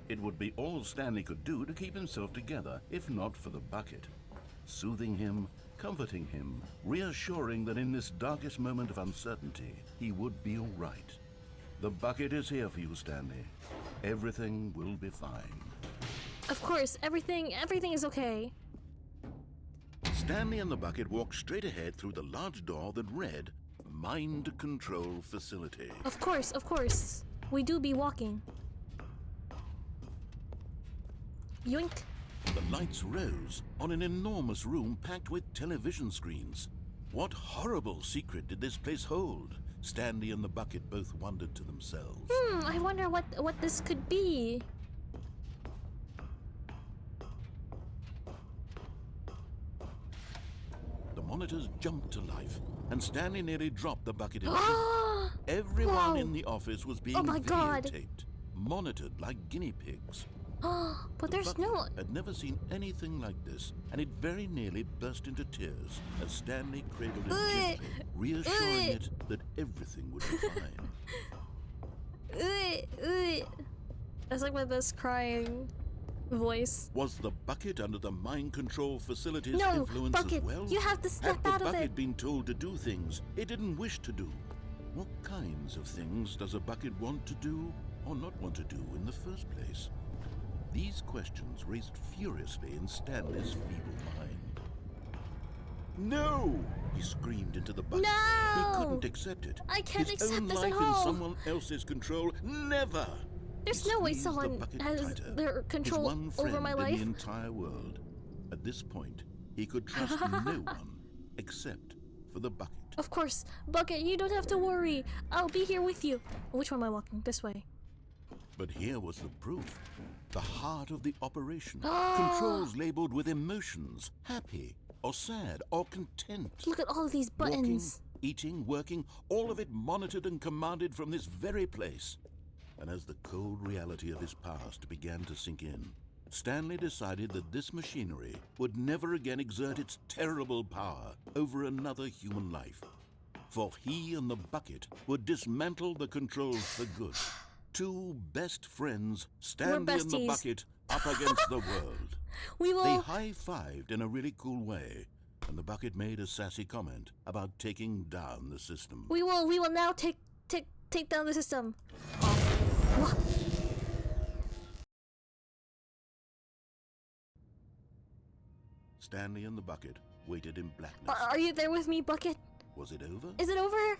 It would be all Stanley could do to keep himself together, if not for the bucket. Soothing him, comforting him, reassuring that in this darkest moment of uncertainty, he would be all right. The bucket is here for you, Stanley. Everything will be fine. Of course, everything is okay. Stanley and the bucket walked straight ahead through the large door that read, Mind Control Facility. Of course. We do be walking. Yoink. The lights rose on an enormous room packed with television screens. What horrible secret did this place hold? Stanley and the bucket both wondered to themselves. I wonder what this could be. The monitors jumped to life, and Stanley nearly dropped the bucket in. Everyone in the office was being videotaped, monitored like guinea pigs. But there's no... Had never seen anything like this, and it very nearly burst into tears as Stanley cradled it gently, reassuring it that everything would be fine. That's like my best crying voice. Was the bucket under the mind control facility's No, influence bucket, as well? you have to snap out of Had the bucket it. been told to do things it didn't wish to do? What kinds of things does a bucket want to do or not want to do in the first place? These questions raced furiously in Stanley's feeble mind. No! He screamed into the bucket. No! He couldn't accept it. I can't His accept own this life at in all. someone else's control. Never! There's He no way squeezed the someone bucket has tighter. their His control one friend over my in life. the entire world. At this point, he could trust no one except for the bucket. Of course, Bucket, you don't have to worry. I'll be here with you. Which one am I walking? This way. But here was the proof. The heart of the operation. Controls labeled with emotions. Happy, or sad, or content. Look at all of these buttons. Walking, eating, working, all of it monitored and commanded from this very place. And as the cold reality of his past began to sink in, Stanley decided that this machinery would never again exert its terrible power over another human life. For he and the bucket would dismantle the controls for good. Two best friends, Stanley and the bucket, up against the world. We will... They high-fived in a really cool way, and the bucket made a sassy comment about taking down the system. We will now take down the system. What? Stanley and the bucket waited in blackness. Are you there with me, Bucket? Was it over? Is it over?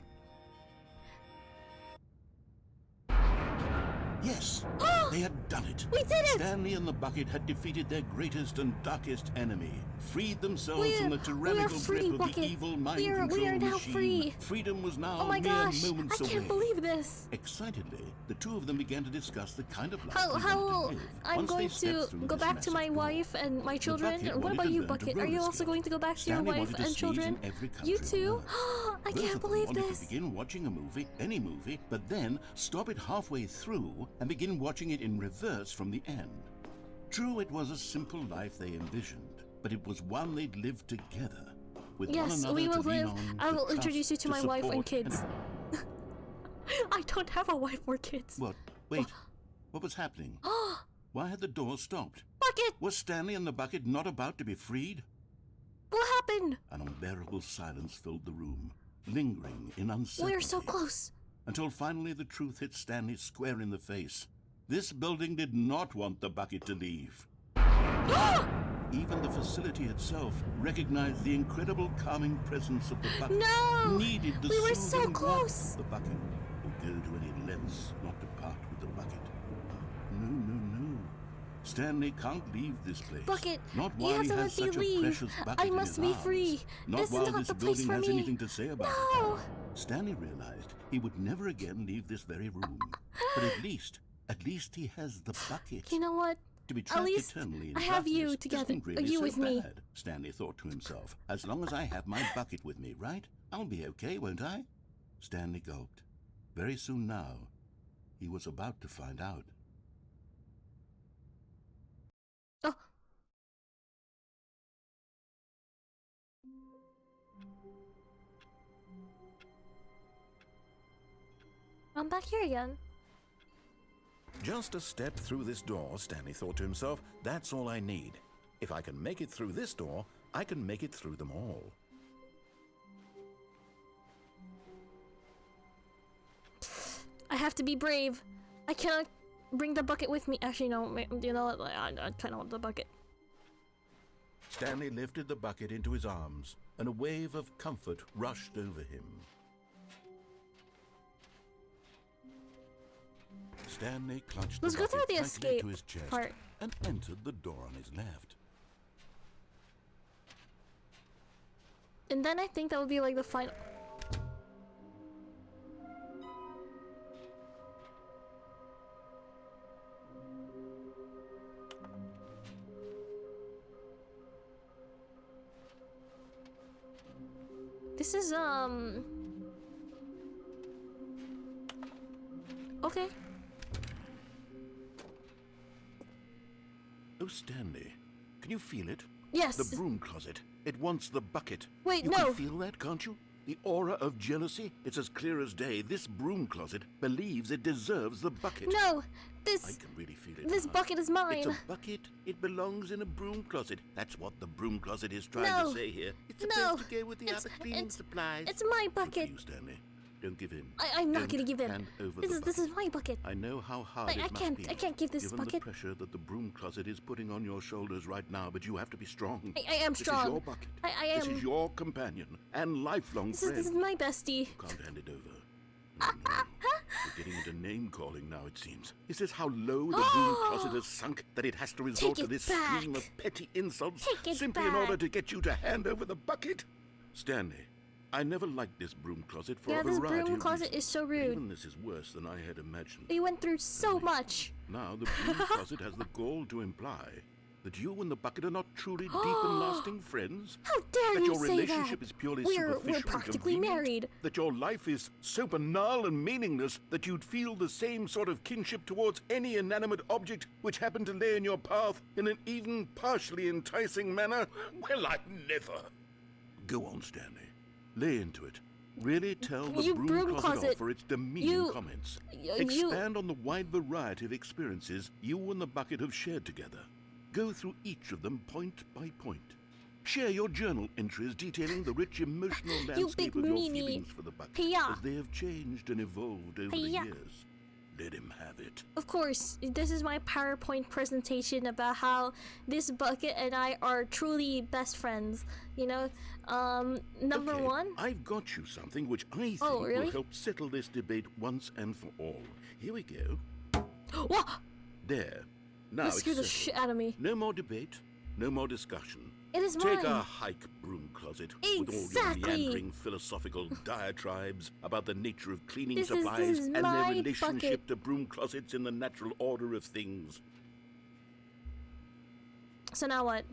Yes! They had done it! We did it! Stanley and the bucket had defeated their greatest and darkest enemy, freed themselves from the tyrannical free, grip of Bucket. the evil mind We are control now machine. free. Freedom was now Oh my mere gosh! moments I away. can't believe this. Excitedly, the two of them began to discuss the kind of life How they wanted to live. I'm Once they going stepped to through go this back to my massive door. wife and my children. bucket What wanted about to you, learn to Bucket? Are you roller also skate. going to go back to Stanley your wife wanted to and ski children? in every country You on too? Earth. I Both can't of them believe wanted this. to begin watching a movie, any movie, but then stop it halfway through and begin watching it in reverse from the end. True, it was a simple life they envisioned, but it was one they'd lived together, with one Yes, another we will to lean live. on, I to will introduce you trust, to my wife and support, kids. I don't have a wife or kids. What? Wait, what was happening? Why had the door stopped? Bucket! Was Stanley and the bucket not about to be freed? What happened? An unbearable silence filled the room, lingering in uncertainty. We're so close. Until finally the truth hit Stanley square in the face. This building did not want the bucket to leave. Even the facility itself recognized the incredible calming presence of the bucket. No! Needed the We were so soothing warmth close. of the bucket. Would go to any lengths not to part with the bucket. No. Stanley can't leave this place. Bucket, not you while have he to has let me such a leave. precious bucket I in must his be arms. free. Not This is while not this the place building for has me. anything to say about No. it. Stanley realized he would never again leave this very room. But at least he has the bucket. You know what? To be At trapped least eternally in I have you darkness together. isn't really You so with me. bad, Stanley thought to himself. As long as I have my bucket with me, right? I'll be okay, won't I? Stanley gulped. Very soon now, he was about to find out. Oh. I'm back here again. Just a step through this door, Stanley thought to himself. That's all I need. If I can make it through this door, I can make it through them all. I have to be brave. I cannot bring the bucket with me. Actually, no. You know what? I kind of want the bucket. Stanley lifted the bucket into his arms, and a wave of comfort rushed over him. Stanley clutched Let's the go through bucket the tightly escape to his chest part. and entered the door on his left. And then I think that would be like the final. This is okay. Oh, Stanley, can you feel it? Yes. The broom closet. It wants the bucket. Wait, you no. can feel that, can't you? The aura of jealousy? It's as clear as day. This broom closet believes it deserves the bucket. No, I this can really feel it. this now. bucket is mine. It's a bucket. It belongs in a broom closet. That's what the broom closet is trying No. to say here. It's No. supposed to go with the It's- other cleaning supplies. It's my Good bucket. for you, Stanley. Don't give in. I'm not Don't gonna give in. hand over This the is bucket. my bucket. I know how hard I it must can't- be. I can't give this given bucket. the pressure that the broom closet is putting on your shoulders right now, but you have to be strong. I am strong. This is your bucket. I am. This is your companion and lifelong friend. This is my bestie. You can't hand it over. No, no. We're getting into name calling now, it seems. Is this how low the broom closet has sunk that it has to resort Take to it this back. stream of petty insults Take it simply in order back. to get you to hand over the bucket? Stanley, I never liked this broom closet for Yeah, a this variety broom of closet reasons. is so But rude. even this is worse than I had imagined. We went through so much. Now the broom closet has the gall to imply that you and the bucket are not truly deep and lasting friends. How dare That you your say relationship that? is purely We're superficial and practically convenient. married. That your life is so banal and meaningless that you'd feel the same sort of kinship towards any inanimate object which happened to lay in your path in an even partially enticing manner. Well, I never. Go on, Stanley. Lay into it. Really tell the You broom closet closet. off for its demeaning You- comments. you- Expand on the wide variety of experiences you and the bucket have shared together. Go through each of them point by point. Share your journal entries detailing the rich emotional landscape big of your meanie. feelings for the bucket Hiya. as they have changed and evolved over Hiya. the years. Let him have it. Of course, this is my PowerPoint presentation about how this bucket and I are truly best friends. You know, number Okay, one. I've got you something which I think Oh, really? will help settle this debate once and for all. Here we go. What? There. Now You it's scared the settled. shit out of me. No more debate, no more discussion. It is Take mine. a hike, broom closet, with all your Exactly. meandering philosophical diatribes about the nature of cleaning This supplies is and their my relationship bucket. to broom closets in the natural order of things. So now what?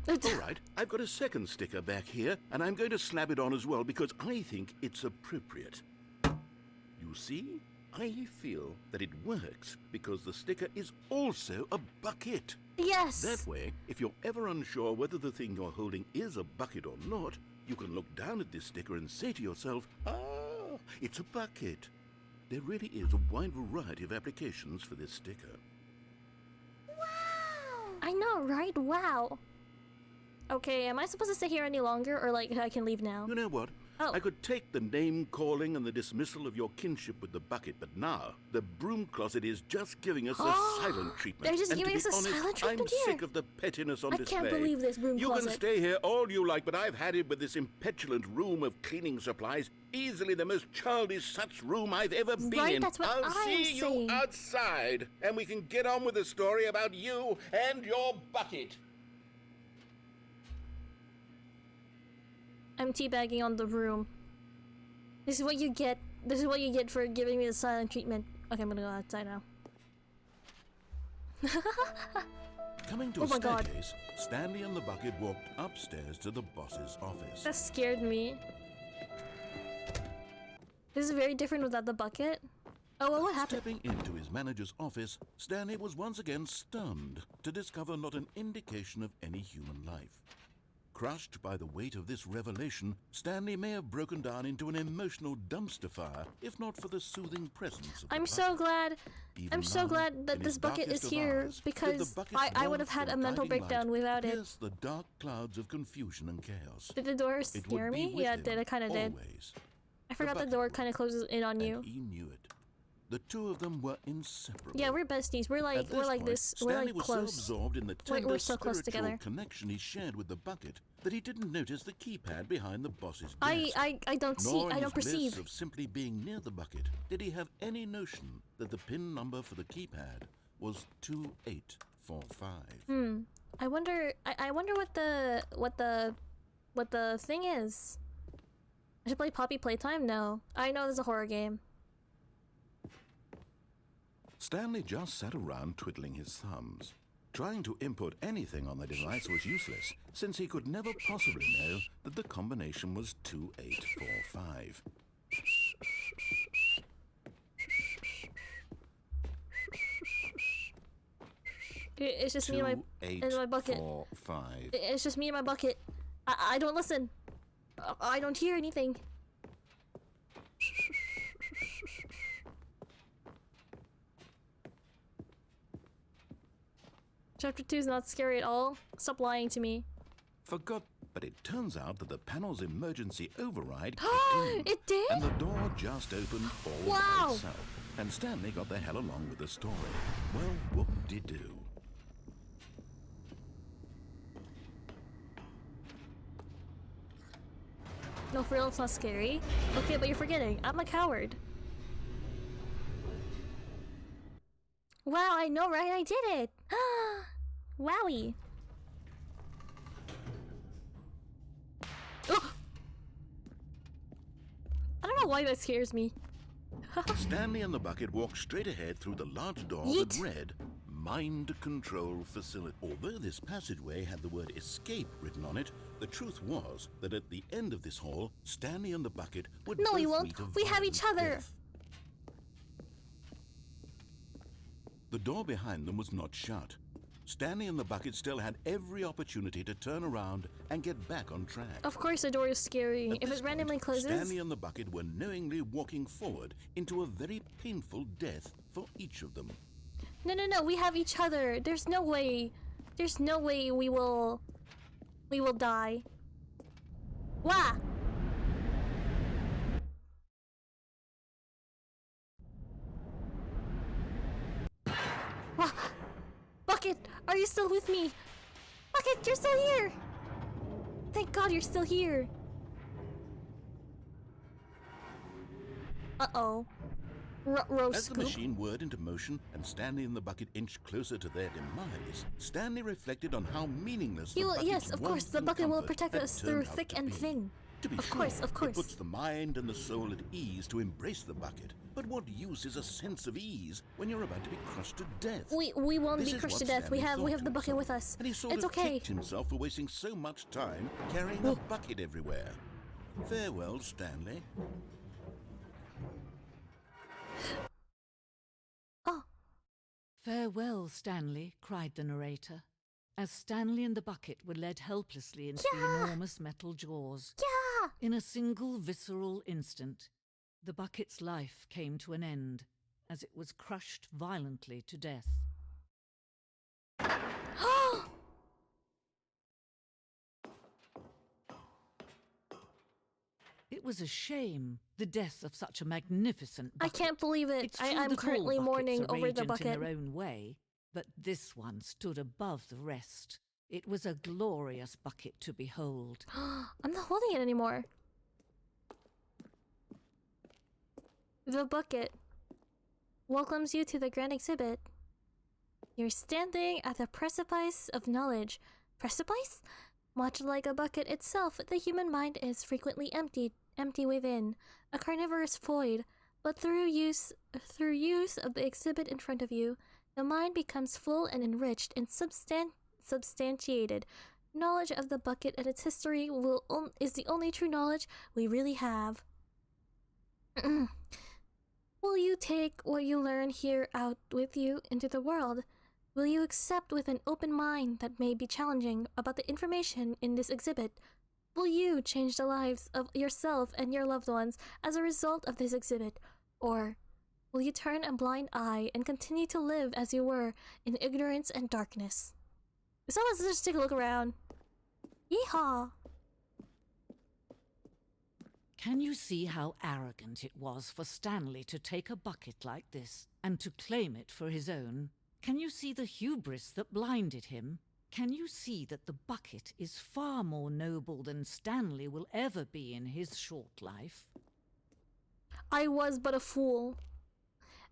All right, I've got a second sticker back here, and I'm going to slap it on as well because I think it's appropriate. You see, I feel that it works because the sticker is also a bucket. Yes. That way, if you're ever unsure whether the thing you're holding is a bucket or not, you can look down at this sticker and say to yourself, ah, it's a bucket. There really is a wide variety of applications for this sticker. I know, right? Wow. Okay, am I supposed to stay here any longer, or like I can leave now? You know what? Oh. I could take the name calling and the dismissal of your kinship with the bucket, but now the broom closet is just giving us a silent treatment. They're just And to giving be us a honest, silent treatment I'm here. sick of the pettiness on I display. can't believe this broom You closet. can stay here all you like, but I've had it with this impetulant room of cleaning supplies. Easily the most childish such room I've ever been Right, in. that's what I'll I'm see saying. you outside, and we can get on with the story about you and your bucket. I'm teabagging on the room. This is what you get. This is what you get for giving me the silent treatment. Okay, I'm gonna go outside now. Coming to Oh a my God. staircase, Stanley and the bucket walked upstairs to the boss's office. That scared me. This is very different without the bucket. Oh, well, what happened? Stepping into his manager's office, Stanley was once again stunned to discover not an indication of any human life. Crushed by the weight of this revelation, Stanley may have broken down into an emotional dumpster fire, if not for the soothing presence of the I'm bucket. so glad. Even I'm so now, glad that in this his bucket is darkest of here hours, did the because bucket's I would have warmth had a and mental guiding breakdown light without it. pierced the dark clouds of confusion and chaos. Did the door It scare would be me? with Yeah, him it did. It kind of did. always. I forgot the bucket door would. kind of closes in on you. And he knew it. The two of them were inseparable. Yeah, we're besties. We're like At we're like point, this. We're Stanley like was so close. absorbed in the We're tender so close spiritual together. connection he shared with the bucket that he didn't notice the keypad behind the boss's desk. I don't see. Nor in I don't his bliss perceive. of simply being near the bucket did he have any notion that the pin number for the keypad was 2845. I wonder. I wonder what the thing is. I should play Poppy Playtime. No, I know there's a horror game. Stanley just sat around twiddling his thumbs. Trying to input anything on the device was useless, since he could never possibly know that the combination was 2845. It's just me and my bucket. 2845. It's just me and my bucket. I don't listen. I don't hear anything. Chapter 2 is not scary at all. Stop lying to me. Forgot, but it turns out that the panel's emergency override kicked in, It did? and the door just opened all Wow. by itself. And Stanley got the hell along with the story. Well, whoop-de-doo. No, for real, it's not scary. Okay, but you're forgetting. I'm a coward. Wow, I know, right? I did it! Wowie. Oh! I don't know why that scares me. Stanley and the bucket walked straight ahead through the large door Yeet. that read, Mind Control Facility. Although this passageway had the word escape written on it, the truth was that at the end of this hall, Stanley and the bucket would No, both we won't. meet a We have each violent other. death. The door behind them was not shut. Stanley and the bucket still had every opportunity to turn around and get back on track. Of course the door is scary. At If this it randomly point, closes... Stanley and the bucket were knowingly walking forward into a very painful death for each of them. No, no, no, we have each other. There's no way. There's no way we will die. Wah! Wah! Bucket, are you still with me? Bucket, you're still here! Thank God you're still here. Uh-oh. As the machine whirred into motion and Stanley and the bucket inched closer to their demise, Stanley reflected on how meaningless the bucket's yes, of course, warmth the and bucket will comfort protect had us turned through out thick to and be. thin. To be Of sure, course, of course. it puts the mind and the soul at ease to embrace the bucket. But what use is a sense of ease when you're about to be crushed to death? We won't This be is crushed what to death. We Stanley have thought the to bucket with himself, us. and he sort It's of okay. kicked himself for wasting so much time carrying a bucket everywhere. Farewell, Stanley. Oh, Farewell, Stanley, cried the narrator, as Stanley and the bucket were led helplessly into the enormous metal jaws. yeah! In a single visceral instant, the bucket's life came to an end as it was crushed violently to death. It was a shame, the death of such a magnificent I bucket. can't believe it. It's true I'm that all currently buckets mourning are over the radiant bucket. in their own way, but this one stood above the rest. It was a glorious bucket to behold. I'm not holding it anymore. The bucket welcomes you to the grand exhibit. You're standing at the precipice of knowledge. Precipice? Much like a bucket itself, the human mind is frequently empty within, a carnivorous void. But through use of the exhibit in front of you, the mind becomes full and enriched and substantiated. Knowledge of the bucket and its history is the only true knowledge we really have. Will you take what you learn here out with you into the world? Will you accept with an open mind that may be challenging about the information in this exhibit? Will you change the lives of yourself and your loved ones as a result of this exhibit? Or will you turn a blind eye and continue to live as you were in ignorance and darkness? So let's just take a look around. Yeehaw! Can you see how arrogant it was for Stanley to take a bucket like this and to claim it for his own? Can you see the hubris that blinded him? Can you see that the bucket is far more noble than Stanley will ever be in his short life? I was but a fool.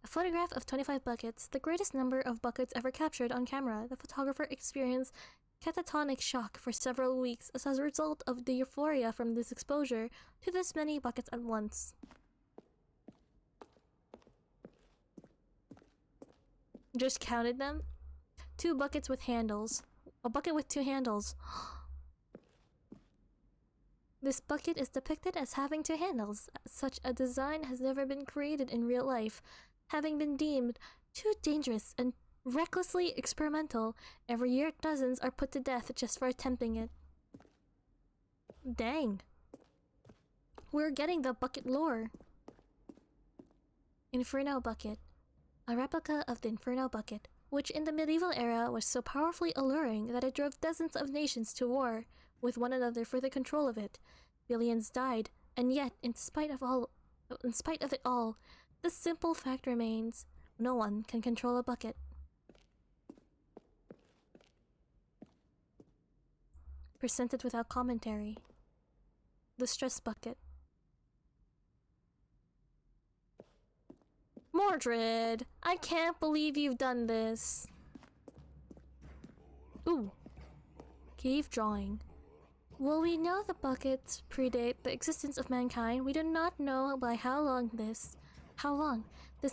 A photograph of 25 buckets, the greatest number of buckets ever captured on camera. The photographer experienced catatonic shock for several weeks as a result of the euphoria from this exposure to this many buckets at once. Just counted them. 2 buckets with handles. A bucket with 2 handles. This bucket is depicted as having 2 handles. Such a design has never been created in real life, having been deemed too dangerous and recklessly experimental. Every year, dozens are put to death just for attempting it. Dang. We're getting the bucket lore. Inferno Bucket. A replica of the Inferno Bucket, which in the medieval era was so powerfully alluring that it drove dozens of nations to war with one another for the control of it. Billions died, and yet, in spite of it all, the simple fact remains: no one can control a bucket. Presented without commentary. The Stress Bucket. Mordred, I can't believe you've done this. Ooh. Cave drawing. While we know the buckets predate the existence of mankind, we do not know by how long this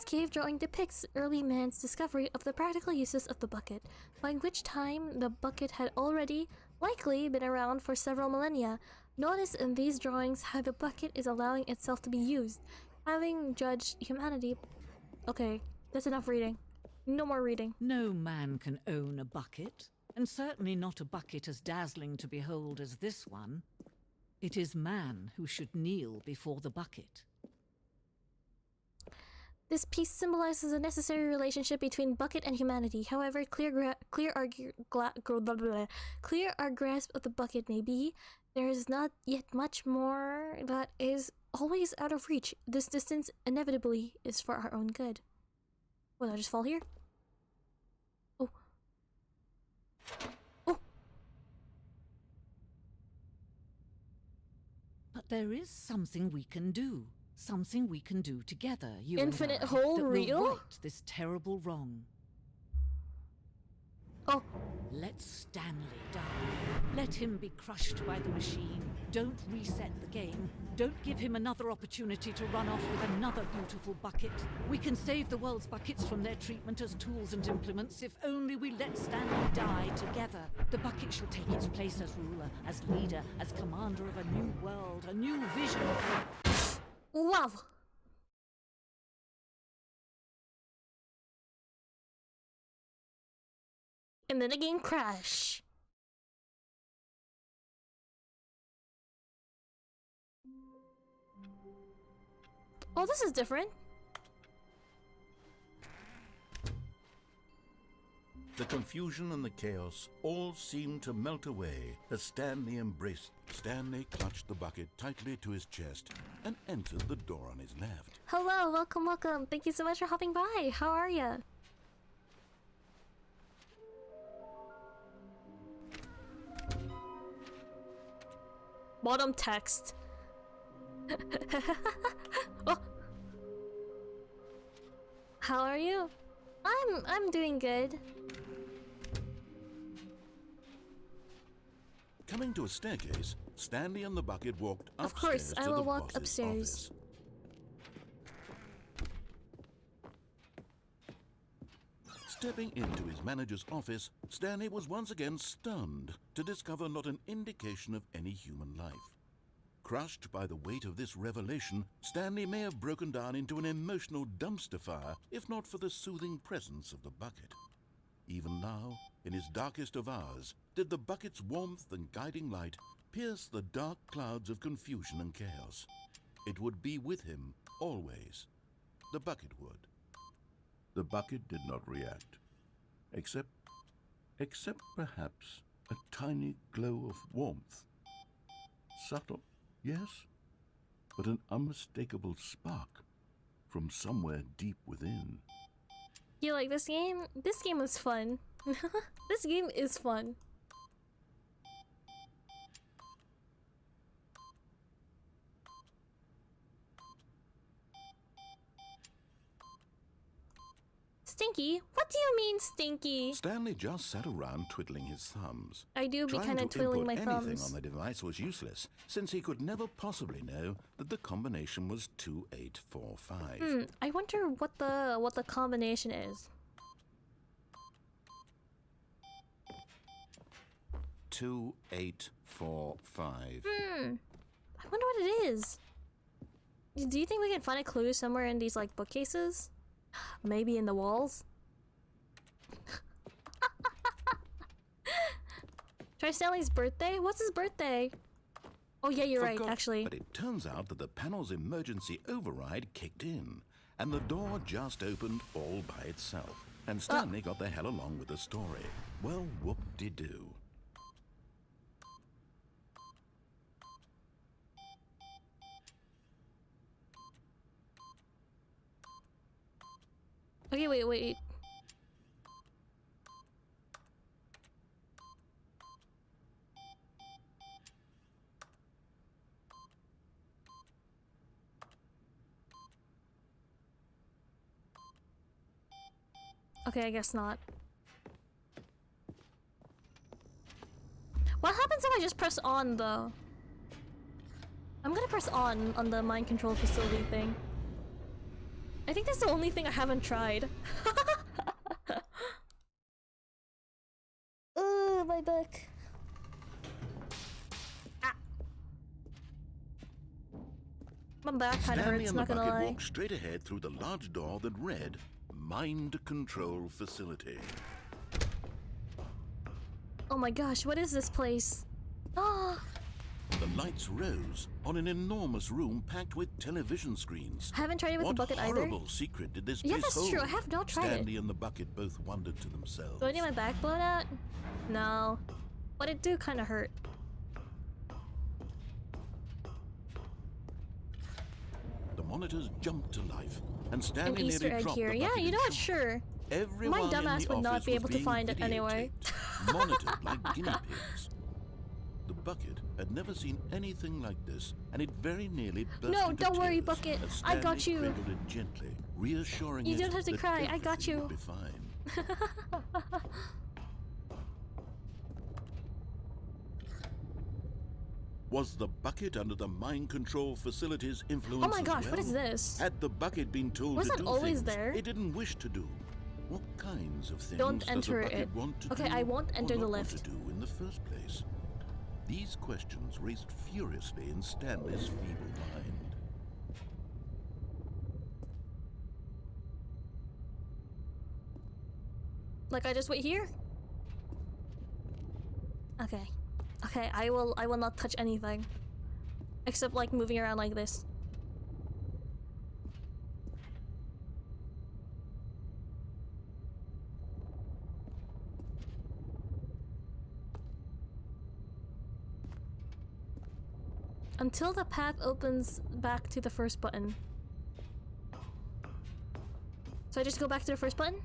cave drawing depicts early man's discovery of the practical uses of the bucket, by which time the bucket had already likely been around for several millennia. Notice in these drawings how the bucket is allowing itself to be used, having judged humanity. Okay, that's enough reading. No more reading. No man can own a bucket, and certainly not a bucket as dazzling to behold as this one. It is man who should kneel before the bucket. This piece symbolizes a necessary relationship between bucket and humanity. However clear our grasp of the bucket may be, there is not yet much more that is always out of reach. This distance inevitably is for our own good. Will I just fall here? Oh. Oh! But there is something we can do. Something we can do together, you Infinite and I, hole that real? will right this terrible wrong. Oh. Let Stanley die. Let him be crushed by the machine. Don't reset the game. Don't give him another opportunity to run off with another beautiful bucket. We can save the world's buckets from their treatment as tools and implements if only we let Stanley die together. The bucket shall take its place as ruler, as leader, as commander of a new world, a new vision. Wow. And then the game crash. Oh, this is different. The confusion and the chaos all seemed to melt away as Stanley embraced. Stanley clutched the bucket tightly to his chest and entered the door on his left. Hello, welcome, welcome. Thank you so much for hopping by. How are ya? Bottom text. Oh. How are you? I'm doing good. Coming to a staircase, Stanley and the bucket walked upstairs. Of course, I to will the walk boss's upstairs. office. Stepping into his manager's office, Stanley was once again stunned to discover not an indication of any human life. Crushed by the weight of this revelation, Stanley may have broken down into an emotional dumpster fire if not for the soothing presence of the bucket. Even now, in his darkest of hours, did the bucket's warmth and guiding light pierce the dark clouds of confusion and chaos. It would be with him always. The bucket would. The bucket did not react, except perhaps a tiny glow of warmth. Subtle, yes, but an unmistakable spark from somewhere deep within. You like this game? This game was fun. This game is fun. Stinky? What do you mean, Stinky? Stanley just sat around twiddling his thumbs. I do be Trying kind of to twiddling my input anything thumbs. on the device was useless, since he could never possibly know that the combination was 2845. I wonder what the combination is. 2845. I wonder what it is. Do you think we can find a clue somewhere in these, like, bookcases? Maybe in the walls? Try Stanley's birthday? What's his birthday? Oh yeah, you're right, Forgot, actually. But it turns out that the panel's emergency override kicked in, and the door just opened all by itself. And Stanley got the hell along with the story. Well, whoop-de-doo. Okay, wait. Okay, I guess not. What happens if I just press on, though? I'm gonna press on the mind control facility thing. I think that's the only thing I haven't tried. Ooh, my book. Ah. My back kinda Stanley hurts, and the not gonna bucket lie. walked straight ahead through the large door that read, Mind Control Facility. Oh my gosh, what is this place? Ah, The lights rose on an enormous room packed with television screens. haven't tried it with What the bucket either. horrible secret did this Yeah, place that's hold? true. I have not tried it. Stanley and the bucket both wondered to themselves. Do I need my back blown out? No. But it do kind of hurt. The monitors jumped to life, and An Stanley Easter nearly egg dropped here. the Yeah, bucket you in know what? shock. Sure. Everyone in dumbass the would not office be was able to being find it anyway. videotaped, monitored like guinea pigs. The bucket had never seen anything like this, and it very nearly burst No, into don't worry, tears Bucket. as I got Stanley you. cradled it gently, reassuring You it don't have to that cry. I got everything you. would be fine. Was the bucket under the mind control facility's influence Oh my as gosh, well? what is this? Had the bucket been told Was to that do always things there? it didn't wish to do? What kinds of things Don't does enter a bucket it. want to Okay, do I won't or enter the not want lift. to do in the first place? These questions raced furiously in Stanley's feeble mind. Like I just wait here? Okay. Okay, I will not touch anything. Except like moving around like this. Until the path opens back to the first button. So I just go back to the first button?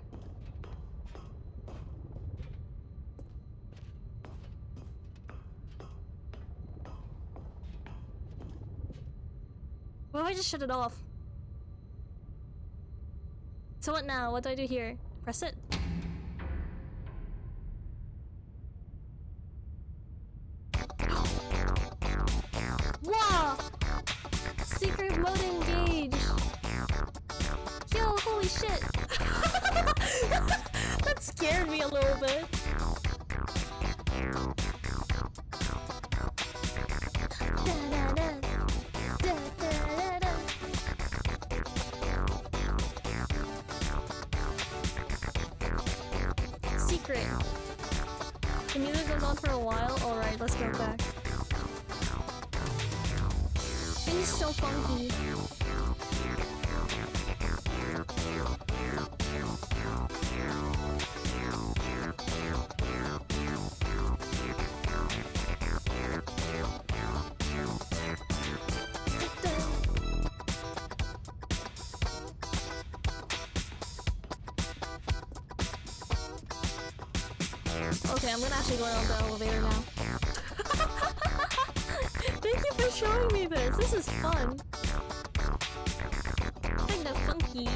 What if I just shut it off? So what now? What do I do here? Press it? Wow! Secret mode engaged! Yo, holy shit! That scared me a little bit. Secret. The music goes on for a while. Alright, let's go back. It is so funky. Okay, I'm gonna actually go on the elevator now. Thank you for showing me this. This is fun. Kinda funky.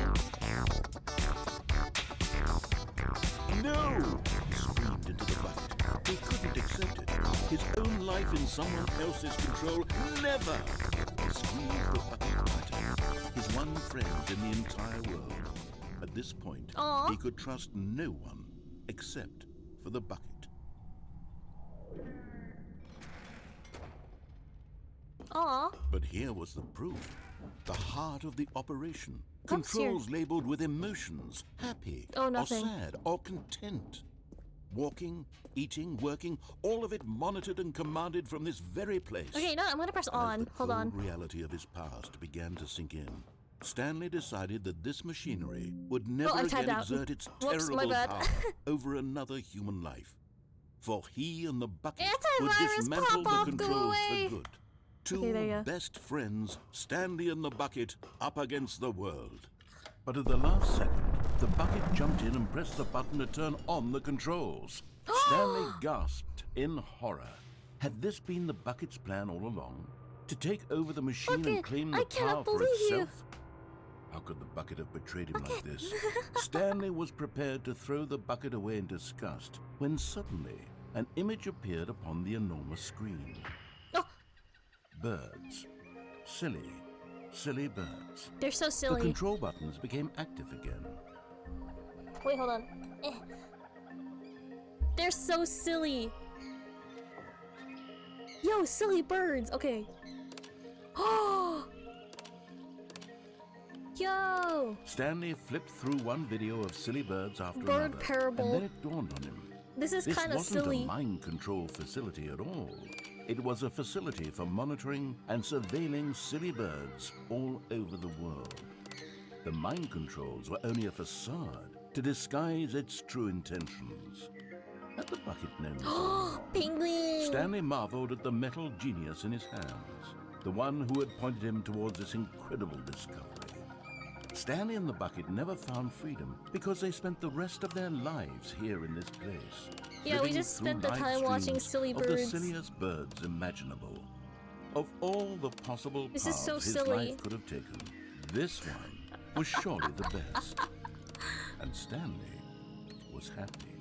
No! He screamed into the bucket. He couldn't accept it. His own life in someone else's control. Never! He squeezed the bucket tighter. His one friend in the entire world. At this point, Aw. he could trust no one except for the bucket. Aw. But here was the proof. The heart of the operation. What's here? Controls labeled with emotions. Happy, Oh, or nothing. sad, or content. Walking, eating, working, all of it monitored and commanded from this very place. Okay, no, I'm gonna press And as on. the Hold on. cold reality of his past began to sink in, Stanley decided that this machinery would never I tabbed again out. exert its Whoops, my terrible bad. power over another human life. For he and the bucket would Antivirus dismantle pop-up, the go controls away. for good. Okay, there you Two go. best friends, Stanley and the bucket, up against the world. But at the last second, the bucket jumped in and pressed the button to turn on the controls. Stanley gasped in horror. Had this been the bucket's plan all along? To take over the machine and Bucket, claim I the cannot power for believe you. itself? How could the bucket have betrayed him like this? Stanley was prepared to throw the bucket away in disgust when suddenly an image appeared upon the enormous screen. Oh. Birds. Silly, silly birds. They're so The silly. control buttons became active again. Wait, hold on. They're so silly. Yo, silly birds. Okay. Oh. Yo. Stanley flipped through one video of silly birds after Bird another, parable. and then it dawned on him. This is This kind of wasn't silly. a mind control facility at all. It was a facility for monitoring and surveilling silly birds all over the world. The mind controls were only a facade to disguise its true intentions. Had the bucket known so? Penguin. Stanley marveled at the metal genius in his hands, the one who had pointed him towards this incredible discovery. Stanley and the bucket never found freedom because they spent the rest of their lives here in this place. Yeah, we living just through spent the live time watching streams silly of the birds. silliest birds imaginable. Of all the possible This paths is so his silly. life could have taken, this one was surely the best. And Stanley was happy.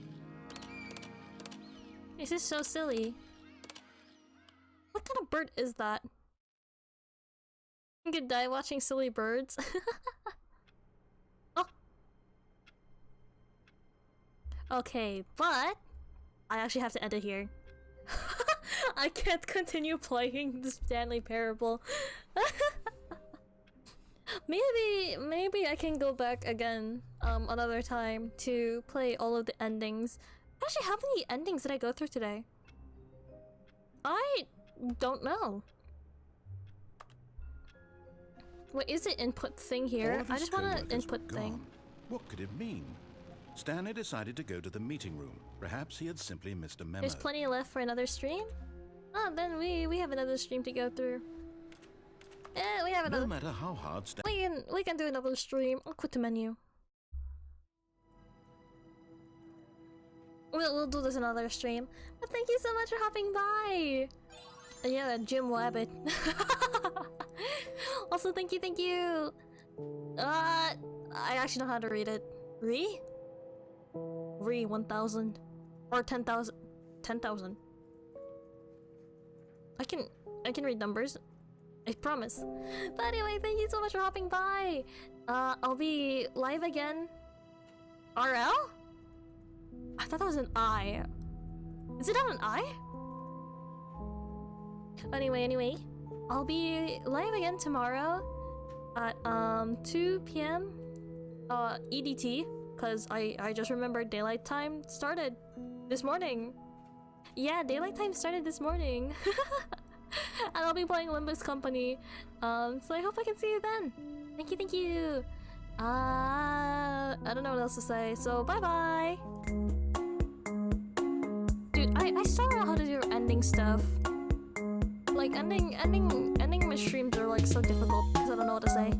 This is so silly. What kind of bird is that? You could die watching silly birds. Oh. Okay, but I actually have to edit here. I can't continue playing the Stanley Parable. Maybe I can go back again another time to play all of the endings. Actually, how many endings did I go through today? I don't know. What is it input thing All here? of I his just want co-workers an input were thing. gone. What could it mean? Stanley decided to go to the meeting room. Perhaps he had simply missed a memo. There's plenty left for another stream? Oh, then we have another stream to go through. Yeah, we have No another. matter how hard Stanley We can do another stream. I'll quit the menu. We'll do this another stream. But thank you so much for hopping by. Yeah, Jim Wabbit. Also, thank you. I actually know how to read it. Re 1000 or 10,000. 10,000. I can read numbers. I promise. But anyway, thank you so much for hopping by. I'll be live again. RL? I thought that was an I. Is it not an I? Anyway, I'll be live again tomorrow at 2 p.m. EDT, cause I just remembered daylight time started this morning. Yeah, daylight time started this morning. And I'll be playing Limbus Company. So I hope I can see you then. Thank you. I don't know what else to say, so bye-bye. Dude, I still don't know how to do ending stuff. Like ending my streams are like so difficult because I don't know what to say.